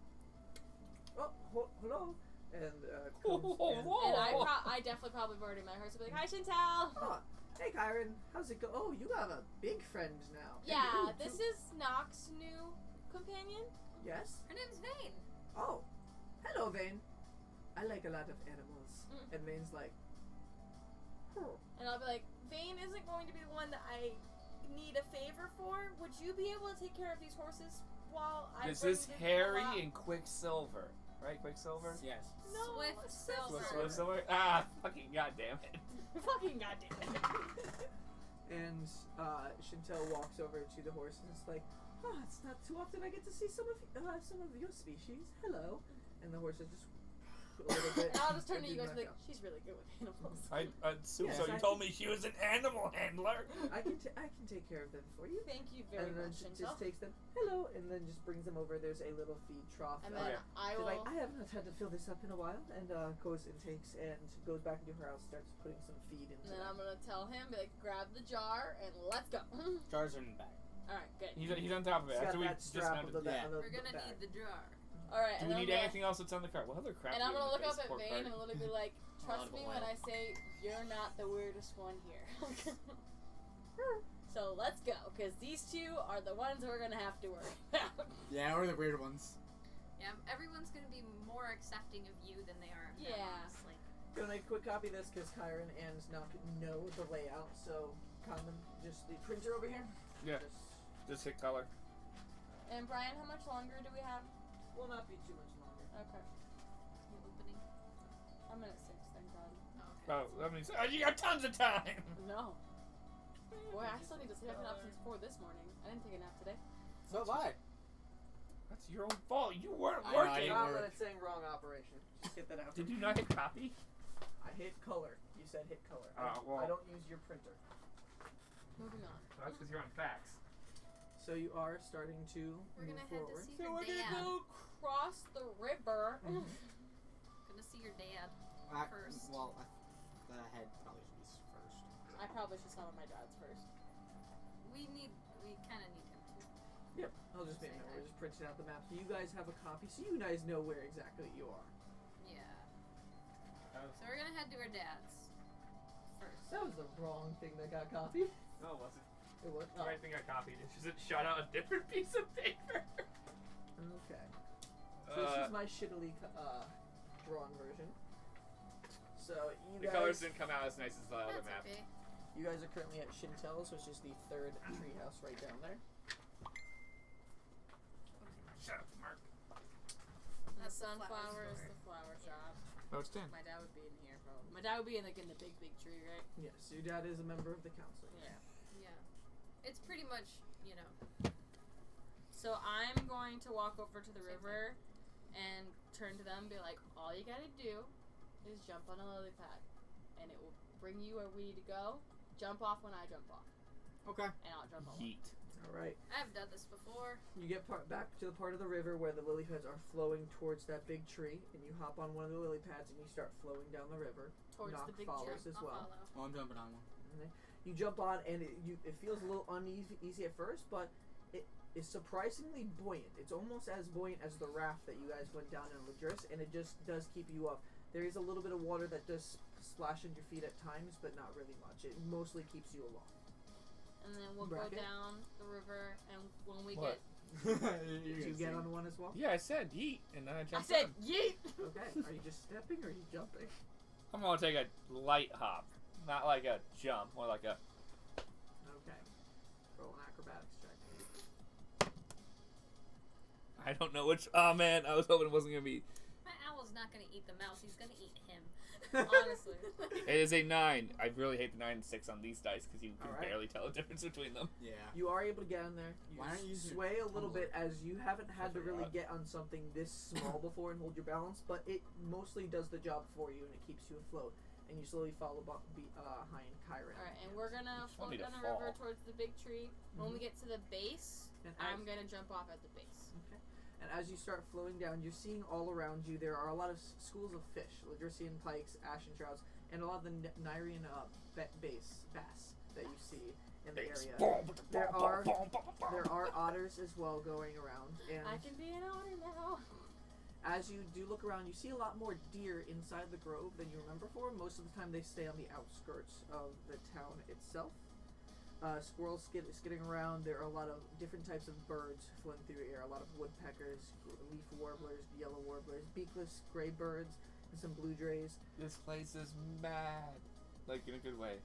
oh, hello. And Oh, comes oh, and- oh. and I definitely probably have already met her, so be like, hi Shintel! Oh, hey, Kyron. How's it go? Oh, you have a big friend now. Yeah, Ooh, this two- is Nox's new companion. Yes. Her name's Vane. Oh, hello, Vane. I like a lot of animals. Mm. And Vane's like, oh. And I'll be like, Vane isn't going to be the one that I need a favor for. Would you be able to take care of these horses while I This bring is them Harry out? and Quicksilver, right? Quicksilver. Yes. No, Swift Silver. Quicksilver. Ah, fucking goddamn it. Fucking goddamn it. And Shintel walks over to the horse and is like, oh, it's not too often I get to see some of your species. Hello. And the horse is just a little bit. And I'll just turn to and you do guys and be knock like, she's really good with animals. I assume Yes, so. You I- told me she was an animal handler. out. I can take care of them for you. Thank you very And then much, she Shintel. just takes them, hello, and then just brings them over. There's a little feed trough. And then Okay. I She's will. like, I haven't had to fill this up in a while, and goes and takes and goes back into her house, starts putting some feed into and then it. I'm gonna tell him, be like, grab the jar and let's go. Jars are in the bag. Alright, good. He's on top of it. It's got After we that strap of the, dismounted. Yeah. of the We're gonna bag. need the jar. Alright, Do and we then need I'm gonna- anything else that's on the cart? What other crap? And do I'm we gonna have look in the up base? at Pork Vane cart? and literally be like, trust Olive me oil. when I say you're not the weirdest one here. So let's go, because these two are the ones we're gonna have to worry about. Yeah, we're the weird ones. Yeah, everyone's gonna be more accepting of you than they are of them, Yeah. honestly. Gonna make a quick copy of this because Kyron and Nock know the layout. So, common, just the printer over here. Yeah. Just, Just hit color. And Brian, how much longer do we have? Will not be too much longer. Okay. The opening. I'm at 6, thank God. Oh, okay. Oh, that means you got tons of time. No. Boy, I still need to sleep. I've been up since 4 this morning. I didn't take a nap today. So have I. That's your own fault. You weren't I know, I working. didn't Not work. that it's saying wrong operation. Just get that out. Did you not hit copy? I hit color. You said hit color. Well. I don't use your printer. Moving on. That's because you're on fax. So you are starting to We're move gonna head to forward. see So your we're gonna dad. go cross the river. Gonna see your dad first. Well, the head probably should be first. I probably should summon my dad's first. We kind of need him too. Yep. I'll just make a note. We're just printing out the map. So you guys have a copy. So you guys know where exactly you are. Yeah. So we're gonna head to our dad's first. That was the wrong thing that got copied. No, it wasn't. It was. The right thing I copied. It's just it shot out a different piece of paper. Okay. So this is my shittily drawn version. So you The guys, colors didn't come out as nice as the other That's map. okay. you guys are currently at Shintel's, which is the 3rd treehouse right down there. Shut up, Mark. The That's the sunflower flower is store. the flower shop. Oh, it's 10. My dad would be in here probably. My dad would be in in the big tree, right? Yes, your dad is a member of the council. Yeah. Yeah. It's pretty much, you know. So I'm going to walk over to the river and turn to them and be like, all you gotta do is jump on a lily pad. And it will bring you where we need to go. Jump off when I jump off. Okay. And I'll jump off. Heat. All right. I've done this before. You get back to the part of the river where the lily pads are flowing towards that big tree, and you hop on one of the lily pads and you start flowing down the river. Towards Knock the big follows tree. as I'll well. follow. Oh, I'm jumping on one. And then you jump on, and it feels a little easy at first, but it is surprisingly buoyant. It's almost as buoyant as the raft that you guys went down in Ladris, and it just does keep you up. There is a little bit of water that does splash into your feet at times, but not really much. It mostly keeps you along. And then we'll Bracket? go down the river, and when we What? Do you get on one as well? Yeah, I said yeet, and then I get... I jumped said, on. yeet! Okay. Are you just stepping or are you jumping? I'm gonna take a light hop. Not like a jump, more like a... Okay. Roll an acrobatics check. I don't know which... Oh, man, I was hoping it wasn't gonna be... My owl's not gonna eat the mouse. He's gonna eat him. Honestly. It is a 9. I really hate the 9 and 6 on these dice, because you can Alright. barely tell the difference between them. Yeah. You are able to get on there. You Why don't you use your sway a little tumbler? bit as you haven't had to really forgot. get on something this small before and hold your balance, but it mostly does the job for you and it keeps you afloat. And you slowly follow behind Kyron. Alright, and we're gonna just want float me to down the river fall. towards the big tree. When we get to the base, And I'm gonna jump off at the base. Okay. And as you start flowing down, you're seeing all around you there are a lot of schools of fish, Ladrisian pikes, ashen trouts, and a lot of the Nyrian bass that you see in the area. There are otters as well going around, and I can be an otter now. as you do look around, you see a lot more deer inside the grove than you remember before. Most of the time, they stay on the outskirts of the town itself. Squirrels skidding around. There are a lot of different types of birds flying through the air. A lot of woodpeckers, leaf warblers, yellow warblers, beakless gray birds, and some blue jays. This place is mad. Like, in a good way.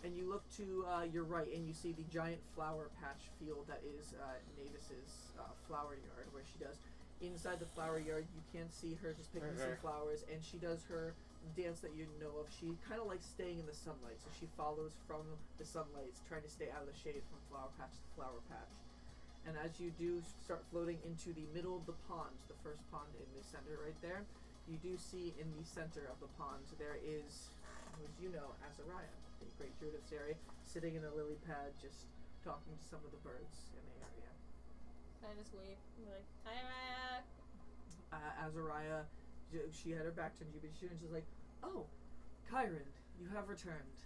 And you look to your right, and you see the giant flower patch field that is Navis's flower yard, where she does. Inside the flower yard, you can see her just picking some flowers, and she does her dance that you know of. She kind of likes staying in the sunlight, so she follows from the sunlight, trying to stay out of the shade from flower patch to flower patch. And as you do start floating into the middle of the pond, the first pond in the center right there, you do see in the center of the pond there is, as you know, Azariah, the great druid of Sari, sitting in a lily pad just talking to some of the birds in the area. Can I just wave and be like, hi, Maya? Azariah, she had her back turned to you, but she's like, "Oh, Kyron, you have returned.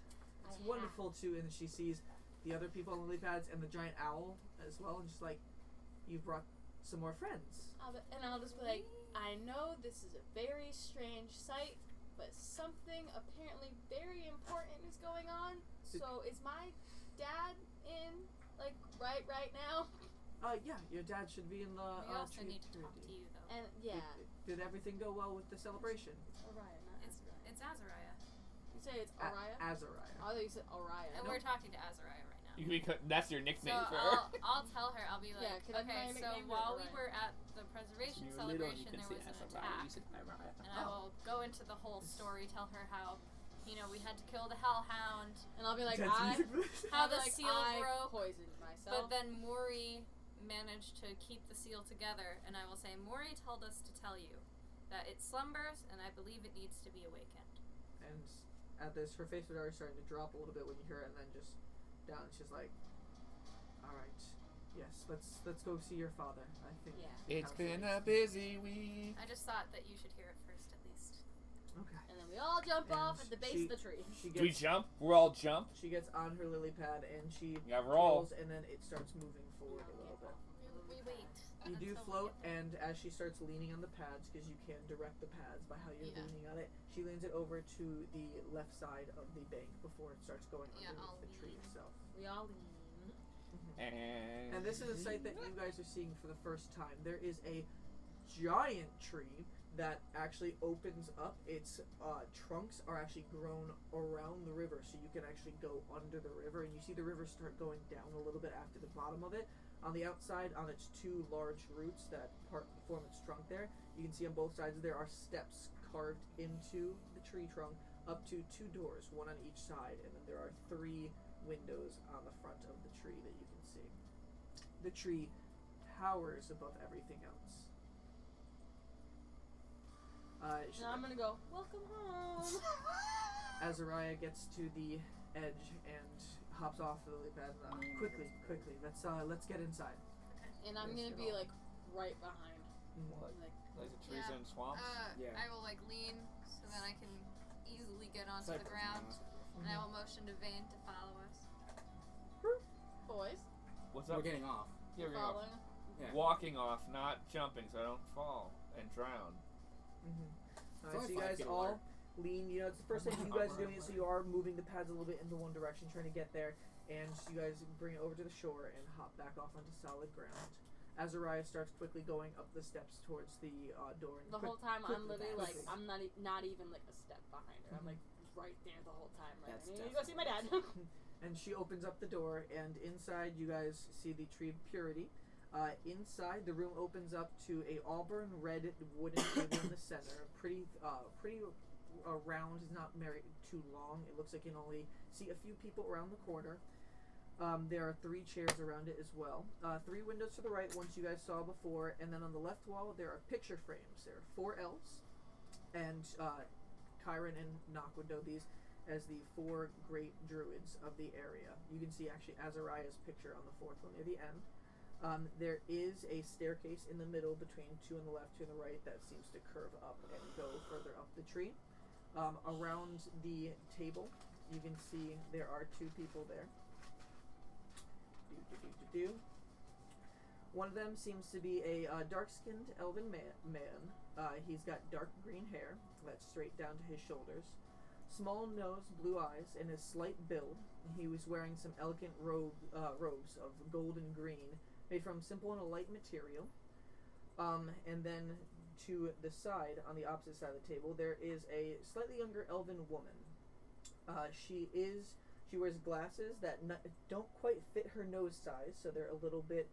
It's I wonderful too." And she sees the other people on the lily pads and the giant owl as well, and she's like, "You've brought some more friends." I'll just be like, I know this is a very strange sight, but something apparently very important is going on. So is my dad in, like, right now? Yeah, your dad should be in the. We also tree need to talk community. to you, though. And yeah, Did everything go well with the celebration? Orion, not It's Azariah. Azariah. You say it's Orion? Azariah. I thought you said Orion. And we're talking to Azariah right now. You can be, that's your nickname So for her. I'll tell her. I'll be like, Yeah, 'cause okay, my so nicknames while are we right. were at the preservation celebration, there was an attack, and I will go into the whole story, tell her how, we had to kill the hellhound, And I'll be like, Dance I music for this? how the like, seal I broke, poisoned myself. but then Mori managed to keep the seal together, and I will say, Mori told us to tell you that it slumbers, and I believe it needs to be awakened. And at this, her face was already starting to drop a little bit when you hear it, and then just down. She's like, "All right, yes, let's go see your father. I think Yeah. It's council been needs a busy week. I just thought that you should hear it first, at least. Okay. And then we all jump And off at the base of the tree. She Do we gets jump? We're all jump? she gets on her lily pad and she Yeah, roll. rolls, and then it starts moving forward a little bit. We wait. You do until we float, get there. and as she starts leaning on the pads, because you can direct the pads by how you're Yeah. leaning on it, she leans it over to the left side of the bank before it starts going Yeah, underneath I'll the tree lean. itself. We all lean. And And this is a sight that you guys are seeing for the first time. There is a giant tree that actually opens up. Its trunks are actually grown around the river, so you can actually go under the river, and you see the river start going down a little bit after the bottom of it. On the outside, on its two large roots that form its trunk there, you can see on both sides there are steps carved into the tree trunk up to two doors, one on each side, and then there are 3 windows on the front of the tree that you can see. The tree towers above everything else. Now I'm gonna go, welcome home. Azariah gets to the edge and hops off the lily pad. Quickly, let's get inside. And I'm Yes, gonna you're be all- like right behind. What? Like, Like the trees Yeah. and swamps? Yeah. I will lean so that I can easily get onto Cypress, the ground, yeah. and I will motion to Vane to follow us. boys, What's We're up? getting off. Yeah, we're gonna following. Yeah. walking off, not jumping, so I don't fall and drown. Alright, only so you 5 guys feet all apart. lean. You know, it's the first time you guys are doing it, so you are moving the pads a little bit into one direction, trying to get there. And you guys bring it over to the shore and hop back off onto solid ground. Azariah starts quickly going up the steps towards the door. And The whole time I'm quickly, literally like, quickly. I'm not even like a step behind her. I'm like right there the whole time. Right, That's I need to go see my dad. And she opens up the door, and inside you guys see the Tree of Purity. Inside, the room opens up to a auburn red wooden table in the center. Pretty round, is not very too long. It looks like you can only see a few people around the corner. There are 3 chairs around it as well. 3 windows to the right, ones you guys saw before, and then on the left wall there are picture frames. There are 4 elves, and Kyron and Nock would know these as the 4 great druids of the area. You can see actually Azariah's picture on the 4th one near the end. There is a staircase in the middle between 2 on the left, 2 on the right that seems to curve up and go further up the tree. Around the table, you can see there are 2 people there. One of them seems to be a dark-skinned elven man. He's got dark green hair that's straight down to his shoulders. Small nose, blue eyes, and a slight build. He was wearing some elegant robes of gold and green, made from simple and a light material. And then to the side, on the opposite side of the table, there is a slightly younger elven woman. She wears glasses that don't quite fit her nose size, so they're a little bit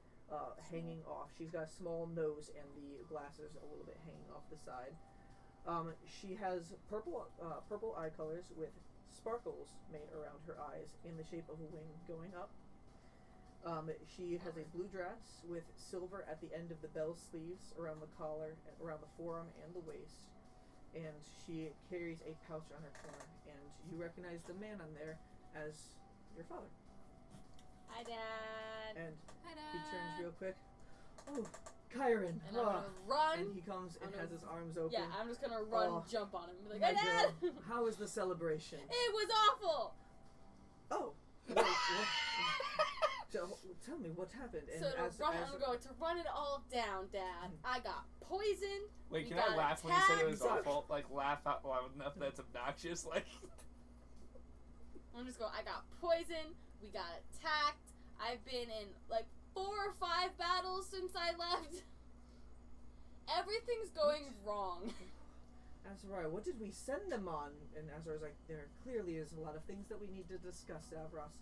hanging off. She's got a small nose, and the glasses a little bit hanging off the side. She has purple eye colors with sparkles made around her eyes in the shape of a wing going up. She has a blue dress with silver at the end of the bell sleeves, around the collar, around the forearm, and the waist. And she carries a pouch on her corner, and you recognize the man on there as your father. Hi, Dad. And Hi, he Dad. turns real quick. Oh, Kyron! And I'm gonna run. And he comes and I'm has gonna- his arms open. Yeah, I'm just gonna run, Oh, jump on him, and be like, My "Hey, Dad!" girl, how was the celebration? It was awful. Oh, wait, what? Tell me what happened. And So I'm going to run it all down, Dad. I got poisoned. Wait, We can I got laugh when you said it was attacked. awful? Like, laugh out loud enough that's obnoxious? Like, I'm just going. I got poisoned. We got attacked. I've been in like 4 or 5 battles since I left. Everything's going wrong. Azariah, what did we send them on? And Azariah's like, there clearly is a lot of things that we need to discuss, Avros.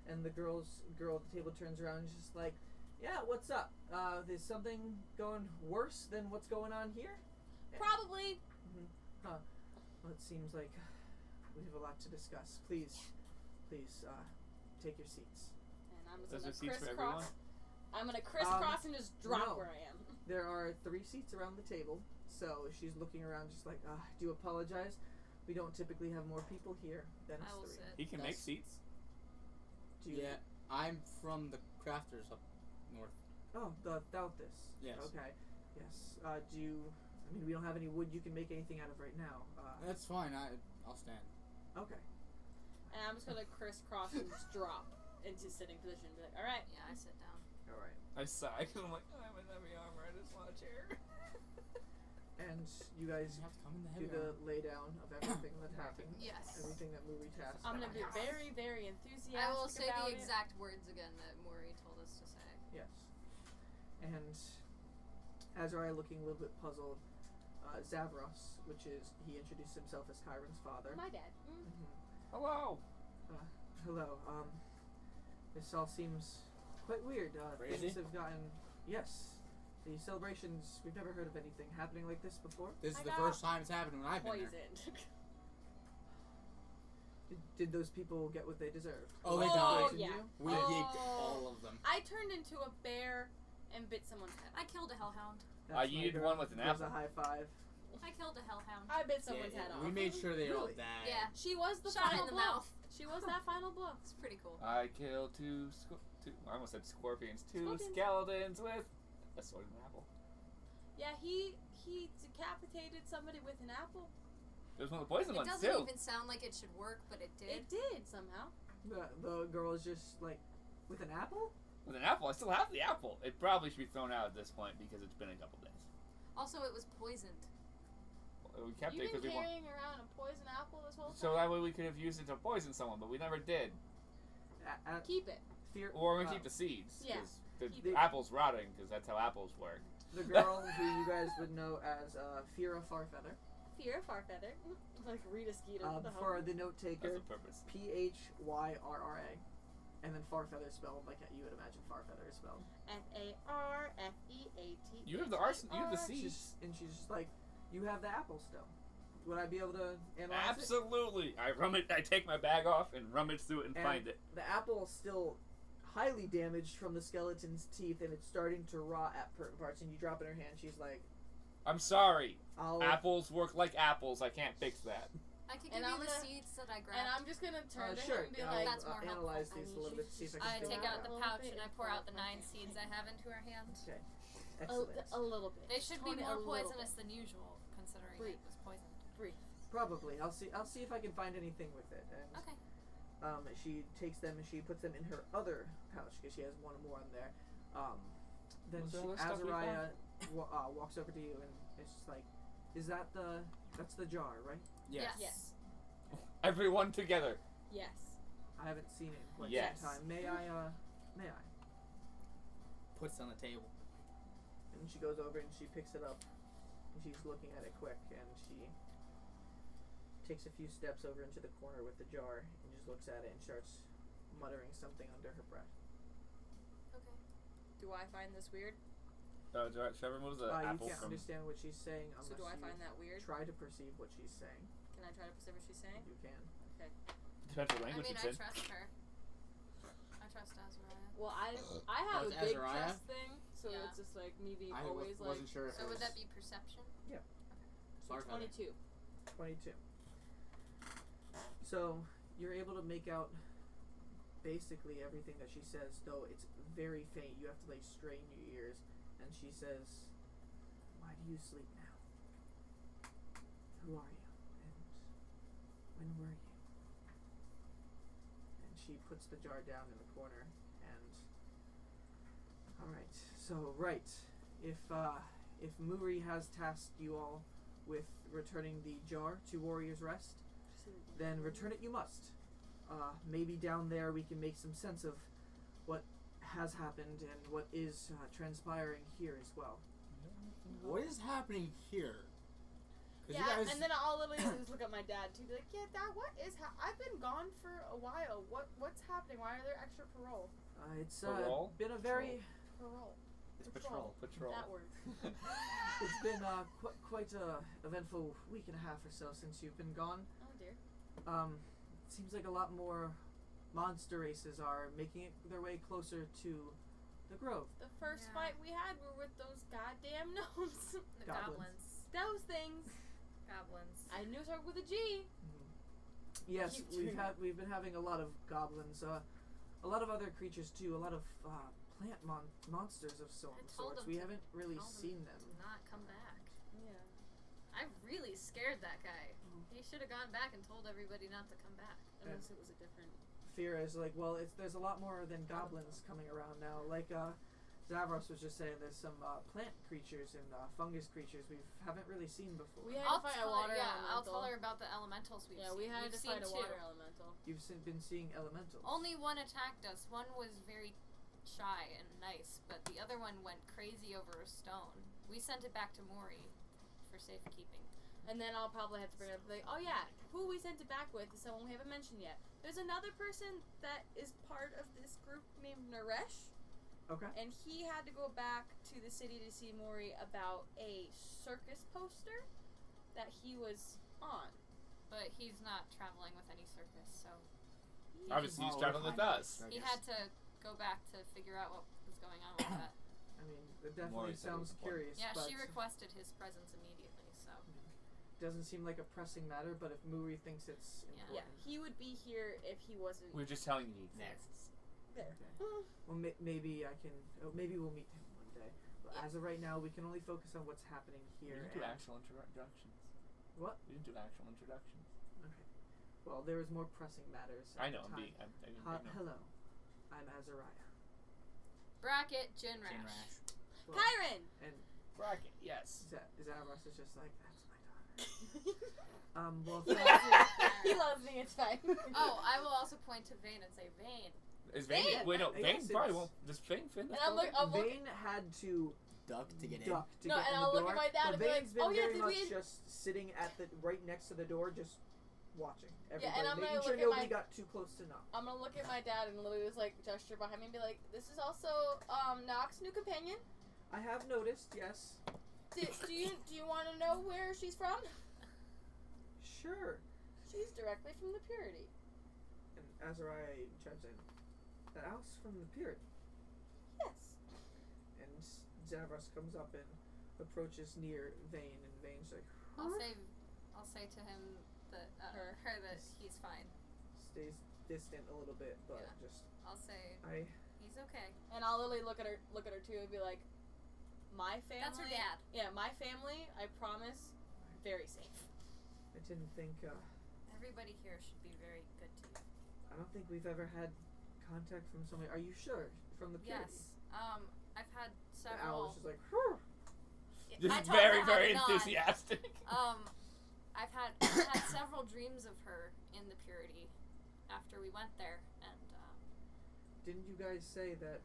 And the girl at the table turns around and is just like, yeah, what's up? Is something going worse than what's going on here? Probably. Well, it seems like we have a lot to discuss. Please, take your seats. And I'm Those just are gonna seats for everyone? crisscross. I'm gonna crisscross and just drop no. where I am. There are 3 seats around the table, so she's looking around just like, I do apologize. We don't typically have more people here than I will us 3. sit. He can make That's- seats. Do you, Yeah, I'm from the crafters up north. Oh, the Thalthus. Yes. Okay. Yes. Do you... I mean, we don't have any wood you can make anything out of right now. That's fine. I'll stand. Okay. And I'm just gonna crisscross and just drop into sitting position. Be like, all right. Yeah, I sit down. All right. I sigh because I'm like, I'm in heavy armor. I just want a chair. And you guys You have to come in the do heavy the armor. lay down of everything that happened. Yes. Everything that movie tasked. I'm gonna be Yes. very, very enthusiastic I will say about the it. exact words again that Maury told us to say. Yes. And Azariah looking a little bit puzzled. Zavros, which is, he introduced himself as Chiron's father. My dad. Mhm. Hello. Hello. This all seems quite weird. Crazy? Things have gotten... Yes. The celebrations, we've never heard of anything happening like this before. This is I the got first time it's happened when I've been there. Poisoned. Did those people get what they deserved? Oh, they What died. poisoned Yeah. you? We Oh. yeeked all of them. I turned into a bear and bit someone's head. I killed a hellhound. That's You my need girl. one with an Gives apple. a high five. I killed a hellhound. I bit someone's Yeah, head off. we made sure they all Really? died. Yeah. She was the Shot it final in the blow. mouth. She was that final blow. It's pretty cool. I killed two I almost said scorpions. 2 Scorpions. skeletons with a sword and an apple. Yeah, he decapitated somebody with an apple. There's one of the poison It ones doesn't too. even sound like it should work, but it did. It did somehow. The girl is just like, with an apple? With an apple, I still have the apple. It probably should be thrown out at this point because it's been a couple days. Also, it was poisoned. We kept You've it been because we want. carrying around a poison apple this whole time. So that way we could have used it to poison someone, but we never did. Keep it. Fear. Or we keep the seeds. Yeah, 'Cause the keep it. apple's rotting because that's how apples work. The girl who you guys would know as Fira Farfeather. Fear Farfeather. Like Rita Skeeter. What the hell? For the note That's taker, the purpose. Phyrrra. And then Farfeather spelled like you would imagine Farfeather is spelled. Farfeater. You have the arson. You have the seeds. She's just like, you have the apple still. Would I be able to analyze it? Absolutely. I take my bag off and rummage through it and find it. The apple is still highly damaged from the skeleton's teeth, and it's starting to rot at certain parts. And you drop it in her hand. She's like, I'm sorry. "I'll." Apples work like apples. I can't fix that. I could And give you I'm the gonna- seeds that I grabbed. And I'm just gonna turn to Sure. him and be I'll, like, That's more analyze helpful. these I a little need bit you to see if I to can I figure take it out the little pouch bit and I and pour out pour the out 9 the seeds I have into her hand. Okay. a, Excellent. a little bit. They should be Tone it more a little poisonous bit. than usual, considering Breathe. it was poisoned. Probably. I'll see if I can find anything with it. And Okay. she takes them and she puts them in her other pouch because she has one more in there. Then Was there other stuff you Azariah walks over to you and it's just like, that's the jar, right? Yes. Yes. Everyone together. Yes. I haven't seen it in quite Yes. some time. May I? Puts it on the table. And she goes over and she picks it up and she's looking at it quick and she takes a few steps over into the corner with the jar and just looks at it and starts muttering something under her breath. Okay. Do I find this weird? Trevor moves the You apple can't from. understand what she's saying unless So do I you find that weird? try to perceive what she's saying. Can I try to perceive what she's saying? You can. Okay. Depends what I language mean, it's I in. trust her. I trust Azariah. Well, I have Oh, a it's big Azariah? trust thing, so Yeah. it's just like me being I always wasn't like sure if So it would was that be perception? Farfeather. 22. 22. So you're able to make out basically everything that she says, though it's very faint. You have to like strain your ears. And she says, "Why do you sleep now? Who are you? And when were you?" And she puts the jar down in the corner. And all right, so if Muri has tasked you all with returning the jar to Warrior's Rest, then return it you must. Maybe down there we can make some sense of what has happened and what is transpiring here as well. What is happening here? Because Yeah, you guys. And then I'll literally just look at my dad too, be like, "Yeah, Dad, what is? I've been gone for a while. What's happening? Why are there extra parole? It's Parole? been a very Parole. It's patrol. Patrol. That word. it's been quite a eventful week and a half or so since you've been gone. Oh dear. It seems like a lot more monster races are making it their way closer to the grove. The first Yeah. fight we had were with those goddamn gnomes. The Goblins. goblins. Those things. Goblins. I knew it started with a G. Yes, Keep doing we've been having a lot of goblins, a lot of other creatures too, a lot of plant monsters of I told sorts. them We to- haven't really told them seen them. to not come back. Yeah. I really scared that guy. He should have gone back and told everybody not to come back. Unless it was a different. Fear is like, well, there's a lot more than goblins coming around now. Like Zavros was just saying, there's some plant creatures and fungus creatures we haven't really seen before. We had I'll to fight a tell water her, elemental. I'll tell her about the elementals we've Yeah, seen. we had We've to seen fight a two. water elemental. You've been seeing elementals. Only one attacked us. One was very shy and nice, but the other one went crazy over a stone. We sent it back to Mori for safekeeping. And then I'll probably have to bring up like, oh yeah, who we sent it back with is someone we haven't mentioned yet. There's another person that is part of this group named Naresh, Okay. and he had to go back to the city to see Mori about a circus poster that he was on. But he's not traveling with any circus, so Obviously, he's Oh, traveling with us. I he guess. had to go back to figure out what was going on with that. I mean, it definitely Maury said it sounds was important. curious, Yeah, but she requested his presence immediately, so doesn't seem like a pressing matter. But if Muri thinks it's Yeah. Yeah, important, he would be here if he wasn't We're just telling you there. next. There. well, maybe I can. Maybe we'll meet him one day. But Yeah. as of right now, we can only focus on what's happening We here. didn't do and- actual introductions. What? We didn't do actual introductions. Okay. Well, there is more pressing matters. At I know. The time. I know. Hello, I'm Azariah. bracket Jinrash. Jane Rash. Well, Kyron! And Bracket. Yes. Zavros is just like, that's my daughter. Well, he, thank- loves me. He loves me, it's fine. Oh, I will also point to Vane and say, Vane. Is Vane? Vane! Wait, no. I Vane guess probably it's- won't. Does Vane fit in this And I'm like, building? Vane had to Duck to get in. duck to No, get and in I'll the look door. at my dad but and be like, Vane's been "Oh, yeah, very did much we-" just sitting at the right next to the door, just watching everybody, and I'm gonna making sure look at nobody my- got too close to knock. I'm gonna look at my dad and literally just like gesture behind me and be like, this is also Nox's new companion. I have noticed, yes. Do you want to know where she's from? Sure. She's directly from the Purity. And Azariah chimes in. The house from the Purity. Yes. And Zavros comes up and approaches near Vane, and Vane's like, I'll say to him that Her. that he's fine. stays distant a little bit, but Yeah. just I'll say he's okay. And I'll literally look at her too and be like, my family. That's her dad. Yeah, my family. I promise, very safe. I didn't think. Everybody here should be very good to you. I don't think we've ever had contact from somebody. Are you sure from the Purity? Yes. I've had The owl several. is just like, "Huh." Just I told very, her how very to nod. enthusiastic. I've had several dreams of her in the Purity after we went there, and Didn't you guys say that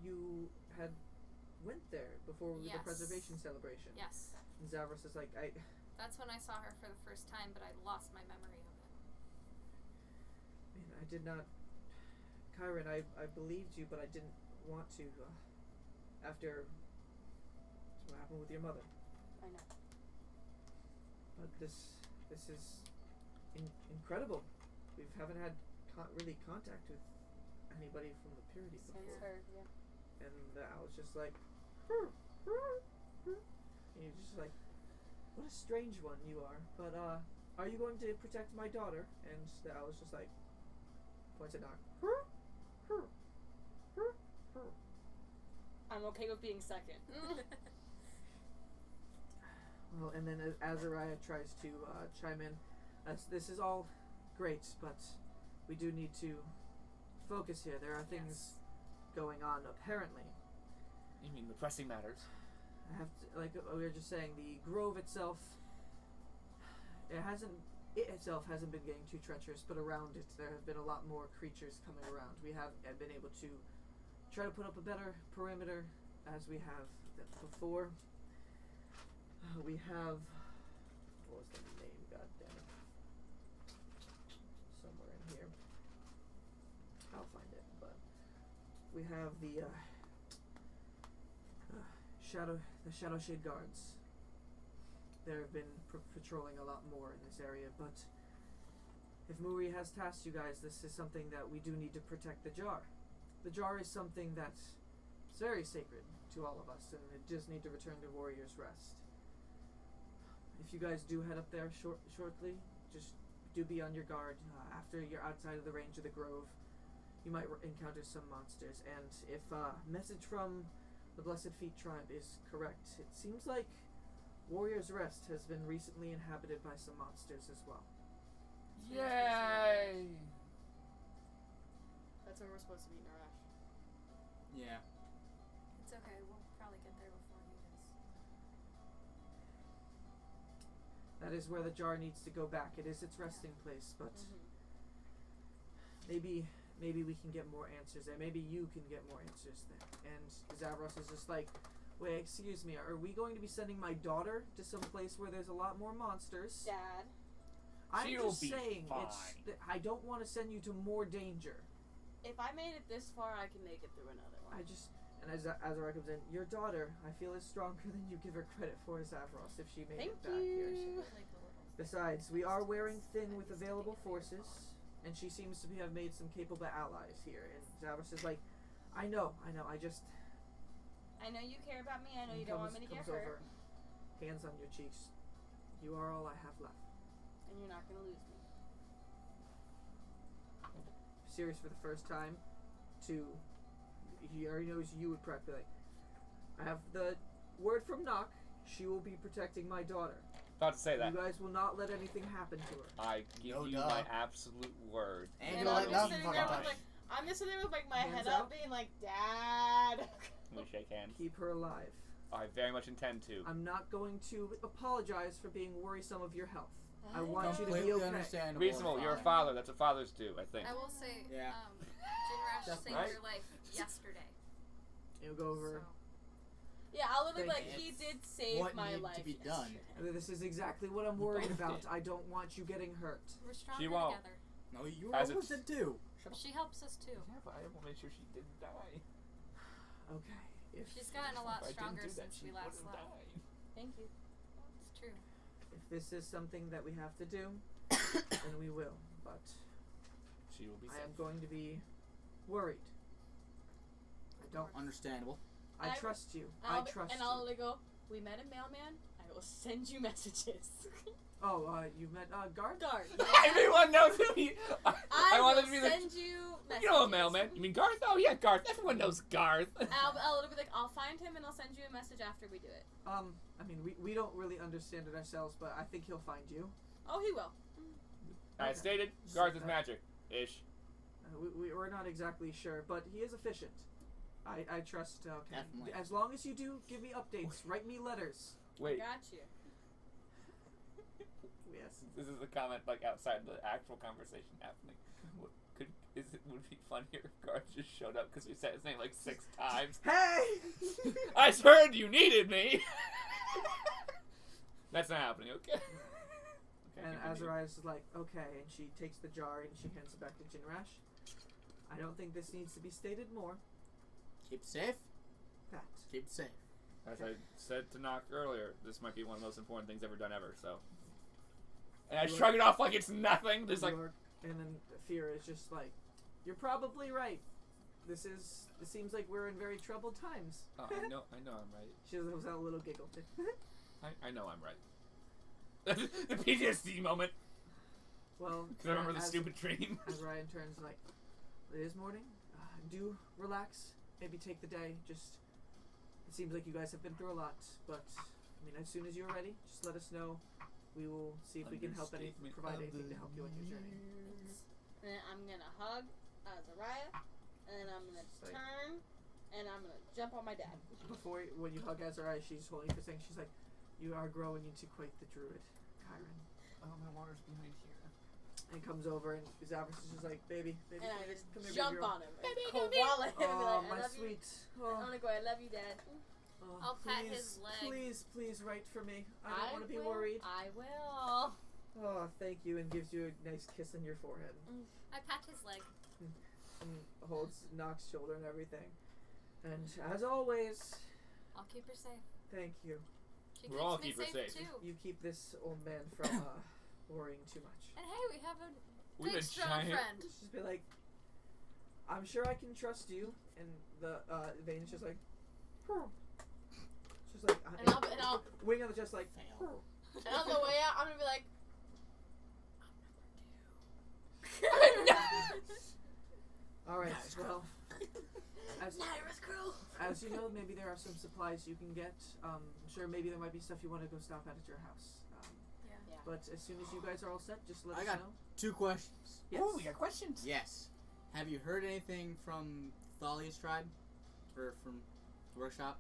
you had went there before the Yes. preservation celebration? yes, And Zavros is like, that's when I saw her for the first time, but I lost my memory of it. Man, I did not. Kyron, I believed you, but I didn't want to. After what happened with your mother. I know. But this is incredible. We haven't had really contact with anybody from the Purity Since before. her, yeah. And the owl's just like, "Huh, huh, huh." And you're just like, what a strange one you are. But are you going to protect my daughter? And the owl's just like, points at Knock. "Huh, huh, huh, huh." I'm okay with being second. Well, and then Azariah tries to chime in. This is all great, but we do need to focus here. There are things going on, apparently. You mean the pressing matters? I have to, like we were just saying, the grove itself, it itself hasn't been getting too treacherous, but around it there have been a lot more creatures coming around. We have been able to try to put up a better perimeter as we have before. We have What was the name? God damn it. Somewhere in here. I'll find it. But we have the Shadow Shade Guards. They've been patrolling a lot more in this area, but if Muri has tasked you guys, this is something that we do need to protect the jar. The jar is something that's very sacred to all of us, and it just need to return to Warrior's Rest. If you guys do head up there shortly, just do be on your guard. After you're outside of the range of the grove, you might encounter some monsters, and if message from the Blessed Feet tribe is correct, it seems like Warrior's Rest has been recently inhabited by some monsters as well. Yay! That's where we're supposed to be, Naresh. Yeah. It's okay. We'll probably get there before he does. That is where the jar needs to go back. It is its resting place, but maybe we can get more answers there. Maybe you can get more answers there. And Zavros is just like, wait, excuse me, are we going to be sending my daughter to some place where there's a lot more monsters? Dad. I'm She'll just be saying, fine. I don't want to send you to more danger. If I made it this far, I can make it through another one. And as Azara comes in, your daughter, I feel, is stronger than you give her credit for, Zavros, if she made it back here. Like a little. Besides, we are wearing thin with available forces, and she seems to have made some capable allies here. And Zavros is like, I know, I know you care about me. I know you don't want me to get hurt. over, hands on your cheeks. You are all I have left. And you're not going to lose me. Serious for the first time, he already knows you would practically like, I have the word from Nock. She will be protecting my daughter. About to say that. You guys will not let anything happen to her. I give you my absolute word. And And you'll I'm let just nothing sitting there fucking with touch. I'm just sitting there with like my Hands head up. up, being like, Dad. We shake hands. Keep her alive. I very much intend to. I'm not going to apologize for being worrisome of your health. I want you to be Completely okay. understandable. Reasonable. You're a father. That's what fathers do, I think. I will say, Yeah. Jinrash That's saved right. your life yesterday. You'll go over. So. Yeah, I'll literally be like, Thank he you. did save What my needed life. to be done? yesterday. This is exactly what I'm worried both about. did. I don't want you getting hurt. We're stronger She won't. together. No, you As almost it's- did too. Shut up. She helps us too. Yeah, but I will make sure she didn't die. Okay. If She's gotten a lot If I didn't stronger do that, since she we last wouldn't left. die. Thank you. It's true. if this is something that we have to do, then we will. But She will be I am safe. going to be worried. I don't. Understandable. I I- trust you. I'll I be- trust and you. I'll literally go, we met a mailman. I will send you messages. Oh, you met Guard? Guard. Everyone knows who he. I I wanted will to be like, send you messages. you know a mailman. You mean Garth? Oh yeah, Garth. Everyone knows Garth. I'll be like, I'll find him and I'll send you a message after we do it. I mean, we don't really understand it ourselves, but I think he'll find you. Oh, he will. As Okay. stated, Garth is magic. Ish. We're not exactly sure, but he is efficient. I trust. Okay. Definitely. As long as you do give me updates, write me letters. Wait, Got you. Yes. this is a comment like outside the actual conversation happening. Would it be funnier if Garth just showed up because we said his name like 6 times? Hey! I heard you needed me. That's not happening. Okay. And continue. Azariah is like, okay, and she takes the jar and she hands it back to Jinrash. I don't think this needs to be stated more. Keep safe. That. Keep safe. As I said to Nock earlier, this might be one of the most important things ever done ever. So. And I shrug it off like it's nothing. There's like. And then Fear is just like, you're probably right. It seems like we're in very troubled times. Oh, I know I'm right. She was a little giggle too. I know I'm right. The PTSD moment. Well, Because I remember the stupid dream. As Ryan turns like, it is morning. Do relax. Maybe take the day. Just, it seems like you guys have been through a lot. But I mean, as soon as you're ready, just let us know. We will see if we can help provide anything to help you on your journey. And then I'm gonna hug Azariah, and then I'm gonna Just like- turn, and I'm gonna jump on my dad. When you hug Azariah, she's holding the thing. She's like, you are growing into quite the druid, Kyron. Oh, my water's behind here. And comes over, and Zavros is just like, baby, And come I here, just come here, jump baby girl. on him and koala him and be Oh, like, I my love you. sweet. I'm Oh. gonna go, I love you, Dad. Oh, I'll pat please, his leg. Please write for me. I don't want to be will. worried. I will. Oh, thank you, and gives you a nice kiss on your forehead. I pat his leg. And holds Nox's shoulder and everything. And as always, I'll keep her safe. thank you. She We'll all keeps me keep her safe safe. too. You keep this old man from worrying too much. And hey, we have a With big a strong giant- friend. Just be like, I'm sure I can trust you. And the Vane's just like, just like, And I'll wing on the chest like, Fail. and on the way out, I'm gonna be like, all right, well, Nyra's crew. as you know, maybe there are some supplies you can get. Sure, maybe there might be stuff you want to go stop at your house. Yeah. But as soon as you guys are all set, just let I us got- know. 2 questions. Yes. Oh, we got questions. Yes. Have you heard anything from Thalia's tribe? Or from the workshop?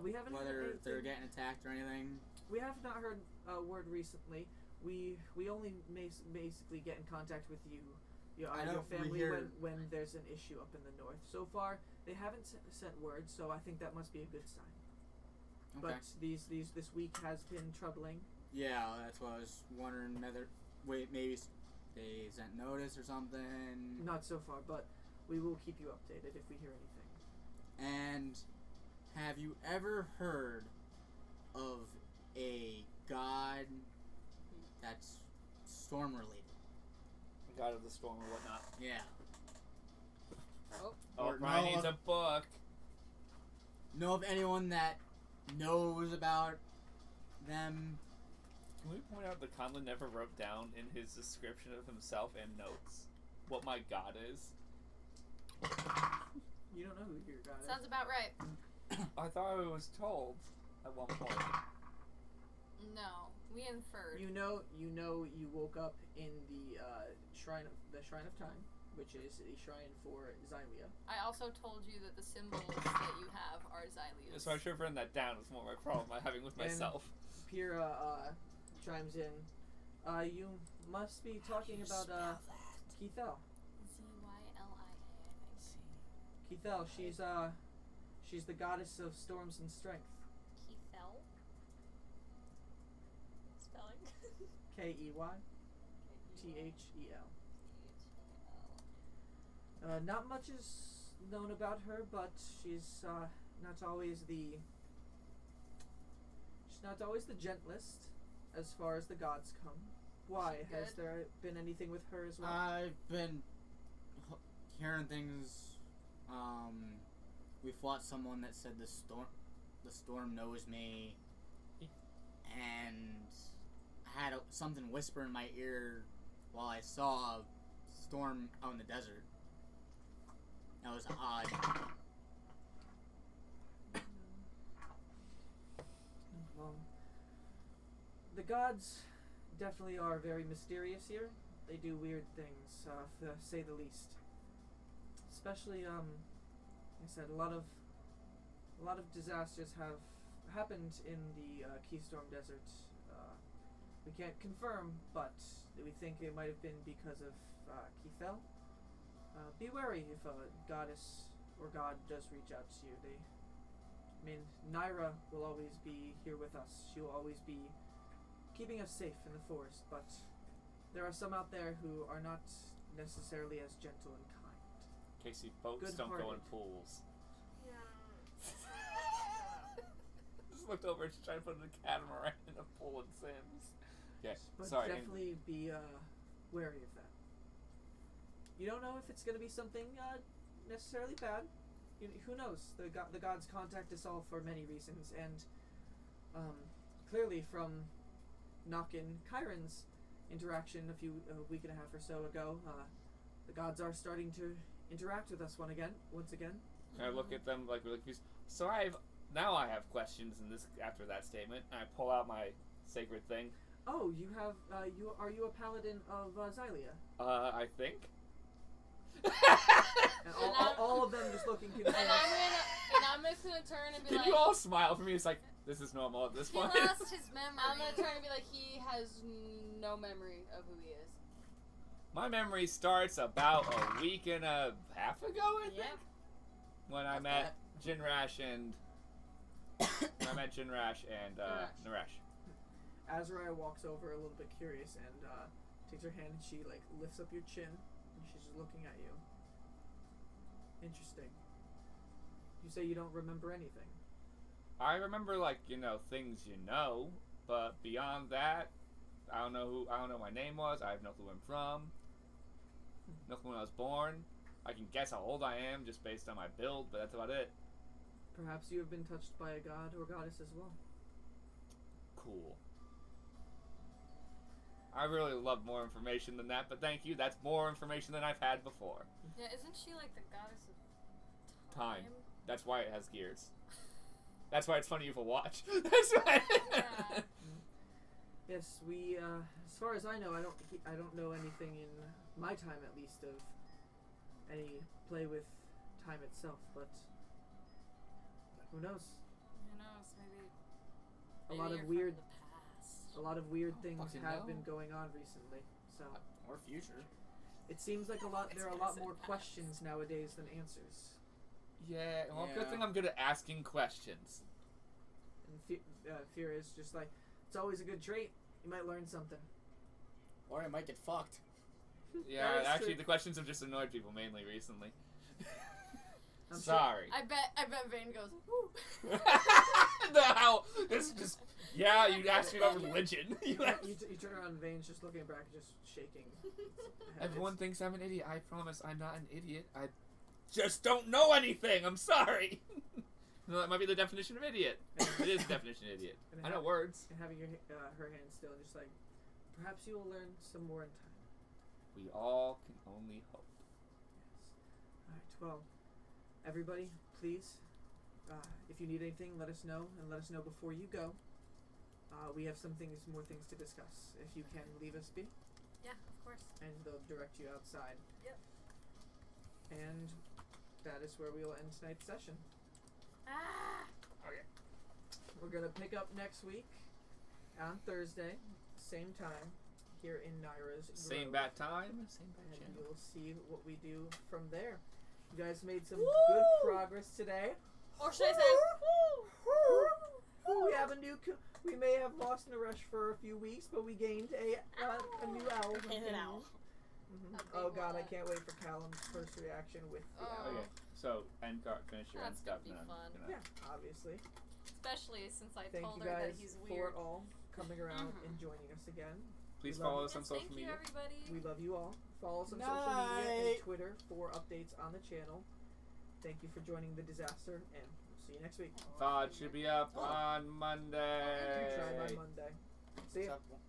We haven't heard Whether anything. they're getting attacked or anything? We have not heard a word recently. We only basically get in contact with you, I your know we family hear- when there's an issue up in the north. So far, they haven't sent word, so I think that must be a good sign. Okay. But this week has been troubling. Yeah, that's what I was wondering. Maybe they sent notice or something. Not so far, but we will keep you updated if we hear anything. And have you ever heard of a god that's storm related? God of the storm or whatnot. Yeah. Oh. Oh, Or Brian know needs of- a book. Know of anyone that knows about them? Can we point out that Conlon never wrote down in his description of himself and notes what my god is? You don't know who your god is. Sounds about right. I thought I was told at one point. No, we inferred. You know you woke up in the shrine of time, which is a shrine for Xylea. I also told you that the symbols that you have are Xylias. So I should have written that down. It's more my problem I'm having with And- myself. Pyrrha chimes in. You must be talking about Kethel. Zylia, I think. Kethel, she's the goddess of storms and strength. Kethel? Spelling? Keythel. Not much is known about her, but she's not always the gentlest as far as the gods come. Why? She Has good? there been anything with her as well? I've been hearing things. We fought someone that said the storm knows me, and I had something whisper in my ear while I saw a storm out in the desert. That was odd. Well, the gods definitely are very mysterious here. They do weird things, to say the least. Especially, like I said, a lot of disasters have happened in the Keystorm Desert. We can't confirm, but we think it might have been because of Kethel. Be wary if a goddess or god does reach out to you. Nyra will always be here with us. She will always be keeping us safe in the forest, but there are some out there who are not necessarily as gentle and kind. Casey, boats don't go in Good-hearted. pools. Just looked over and she's trying to put a catamaran in a pool in Sims. Okay, But sorry. definitely be wary of that. You don't know if it's going to be something necessarily bad. Who knows? The gods contact us all for many reasons, and clearly from Nock and Chiron's interaction a week and a half or so ago, the gods are starting to interact with us once again. I look at them like really confused. So I have questions in this after that statement. And I pull out my sacred thing. Oh, you have are you a paladin of Xylea? I think. And all of them just looking confused. And I'm just gonna turn and be Can like, you all smile for me? It's like this is normal at this He point. lost his memory. I'm gonna turn and be like, he has no memory of who he is. My memory starts about a week and a half ago, I think, Yeah. when I That's met Jinrash and I mentioned Rash and Naresh. Azariah walks over a little bit curious and takes her hand and she like lifts up your chin and she's just looking at you. Interesting. You say you don't remember anything. I remember things but beyond that, I don't know what my name was. I have no clue where I'm from. No clue when I was born. I can guess how old I am just based on my build, but that's about it. Perhaps you have been touched by a god or goddess as well. Cool. I really love more information than that, but thank you. That's more information than I've had before. Yeah, isn't she like the goddess of Time. That's why it has gears. That's why it's funny if a watch. That's why. Yeah. Yes, we. As far as I know, I don't know anything in my time, at least, of any play with time itself. But who knows? Who knows? Maybe. A lot you're of from weird, the past. a lot of weird Oh, things fucking have no. been going on recently. So Or future. it seems like there are a It's lot innocent more past. questions nowadays than answers. Yeah, well, good Yeah. thing I'm good at asking questions. And fear is just like it's always a good trait. You might learn something. Or I might get fucked. Yeah, That is actually, true. the questions have just annoyed people mainly recently. I'm Sorry. I bet Vane goes, woo. No, this is just. Yeah, you asked me about religion. You turn around and Vane's just looking back, just shaking. Everyone thinks I'm an idiot. I promise I'm not an idiot. I just don't know anything. I'm sorry. No, that might be the definition of idiot. It is the definition of idiot. I know words. And having her hand still, just like, perhaps you will learn some more in time. We all can only hope. Yes. Alright, well, everybody, please, if you need anything, let us know, and let us know before you go. We have more things to discuss. If you can leave us be, Yeah, of course. and they'll direct you outside. Yep. And that is where we will end tonight's session. Ah! Okay. We're gonna pick up next week on Thursday, same time, here in Nyra's Same Grove. bat time. Same bat And channel. you'll see what we do from there. You guys made some Woo! good progress today. Or should I say, We have a new. We may have lost Naresh for a few weeks, but we gained a new owl. An owl. Mhm. A big Oh god, I one. can't wait for Callum's first reaction with the Oh. owl. Okay, so end card, finish your end That's stuff. gonna be and then fun. gonna- Yeah, obviously. Especially since I Thank told you her guys that he's for weird. all coming around Mhm. and joining us again. Please We love follow you. us on Yes, social thank media. you, everybody. We love you all. Follow us on social media and Night. Twitter for updates on the channel. Thank you for joining the disaster, and we'll see you next week. VOD should be up Oh. on Monday. Try by Monday. See ya. What's up?